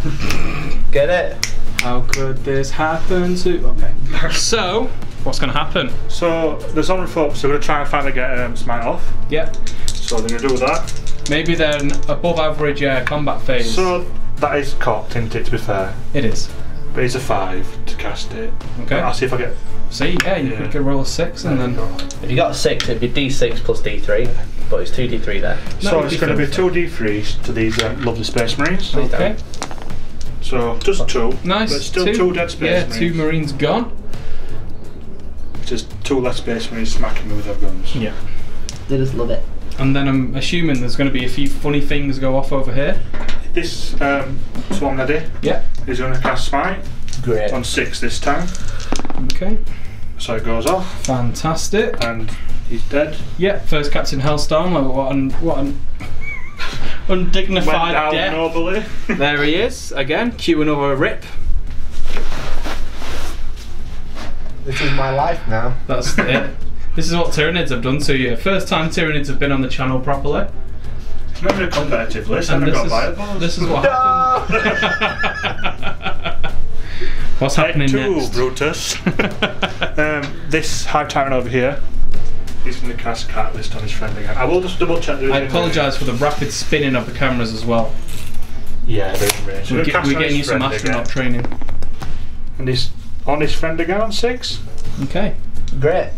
Get it? How could this happen to... Okay. So, what's going to happen? So the Zonrophobes are going to try and finally get Smite off. Yeah. So they're going to do that. Maybe they're an above average combat phase. So that is cocked, isn't it, to be fair? It is. But it's a 5 to cast it. Okay. I'll see if I get. See, yeah, you could roll a 6 and then. If you got a 6, it'd be D6 plus D3, but it's 2D3 there. So it's going to be 2 D3s to these lovely Space Marines. Okay. So just 2. Nice. But still 2 dead Space Marines. 2 Marines gone. Just 2 less Space Marines smacking me with their guns. Yeah. They just love it. And then I'm assuming there's going to be a few funny things go off over here. This Swarm Neddy is going to cast Smite. Great. On 6 this time. Okay. So it goes off. Fantastic. And he's dead. Yeah, first Captain Hellstorm. What an undignified Went down death. nobly. There he is again. Cue another rip. This is my life now. That's it. This is what Tyranids have done to you. First time Tyranids have been on the channel properly. It's not a competitive list. And I've got fireballs. this is what happened. What's happening next? Brutus. This Hive Tyrant over here, he's going to cast Catalyst on his friend again. I will just double check. I apologise for the rapid spinning of the cameras as well. Yeah, they're in range. We're getting you some astronaut training. And he's on his friend again on 6. Okay. Great.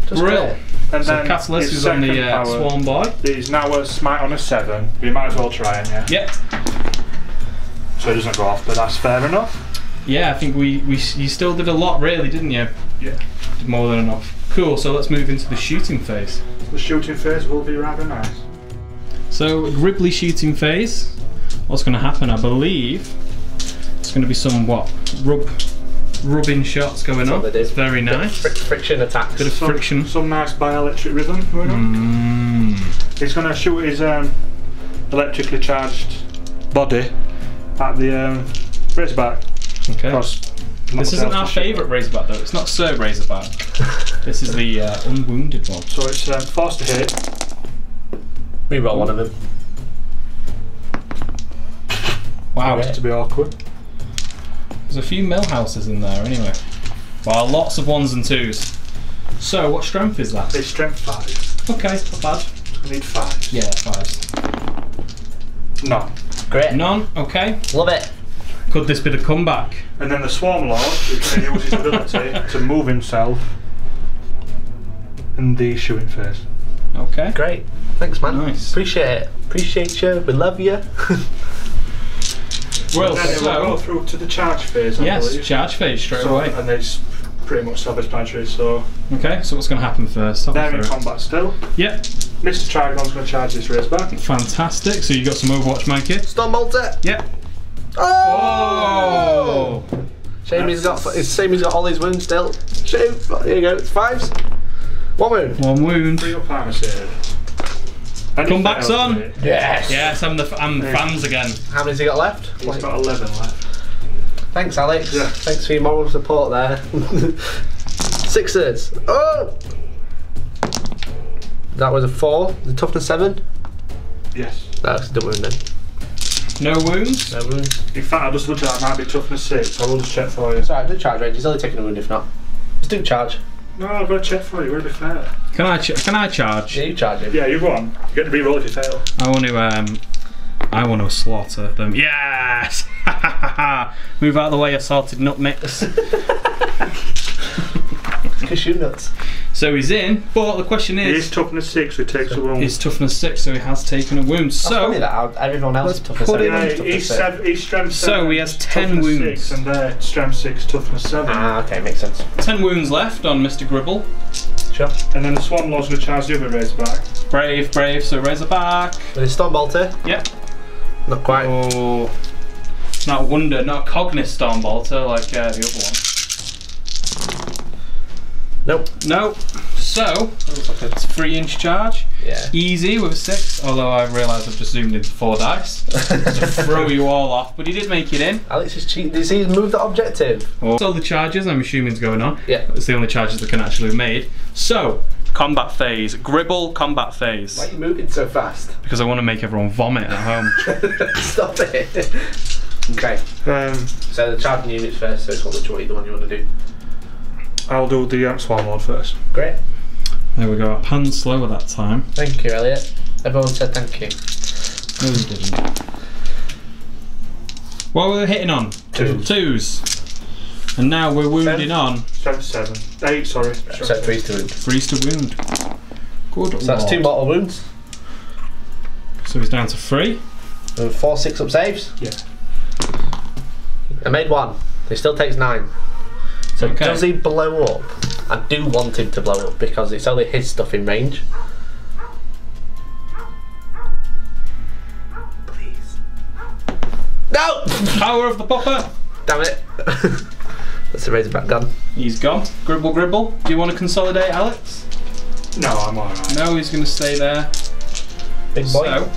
Just Brill. great. And So then Catalyst his is on the second power, Swarm Boy. He's now a Smite on a 7. We might as well try it, yeah? Yep. So it doesn't go off, but that's fair enough. Yeah, I think you still did a lot, really, didn't you? Yeah. Did more than enough. Cool. So let's move into the shooting phase. The shooting phase will be rather nice. So Gribbly shooting phase. What's going to happen? I believe it's going to be some rubbing shots going on. It's very nice. Friction attacks. Bit of friction. Some nice bioelectric rhythm going on. He's going to shoot his electrically charged body at the Razorback. Okay. This isn't our favourite. favourite Razorback though. It's not Sir Razorback. This is the unwounded one. So it's forced to hit. Reroll one of them. Wow. To be awkward. There's a few mill houses in there anyway. Wow, lots of 1s and 2s. So what strength is that? It's strength 5. Okay, not bad. I need 5. Yeah, 5s. None. Great. None. Okay. Love it. Could this be the comeback? And then the Swarm Lord is going to use his ability to move himself in the shooting phase. Okay. Great. Thanks, man. Nice. Appreciate it. Appreciate you. We love you. Well, then it will go through to the charge phase. I believe. Charge phase straight So, away. and it's pretty much self-explanatory. So Okay, so what's going to happen first? they're in combat still. Yep. Mr. Trigon's going to charge this Razorback. Fantastic. So you got some Overwatch, Mikey? Storm Bolter. Yep. Oh! Shame he's got all his wounds still. Shame. Here you go. It's 5s. 1 wound. 1 wound. 3 up armor save. Comeback's on. Yes. Yes, I'm fans again. How many's he got left? He's got 11 left. Thanks, Alex. Yeah. Thanks for your moral support there. 6s. Oh! That was a 4. The toughness 7. Yes. That's the wound then. No wounds? No wounds. In fact, I just looked at that. Might be toughness 6. I will just check for you. It's alright, do charge range. He's only taking a wound if not. Just do charge. No, I've got to check for you. We'll be fair. Can I charge? Yeah, you charge him. Yeah, you go on. You get to re-roll if you fail. I want to slaughter them. Yes! Move out of the way, assorted nut mix. Cashew nuts. So he's in, but the question He is is, toughness 6, so he takes a wound. his toughness 6, so he has taken a wound. That's funny So that everyone else is toughness put 7. it He's strength 7. So he has 10 toughness wounds. 6, and they're strength 6, toughness 7. Ah, okay, makes sense. 10 wounds left on Mr. Gribble. Sure. And then the Swarm Lord's going to charge the other Razorback. Brave, so Razorback. With his Storm Bolter? Yep. Not quite. Oh, not Cognis Stormbolter like the other one. Nope. No. So, it's 3-inch charge. Yeah. Easy with a 6, although I realise I've just zoomed into 4 dice to throw you all off, but he did make it in. Alex is cheating. Did you see he's moved the objective? So the charges, I'm assuming, is going on. Yeah. It's the only charges that can actually be made. So, combat phase. Gribble combat phase. Why are you moving so fast? Because I want to make everyone vomit at home. Stop it. Okay. So the charging units first, so it's what the one you want to do. I'll do the Swarm Lord first. Great. There we go. Pan slower that time. Thank you, Elliot. Everyone said thank you. No, we didn't. What were we hitting on? 2s. 2s. And now we're wounding on. Strength 7. 8, sorry. So 3's to wound. 3's to wound. Good. So that's 2 mortal wounds. So he's down to 3. And 4 6-up saves. Yeah. I made 1. He still takes 9. So does he blow up? I do want him to blow up because it's only his stuff in range. Please. No! Power of the popper! Damn it. That's the Razorback gun. He's gone. Gribble, gribble. Do you want to consolidate, Alex? No, I'm alright. No, he's going to stay there. Big boy. So,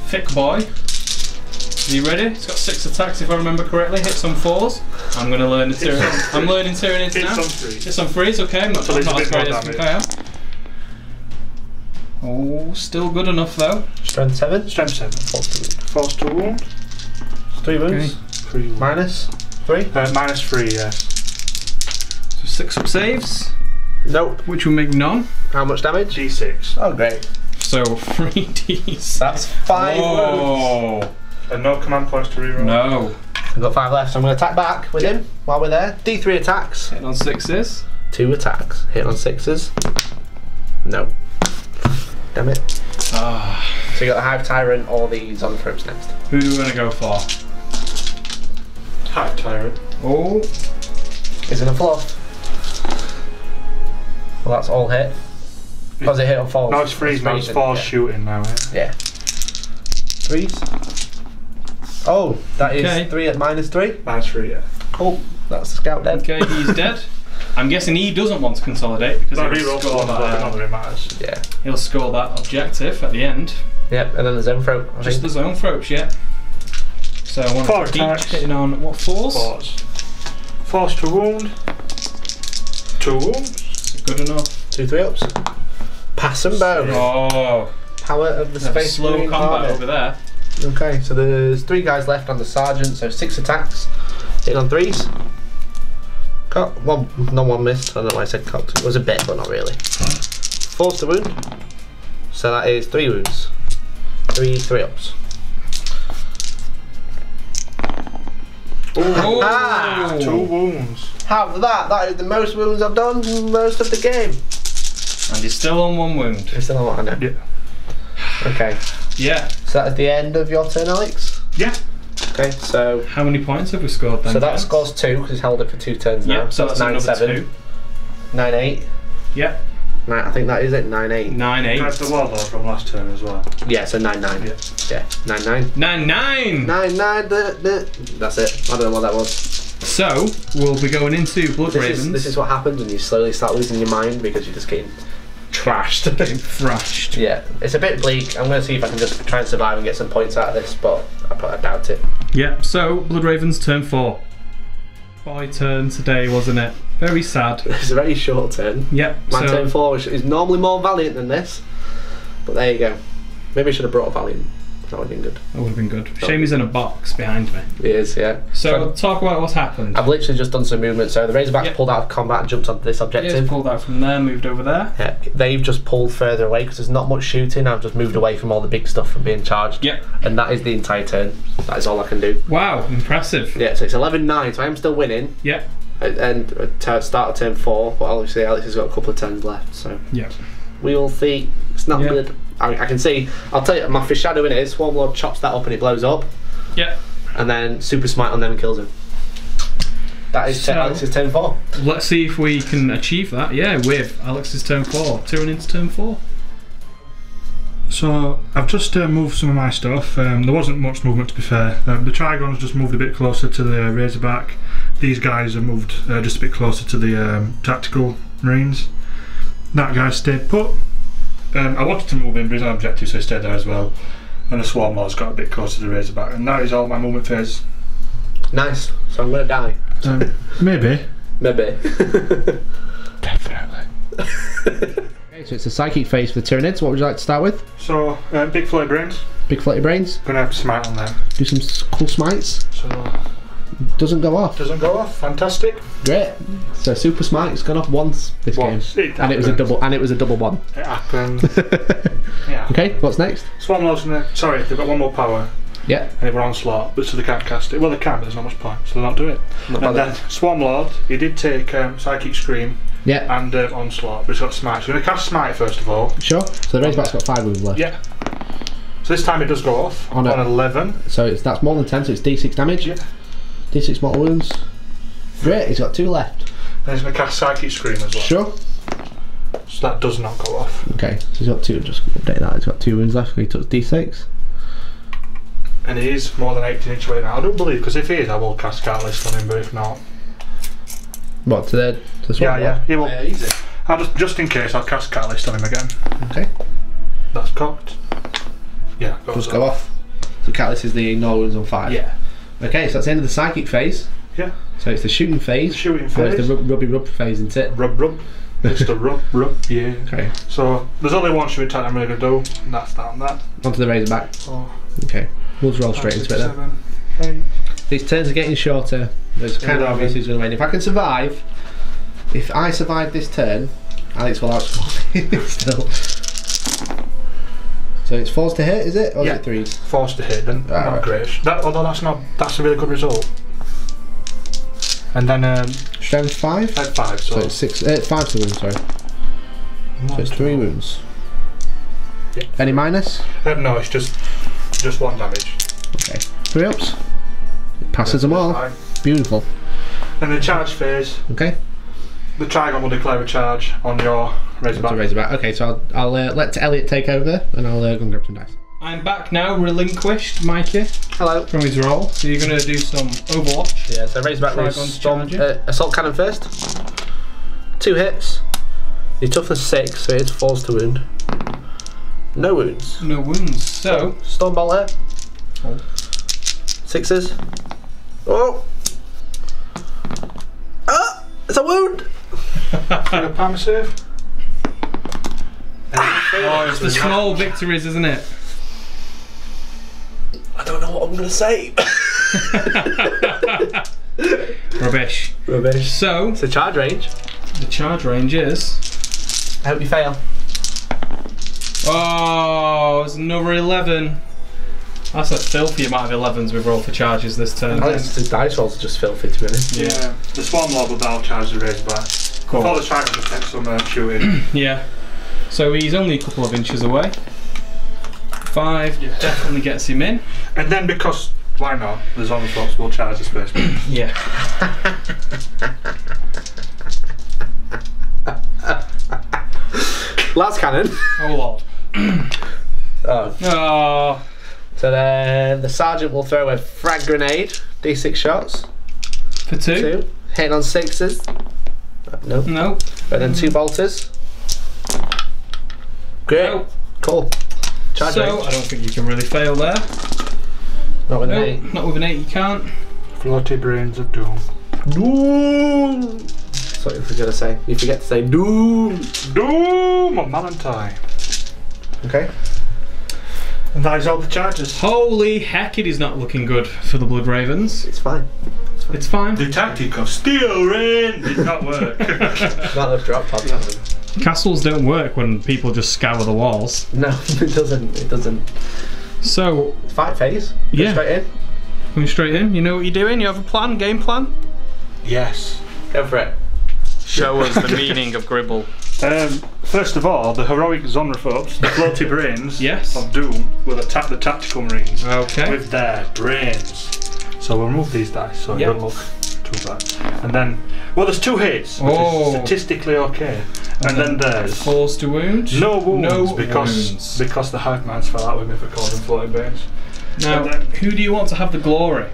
thick boy. Is he ready? He's got 6 attacks if I remember correctly. Hits on 4s. I'm going to learn the Tyranids. I'm learning Tyranids now. Hits on 3s, okay. I'm not as great as I am. Oh, still good enough though. Strength 7. Strength 7. Force to wound. 3 wounds. 3 wounds. Minus 3. Minus 3, yes. So 6-up saves. Nope. Which will make none. How much damage? D6. Oh, great. So 3Ds. That's 5 wounds. Oh. And no command points to reroll. No. I've got 5 left, so I'm going to attack back with him while we're there. D3 attacks. Hitting on 6s. 2 attacks. Hit on 6s. No. Damn it. Ah. So you got the Hive Tyrant or the Zoanthropes next. Who do we want to go for? Hive Tyrant. Oh. He's going to fluff. Well, that's all hit. Oh, is it hit on 4s? No, it's 3s now. It's 4 shooting now. Yeah. 3s. Oh, that is 3 at minus 3. Minus 3, yeah. Oh, that's the scout dead. Okay, he's dead. I'm guessing he doesn't want to consolidate because No, he'll reroll score that. not that it matters. Yeah. He'll score that objective at the end. Yep, and then the Zoanthrope. Just the Zoanthropes, yeah. So I want 4 to attacks. each hitting on what 4s? 4s. Force to wound. 2 wounds. Good enough. 2 3-ups. Pass and bow. Oh. Power of the Space slow Marine combat army. over there. Okay, so there's 3 guys left on the Sergeant, so 6 attacks. Hitting on 3s. Got one, not one missed. I don't know why I said cocked. It was a bit, but not really. 4's to wound. So that is 3 wounds. 3 3-ups. Oh. 2 wounds. Half of that. That is the most wounds I've done in most of the game. And he's still on 1 wound. It's still on what I know. Yeah. Okay. Yeah. So that is the end of your turn, Alex? Yeah. Okay, so... How many points have we scored then? So that gents? scores 2 because he's held it for 2 turns now. Yep, so that's 9 another 7. 2. 9 8. Yep. I think that is it. 9 8. 9 8. That's the Warlord from last turn as well. Yeah, so 9 9. Yeah. Yeah, 9 9. 9 9. 9 9. That's it. I don't know what that was. So we'll be going into Blood Ravens. This is what happens when you slowly start losing your mind because you're just getting trashed. Getting thrashed. Yeah, it's a bit bleak. I'm going to see if I can just try and survive and get some points out of this, but I doubt it. Yeah, so Blood Ravens turn 4. Boy turn today, wasn't it? Very sad. It's a very short turn. Yep. My turn 4 which is normally more valiant than this, but there you go. Maybe I should have brought a valiant. That would have been good. That would have been good. Shame he's in a box behind me. He is, yeah. So talk about what's happened. I've literally just done some movement. So the Razorbacks pulled out of combat and jumped onto this Yeah, objective. he's pulled out from there, moved over there. Yeah, they've just pulled further away because there's not much shooting. I've just moved away from all the big stuff from being charged. Yep. And that is the entire turn. That is all I can do. Wow, impressive. Yeah, so it's 11-9, so I am still winning. Yep. And start of turn 4, but obviously Alex has got a couple of turns left, so Yep. we will see. It's not good. I can see. I'll tell you, my foreshadowing is Swarmlord chops that up and it blows up. Yep. And then Super Smite on them and kills him. That is Alex's turn 4. Let's see if we can achieve that. Yeah, with Alex's turn 4. Tyranids turn 4. So I've just moved some of my stuff. There wasn't much movement, to be fair. The Trigons just moved a bit closer to the Razorback. These guys have moved just a bit closer to the Tactical Marines. That guy stayed put. I wanted to move in, but he's on objective, so he stayed there as well. And the Swarm Lord's got a bit closer to the Razorback, and that is all my movement phase. Nice. So I'm going to die. Maybe. Maybe. Definitely. Okay, so it's a psychic phase for the Tyranids. What would you like to start with? So, big floaty brains. Big floaty brains. Gonna have to smite on them. Do some cool smites. So Doesn't go off. doesn't go off. Fantastic. Great. So super smite's gone off once this game, and it was a double. And it was a double one. It happened. Yeah. Okay. What's next? Swarm Lord's gonna. Sorry, they've got one more power. Yeah. And it were onslaught, but so they can't cast it. Well, they can, but there's not much point, so they'll not do it. And then Swarmlord, he did take Psychic Scream and onslaught, but he's got smite. So we're going to cast smite first of all. Sure. So the Razorback's got 5 wounds left. Yeah. So this time it does go off on 11. So that's more than 10, so it's D6 damage. Yeah. D6 mortal wounds. Great, he's got 2 left. Then he's going to cast Psychic Scream as well. Sure. So that does not go off. Okay, so he's got 2, just update that, he's got 2 wounds left, he took D6. And he is more than 18 inches away now. I don't believe, because if he is, I will cast Catalyst on him, but if not... What, to the sword? Yeah, he will. Yeah, easy. I'll just in case, I'll cast Catalyst on him again. Okay. That's cocked. Yeah, Just go off. So Catalyst is the ignore wounds on 5. Yeah. Okay, so that's the end of the psychic phase. Yeah. So it's the shooting phase. The shooting phase. It's the rub phase, isn't it? Rub. It's the rub, yeah. Okay. So there's only one shooting attack I'm really going to do, and that's that and that. Onto the Razorback. Oh. Okay. We'll just roll straight into it then. 7, 8. These turns are getting shorter. It's kind of obvious who's going to win. If I can survive, if I survive this turn, Alex will outscore me still. So it's 4s to hit, is it? Or is it 3s? 4s to hit, then not great. Although that's a really good result. And then Strength 5? 5, so it's 5 to wound, sorry. So it's 3 wounds. Yeah. Any minus? No, it's just 1 damage. Okay. 3 ups. It passes them all. Fine. Beautiful. Then the charge phase. Okay. The Trigon will declare a charge on your Razorback. Razorback. Okay, so I'll let Elliot take over, and I'll go and grab some dice. I'm back now, relinquished Mikey. Hello. From his roll. So you're going to do some Overwatch. Yeah, so Razorback Trigon Assault Cannon first. 2 hits. Your toughness 6, so it's 4s to wound. No wounds. No wounds. So Stormbolt here. 6s. Oh! Ah! It's a wound! A palm save. Oh, it's the small victories, isn't it? I don't know what I'm going to say. Rubbish. Rubbish. So It's the charge range. the charge range is. I hope you fail. Oh, it's another 11. That's a filthy amount of 11s we've rolled for charges this turn. The dice rolls are just filthy, to be honest. Yeah. The Swarmlord will now charge the Razorback. Cool. I thought the Trigon would take some shooting. Yeah. So he's only a couple of inches away. 5 definitely gets him in. And then because, why not, the Zombie will charge the space. Yeah. Last cannon. Oh lord. Oh. Oh. So then the sergeant will throw a frag grenade, d6 shots. For 2? 2. Hitting on 6s. Nope. Nope. And then 2 bolters. Great. Nope. Cool. Charge So range. I don't think you can really fail there. Not with an Nope, 8. not with an 8 you can't. Floaty Brains of Doom. Doom! That's what you forget to say. You forget to say doom! Doom of Valentine. Okay. And that is all the charges. Holy heck, it is not looking good for the Blood Ravens. It's fine. It's fine. The tactic of Steel Rain did not work. Not enough drop pods. Castles don't work when people just scour the walls. No, it doesn't. It doesn't. So, Fight phase. Go Yeah. straight in. coming straight in. You know what you're doing? You have a plan, game plan? Yes. Go for it. Show us the meaning of Gribble. First of all, the heroic Zonrophobes, the floaty brains Yes. of Doom, will attack the tactical marines Okay. with their brains. So we'll remove these dice so Yep. it don't look too bad. And then, well, there's 2 hits, which Oh. is statistically okay. And then there's 4s to wound. no wounds, No because wounds. the Hive Minds fell out with me for causing floating brains. Now, And then- who do you want to have the glory?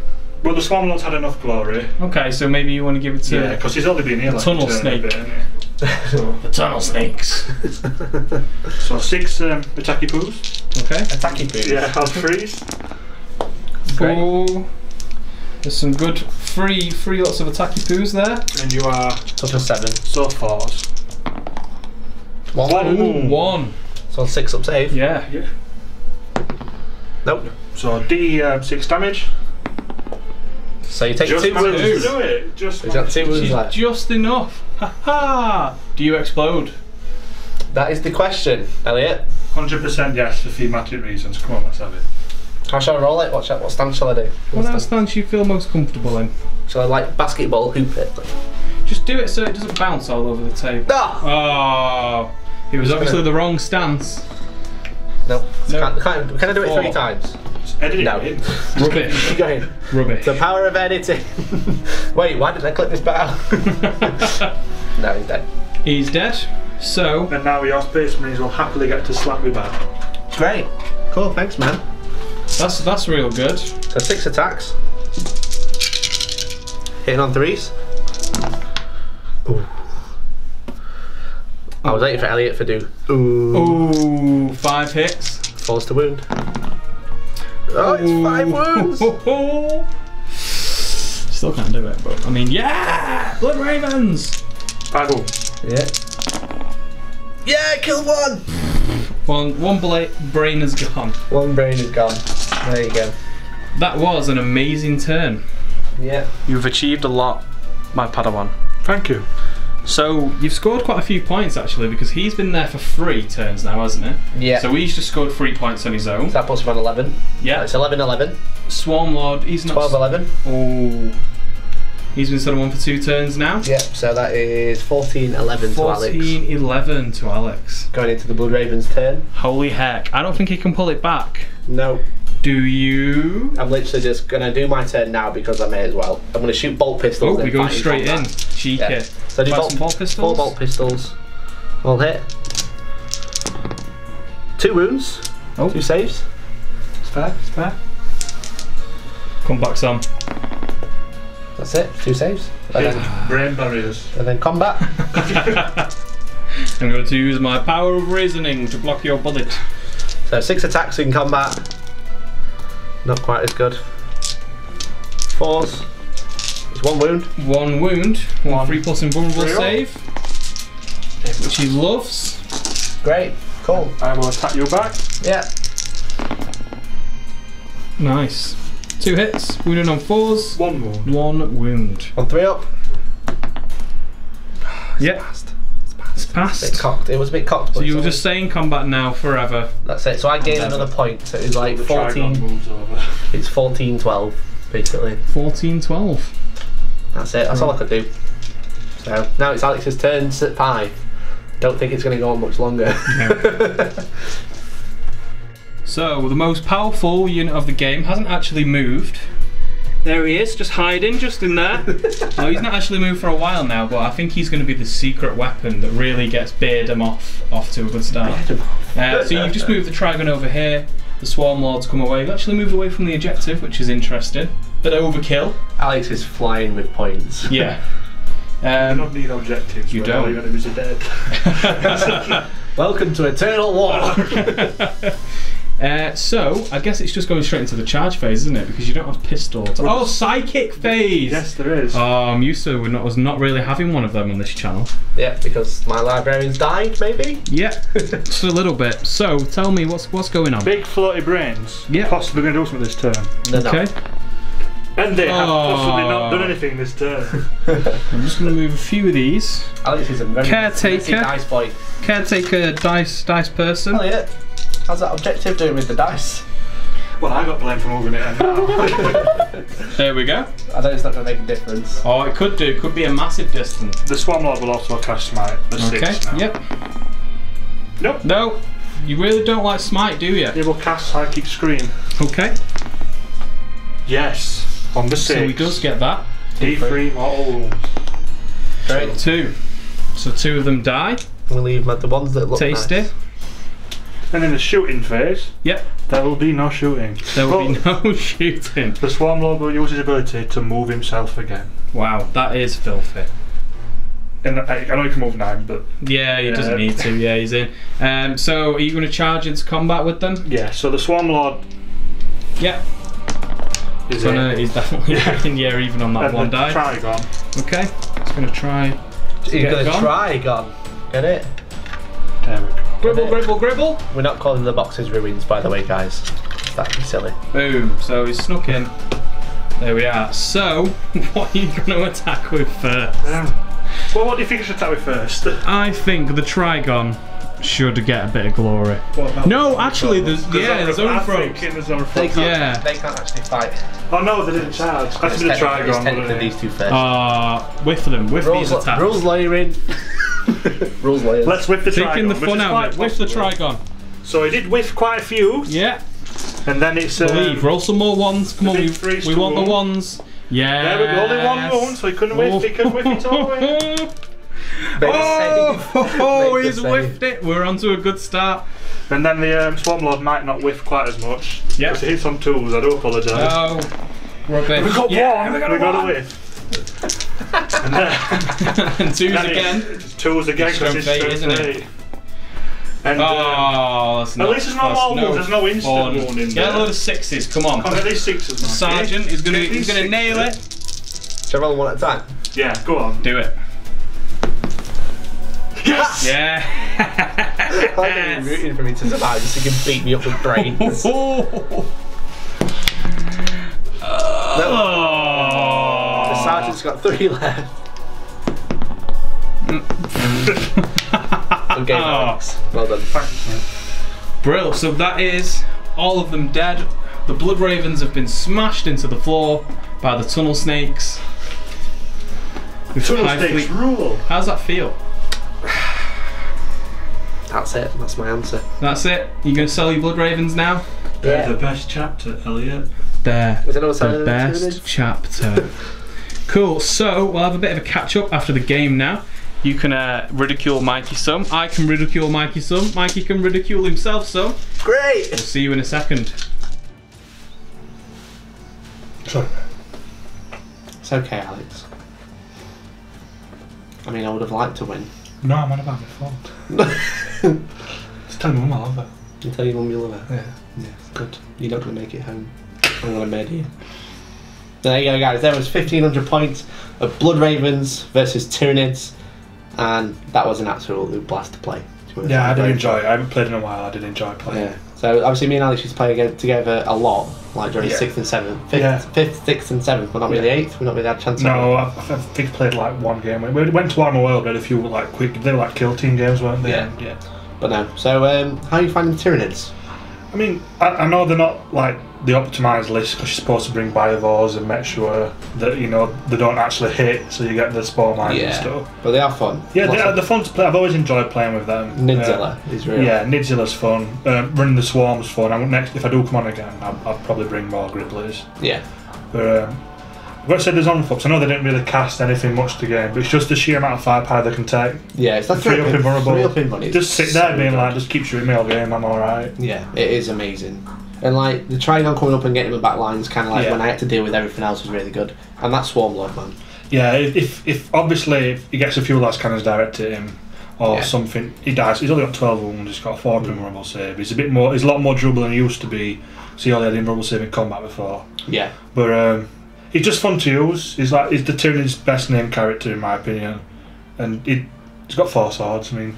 Well, the Swarmlord's had enough glory. Okay, so maybe you want to give it to Yeah, because he's only been here like tunnel a turn and a snake. bit, hasn't he? So, the tunnel snakes. so 6 attacky poos. Okay. Attacking boots. Yeah, I'll freeze. Great. Oh, there's some good free lots of attacky poos there. And you are Toughness 7. so 4s. 1. Ooh, 1. So 6 up save. Yeah. Nope. So D6 damage. So you take Just 2 managed wounds. to do it. Just He's got 2 wounds She's left. just enough. Ha ha! Do you explode? That is the question, Elliot. 100% yes for thematic reasons. Come on, let's have it. How shall I roll it? What stance shall I do? What stance you feel most comfortable in? Shall I like basketball hoop it? Just do it so it doesn't bounce all over the table. No! Oh, it was obviously the wrong stance. No. No. Can I do it 3 times? Edit No. it. Rubbish. Go ahead. Rubbish. The power of editing. Wait, why didn't I click this bit out? No, he's dead. He's dead. So. And now your Space Marines will happily get to slap me back. Great. Cool, thanks man. That's real good. So 6 attacks. Hitting on 3s. Ooh. I was waiting for Elliot to do. Ooh, 5 hits. Falls to wound. Oh, it's 5 wounds! Still can't do it, but I mean, yeah! Blood Ravens! 5 wounds. Yeah. Yeah, kill one! One brain is gone. One brain is gone. There you go. That was an amazing turn. Yeah. You've achieved a lot, my Padawan. Thank you. So, you've scored quite a few points actually, because he's been there for 3 turns now, hasn't he? Yeah. So he's just scored 3 points on his own. So that puts him on 11. Yeah. It's 11-11. Swarmlord, he's not... 12-11. Oh. He's been sort of 1 for 2 turns now. Yep, so that is 14-11 to Alex. 14-11 to Alex. Going into the Blood Raven's turn. Holy heck. I don't think he can pull it back. No. Do you? I'm literally just going to do my turn now because I may as well. I'm going to shoot bolt pistols. Oh, we go straight in. Cheeky. Yeah. So do bolt pistols? 4 bolt pistols. All hit. 2 wounds. Oh. 2 saves. It's fair, it's fair. Come back some. That's it, 2 saves. And then, Brain barriers. and then combat. I'm going to use my power of reasoning to block your bullet. So 6 attacks in combat. Not quite as good. 4s. It's 1 wound. 1 wound. 1 3+ invulnerable 3 save. Which he loves. Great. Cool. I will attack you back. Yeah. Nice. 2 hits. Wounded on 4s. 1 wound. 1 wound. On 3 up. Yep. It's Bit passed. cocked. It was a bit cocked. So but you will it's just stay in combat now forever. That's it. So I gained another point. So it was like The 14. Trigon moves over. It's 14-12, basically. 14-12. That's it. That's all I could do. So now it's Alex's turn. At 5. Don't think it's going to go on much longer. No. So the most powerful unit of the game hasn't actually moved. There he is, just hiding, just in there. No, he's not actually moved for a while now, but I think he's going to be the secret weapon that really gets Beardemoth off to a good start. So you've just moved the Trigon over here. The Swarm Lords come away. You've actually moved away from the objective, which is interesting. Bit overkill. Alex is flying with points. Yeah. You don't need objectives. You when don't. all your enemies are dead. Welcome to Eternal War. So I guess it's just going straight into the charge phase, isn't it? Because you don't have pistols. Oh, psychic phase! Yes, there is. Oh, I'm used to was not really having one of them on this channel. Yeah, because my librarians died, maybe? Yeah, just a little bit. So tell me what's going on. Big floaty brains. Yeah. Possibly going to do something this turn. They're not. Okay. And they have Oh. possibly not done anything this turn. I'm just going to move a few of these. Alex is a very Caretaker. messy dice boy. Caretaker dice person. Elliot, how's that objective doing with the dice? Well, I got blamed for moving it in now. There we go. I know it's not going to make a difference. Oh, it could do. It could be a massive distance. The Swarm Lord will also cast Smite. The Okay. 6 now. Yep. Nope. No, you really don't like Smite, do you? He will cast Psychic Scream. Okay. Yes. On the 6. So he does get that. D3 mortal wounds. Great. 2. So 2 of them die. We'll leave the ones that look Tasty. nice. And in the shooting phase, Yep. there will be no shooting. There will be But no shooting. the Swarm Lord will use his ability to move himself again. Wow, that is filthy. And I know he can move 9, but Yeah, he doesn't need to. Yeah, he's in. So are you going to charge into combat with them? yeah. So the Swarm Lord Yep. is He's definitely in. Yeah, even on that and one the die. Trigon. Okay. Just going to try. He's Get going to gone. try gone. Get it? There we go. Gribble, gribble, gribble. We're not calling the boxes ruins, by the way, guys. That'd be silly. Boom. So he's snuck in. There we are. So, what are you going to attack with first? Well, what do you think I should attack with first? I think the Trigon should get a bit of glory. No, actually, there's Zone Frogs. They can't actually fight. Oh no, they didn't charge. I should have tried on. These two first. Whiff them, whiff these attacks. Rules layering. Rules layering. Let's whiff the Trigon. Taking the fun out of it. Whiff the Trigon. So he did whiff quite a few. Yeah. And then it's. Believe. Roll some more ones. Come on, we want the ones. Yeah. There we go. Only one wound, so he couldn't whiff. He couldn't whiff it all the way. Oh, he's whiffed it. We're on to a good start. And then the Swarmlord might not whiff quite as much. Yeah. Because he hits on tools. I do apologise. Oh, rubbish. We got one. We got a whiff. And then and twos again. Tools again because it's fate, isn't it? And that's not. At least there's no more wounds. There's no instant wound in there. Get a load of sixes. Come on. Get these sixes, man. Sergeant is gonna nail it. Shall I roll one at a time? Yeah, go on. Do it. Yes! Yeah! I'm rooting for me to survive just so you can beat me up with brains. No. The sergeant's got 3 left. Good game, Alex. Well done. Brill, so that is all of them dead. The Blood Ravens have been smashed into the floor by the Tunnel Snakes. Tunnel Snakes rule! How's that feel? That's it. That's my answer. That's it? You going to sell your Blood Ravens now? They're the best chapter, Elliot. They're the best chapter. Cool, so we'll have a bit of a catch up after the game now. You can ridicule Mikey some. I can ridicule Mikey some. Mikey can ridicule himself some. Great! We'll see you in a second. Sorry. It's okay, Alex. I mean, I would have liked to win. No, I'm on about my fault. Just tell me Mum I love her. You tell your mum you love her? Yeah. Yeah, good. You're not going to make it home. I'm going to murder you. There you go, guys. There was 1,500 points of Blood Ravens versus Tyranids, and that was an absolute blast to play. Yeah, I did enjoy it. I haven't played in a while. I did enjoy playing. Yeah. So obviously, me and Alex used to play together a lot, like during 6th and 7th, 5th, 6th and 7th, but not really 8th. We not really had a chance. No, I think I played like one game. We went to Warhammer World, we had a few like quick. They were like kill team games, weren't they? Yeah. Yeah. But no. So how are you finding the Tyranids? I mean, I know they're not like the optimised list because you're supposed to bring biovores and make sure that they don't actually hit, so you get the spore mines and stuff. But they are fun. Yeah, they're fun to play. I've always enjoyed playing with them. Nidzilla is really. Yeah, Nidzilla's fun. Running the swarm's fun. If I do come on again, I'll probably bring more Gribblies. Yeah. But I've got to say there's on-flips. I know they didn't really cast anything much to game, but it's just the sheer amount of firepower they can take. Yeah, it's that 3 up invulnerable. Just sit there being like, just keep shooting me all game, I'm alright. Yeah, it is amazing. And like the Trigon coming up and getting the back lines, kind of like when I had to deal with everything else, was really good. And that Swarmlord, man. Yeah, if obviously if he gets a few last cannons directed at him or something, he dies. He's only got 12 wounds. He's got 4 invulnerable save. He's a lot more durable than he used to be. So he only had invulnerable save in combat before. Yeah. But he's just fun to use. He's the Tyranid's best named character in my opinion, and he's got 4 swords. I mean,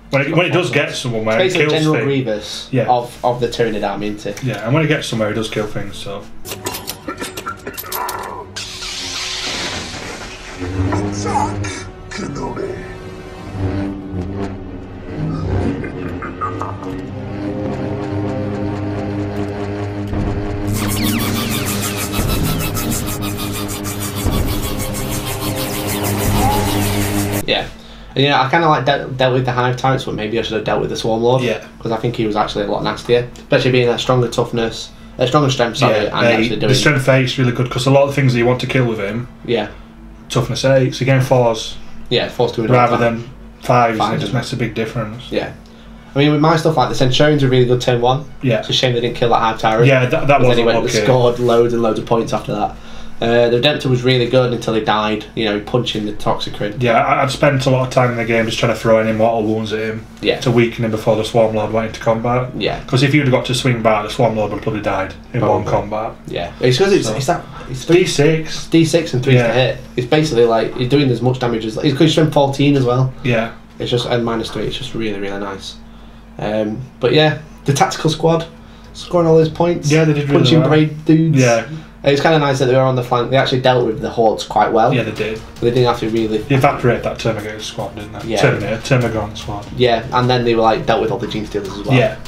when he does get someone where it's he kills General things, Grievous of the Tyranid army, isn't it? Yeah, and when he gets somewhere, he does kill things. So. Yeah. And, I kind of like dealt with the Hive Tyrants, but maybe I should have dealt with the Swarmlord. Yeah. Because I think he was actually a lot nastier, especially being a stronger toughness, a stronger strength. Sorry, and actually doing the strength 8 is really good because a lot of things that you want to kill with him. Yeah. Toughness 8, so again 4s. Yeah, 4s to rather than 5s, and it just makes a big difference. Yeah. I mean, with my stuff like the Centurions were really good turn 1. Yeah. It's a shame they didn't kill that Hive Tyrant. Yeah, that was then he went and scored loads and loads of points after that. The Redemptor was really good until he died, punching the Toxicrid. Yeah, I'd spent a lot of time in the game just trying to throw any mortal wounds at him to weaken him before the Swarmlord went into combat. Yeah. Because if you'd have got to swing back, the Swarmlord would have probably died in one combat. Yeah. It's because it's D6. D6 and 3 to hit. It's basically like he's doing as much damage as... It's because he's from 14 as well. Yeah. It's just... And -3, it's just really, really nice. But yeah, the tactical squad, scoring all those points. Yeah, they did really punching well. brave dudes. Yeah. It was kind of nice that they were on the flank. They actually dealt with the hordes quite well. Yeah, they did. They didn't have to really... They evaporated that Terminator squad, didn't they? Yeah. Termagon squad. Yeah, and then they were like dealt with all the Gene Stealers as well. Yeah.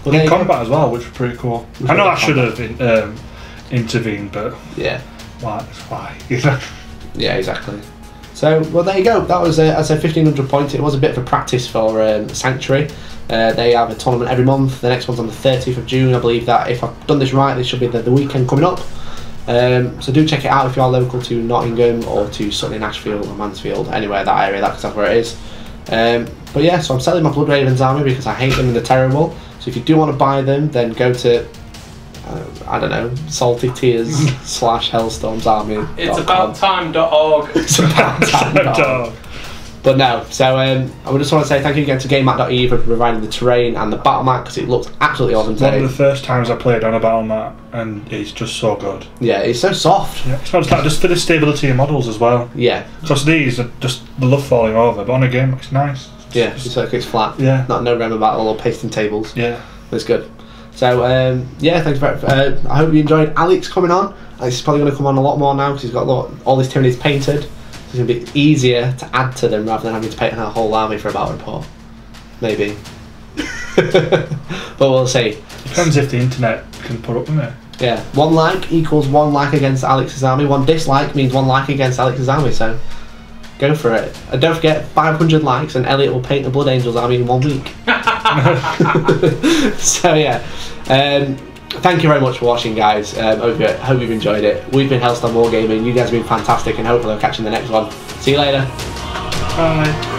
But in combat as well, which was pretty cool. I know I should have intervened, but yeah, why? Yeah, exactly. So, well, there you go. That was, I said, 1,500 points. It was a bit of a practice for Sanctuary. They have a tournament every month. The next one's on the 30th of June. I believe that if I've done this right, this should be the weekend coming up. So do check it out if you are local to Nottingham or to Sutton in Ashfield or Mansfield, anywhere that area. That's where it is. But yeah, so I'm selling my Blood Ravens army because I hate them and they're terrible. So if you do want to buy them, then go to I don't know, Salty Tears / Hellstorm's army. It's about time.org. It's about time.org. But no, so I just want to say thank you again to Gamemat.eu for providing the terrain and the battle mat because it looked absolutely awesome today. One of the first times I played on a battle mat, and it's just so good. Yeah, it's so soft. Yeah, it's not just that, just for the stability of models as well. Yeah. Because these are just, the love falling over, but on a game it's nice. Yeah, it's like it's flat. Yeah. Not no Rema battle or pasting tables. Yeah. It's good. So yeah, thanks for. I hope you enjoyed Alex coming on. Alex is probably going to come on a lot more now because he's got all these Tyranids painted. It's going to be easier to add to them rather than having to paint a whole army for a battle report. Maybe. But we'll see. Depends if the internet can put up with it. Yeah, 1 like equals 1 like against Alex's army. 1 dislike means 1 like against Alex's army. So go for it. And don't forget, 500 likes and Elliot will paint the Blood Angels army in 1 week. So yeah. Thank you very much for watching, guys. Hope you've enjoyed it. We've been Hellstorm Wargaming. You guys have been fantastic, and hopefully I'll catch you in the next one. See you later. Bye.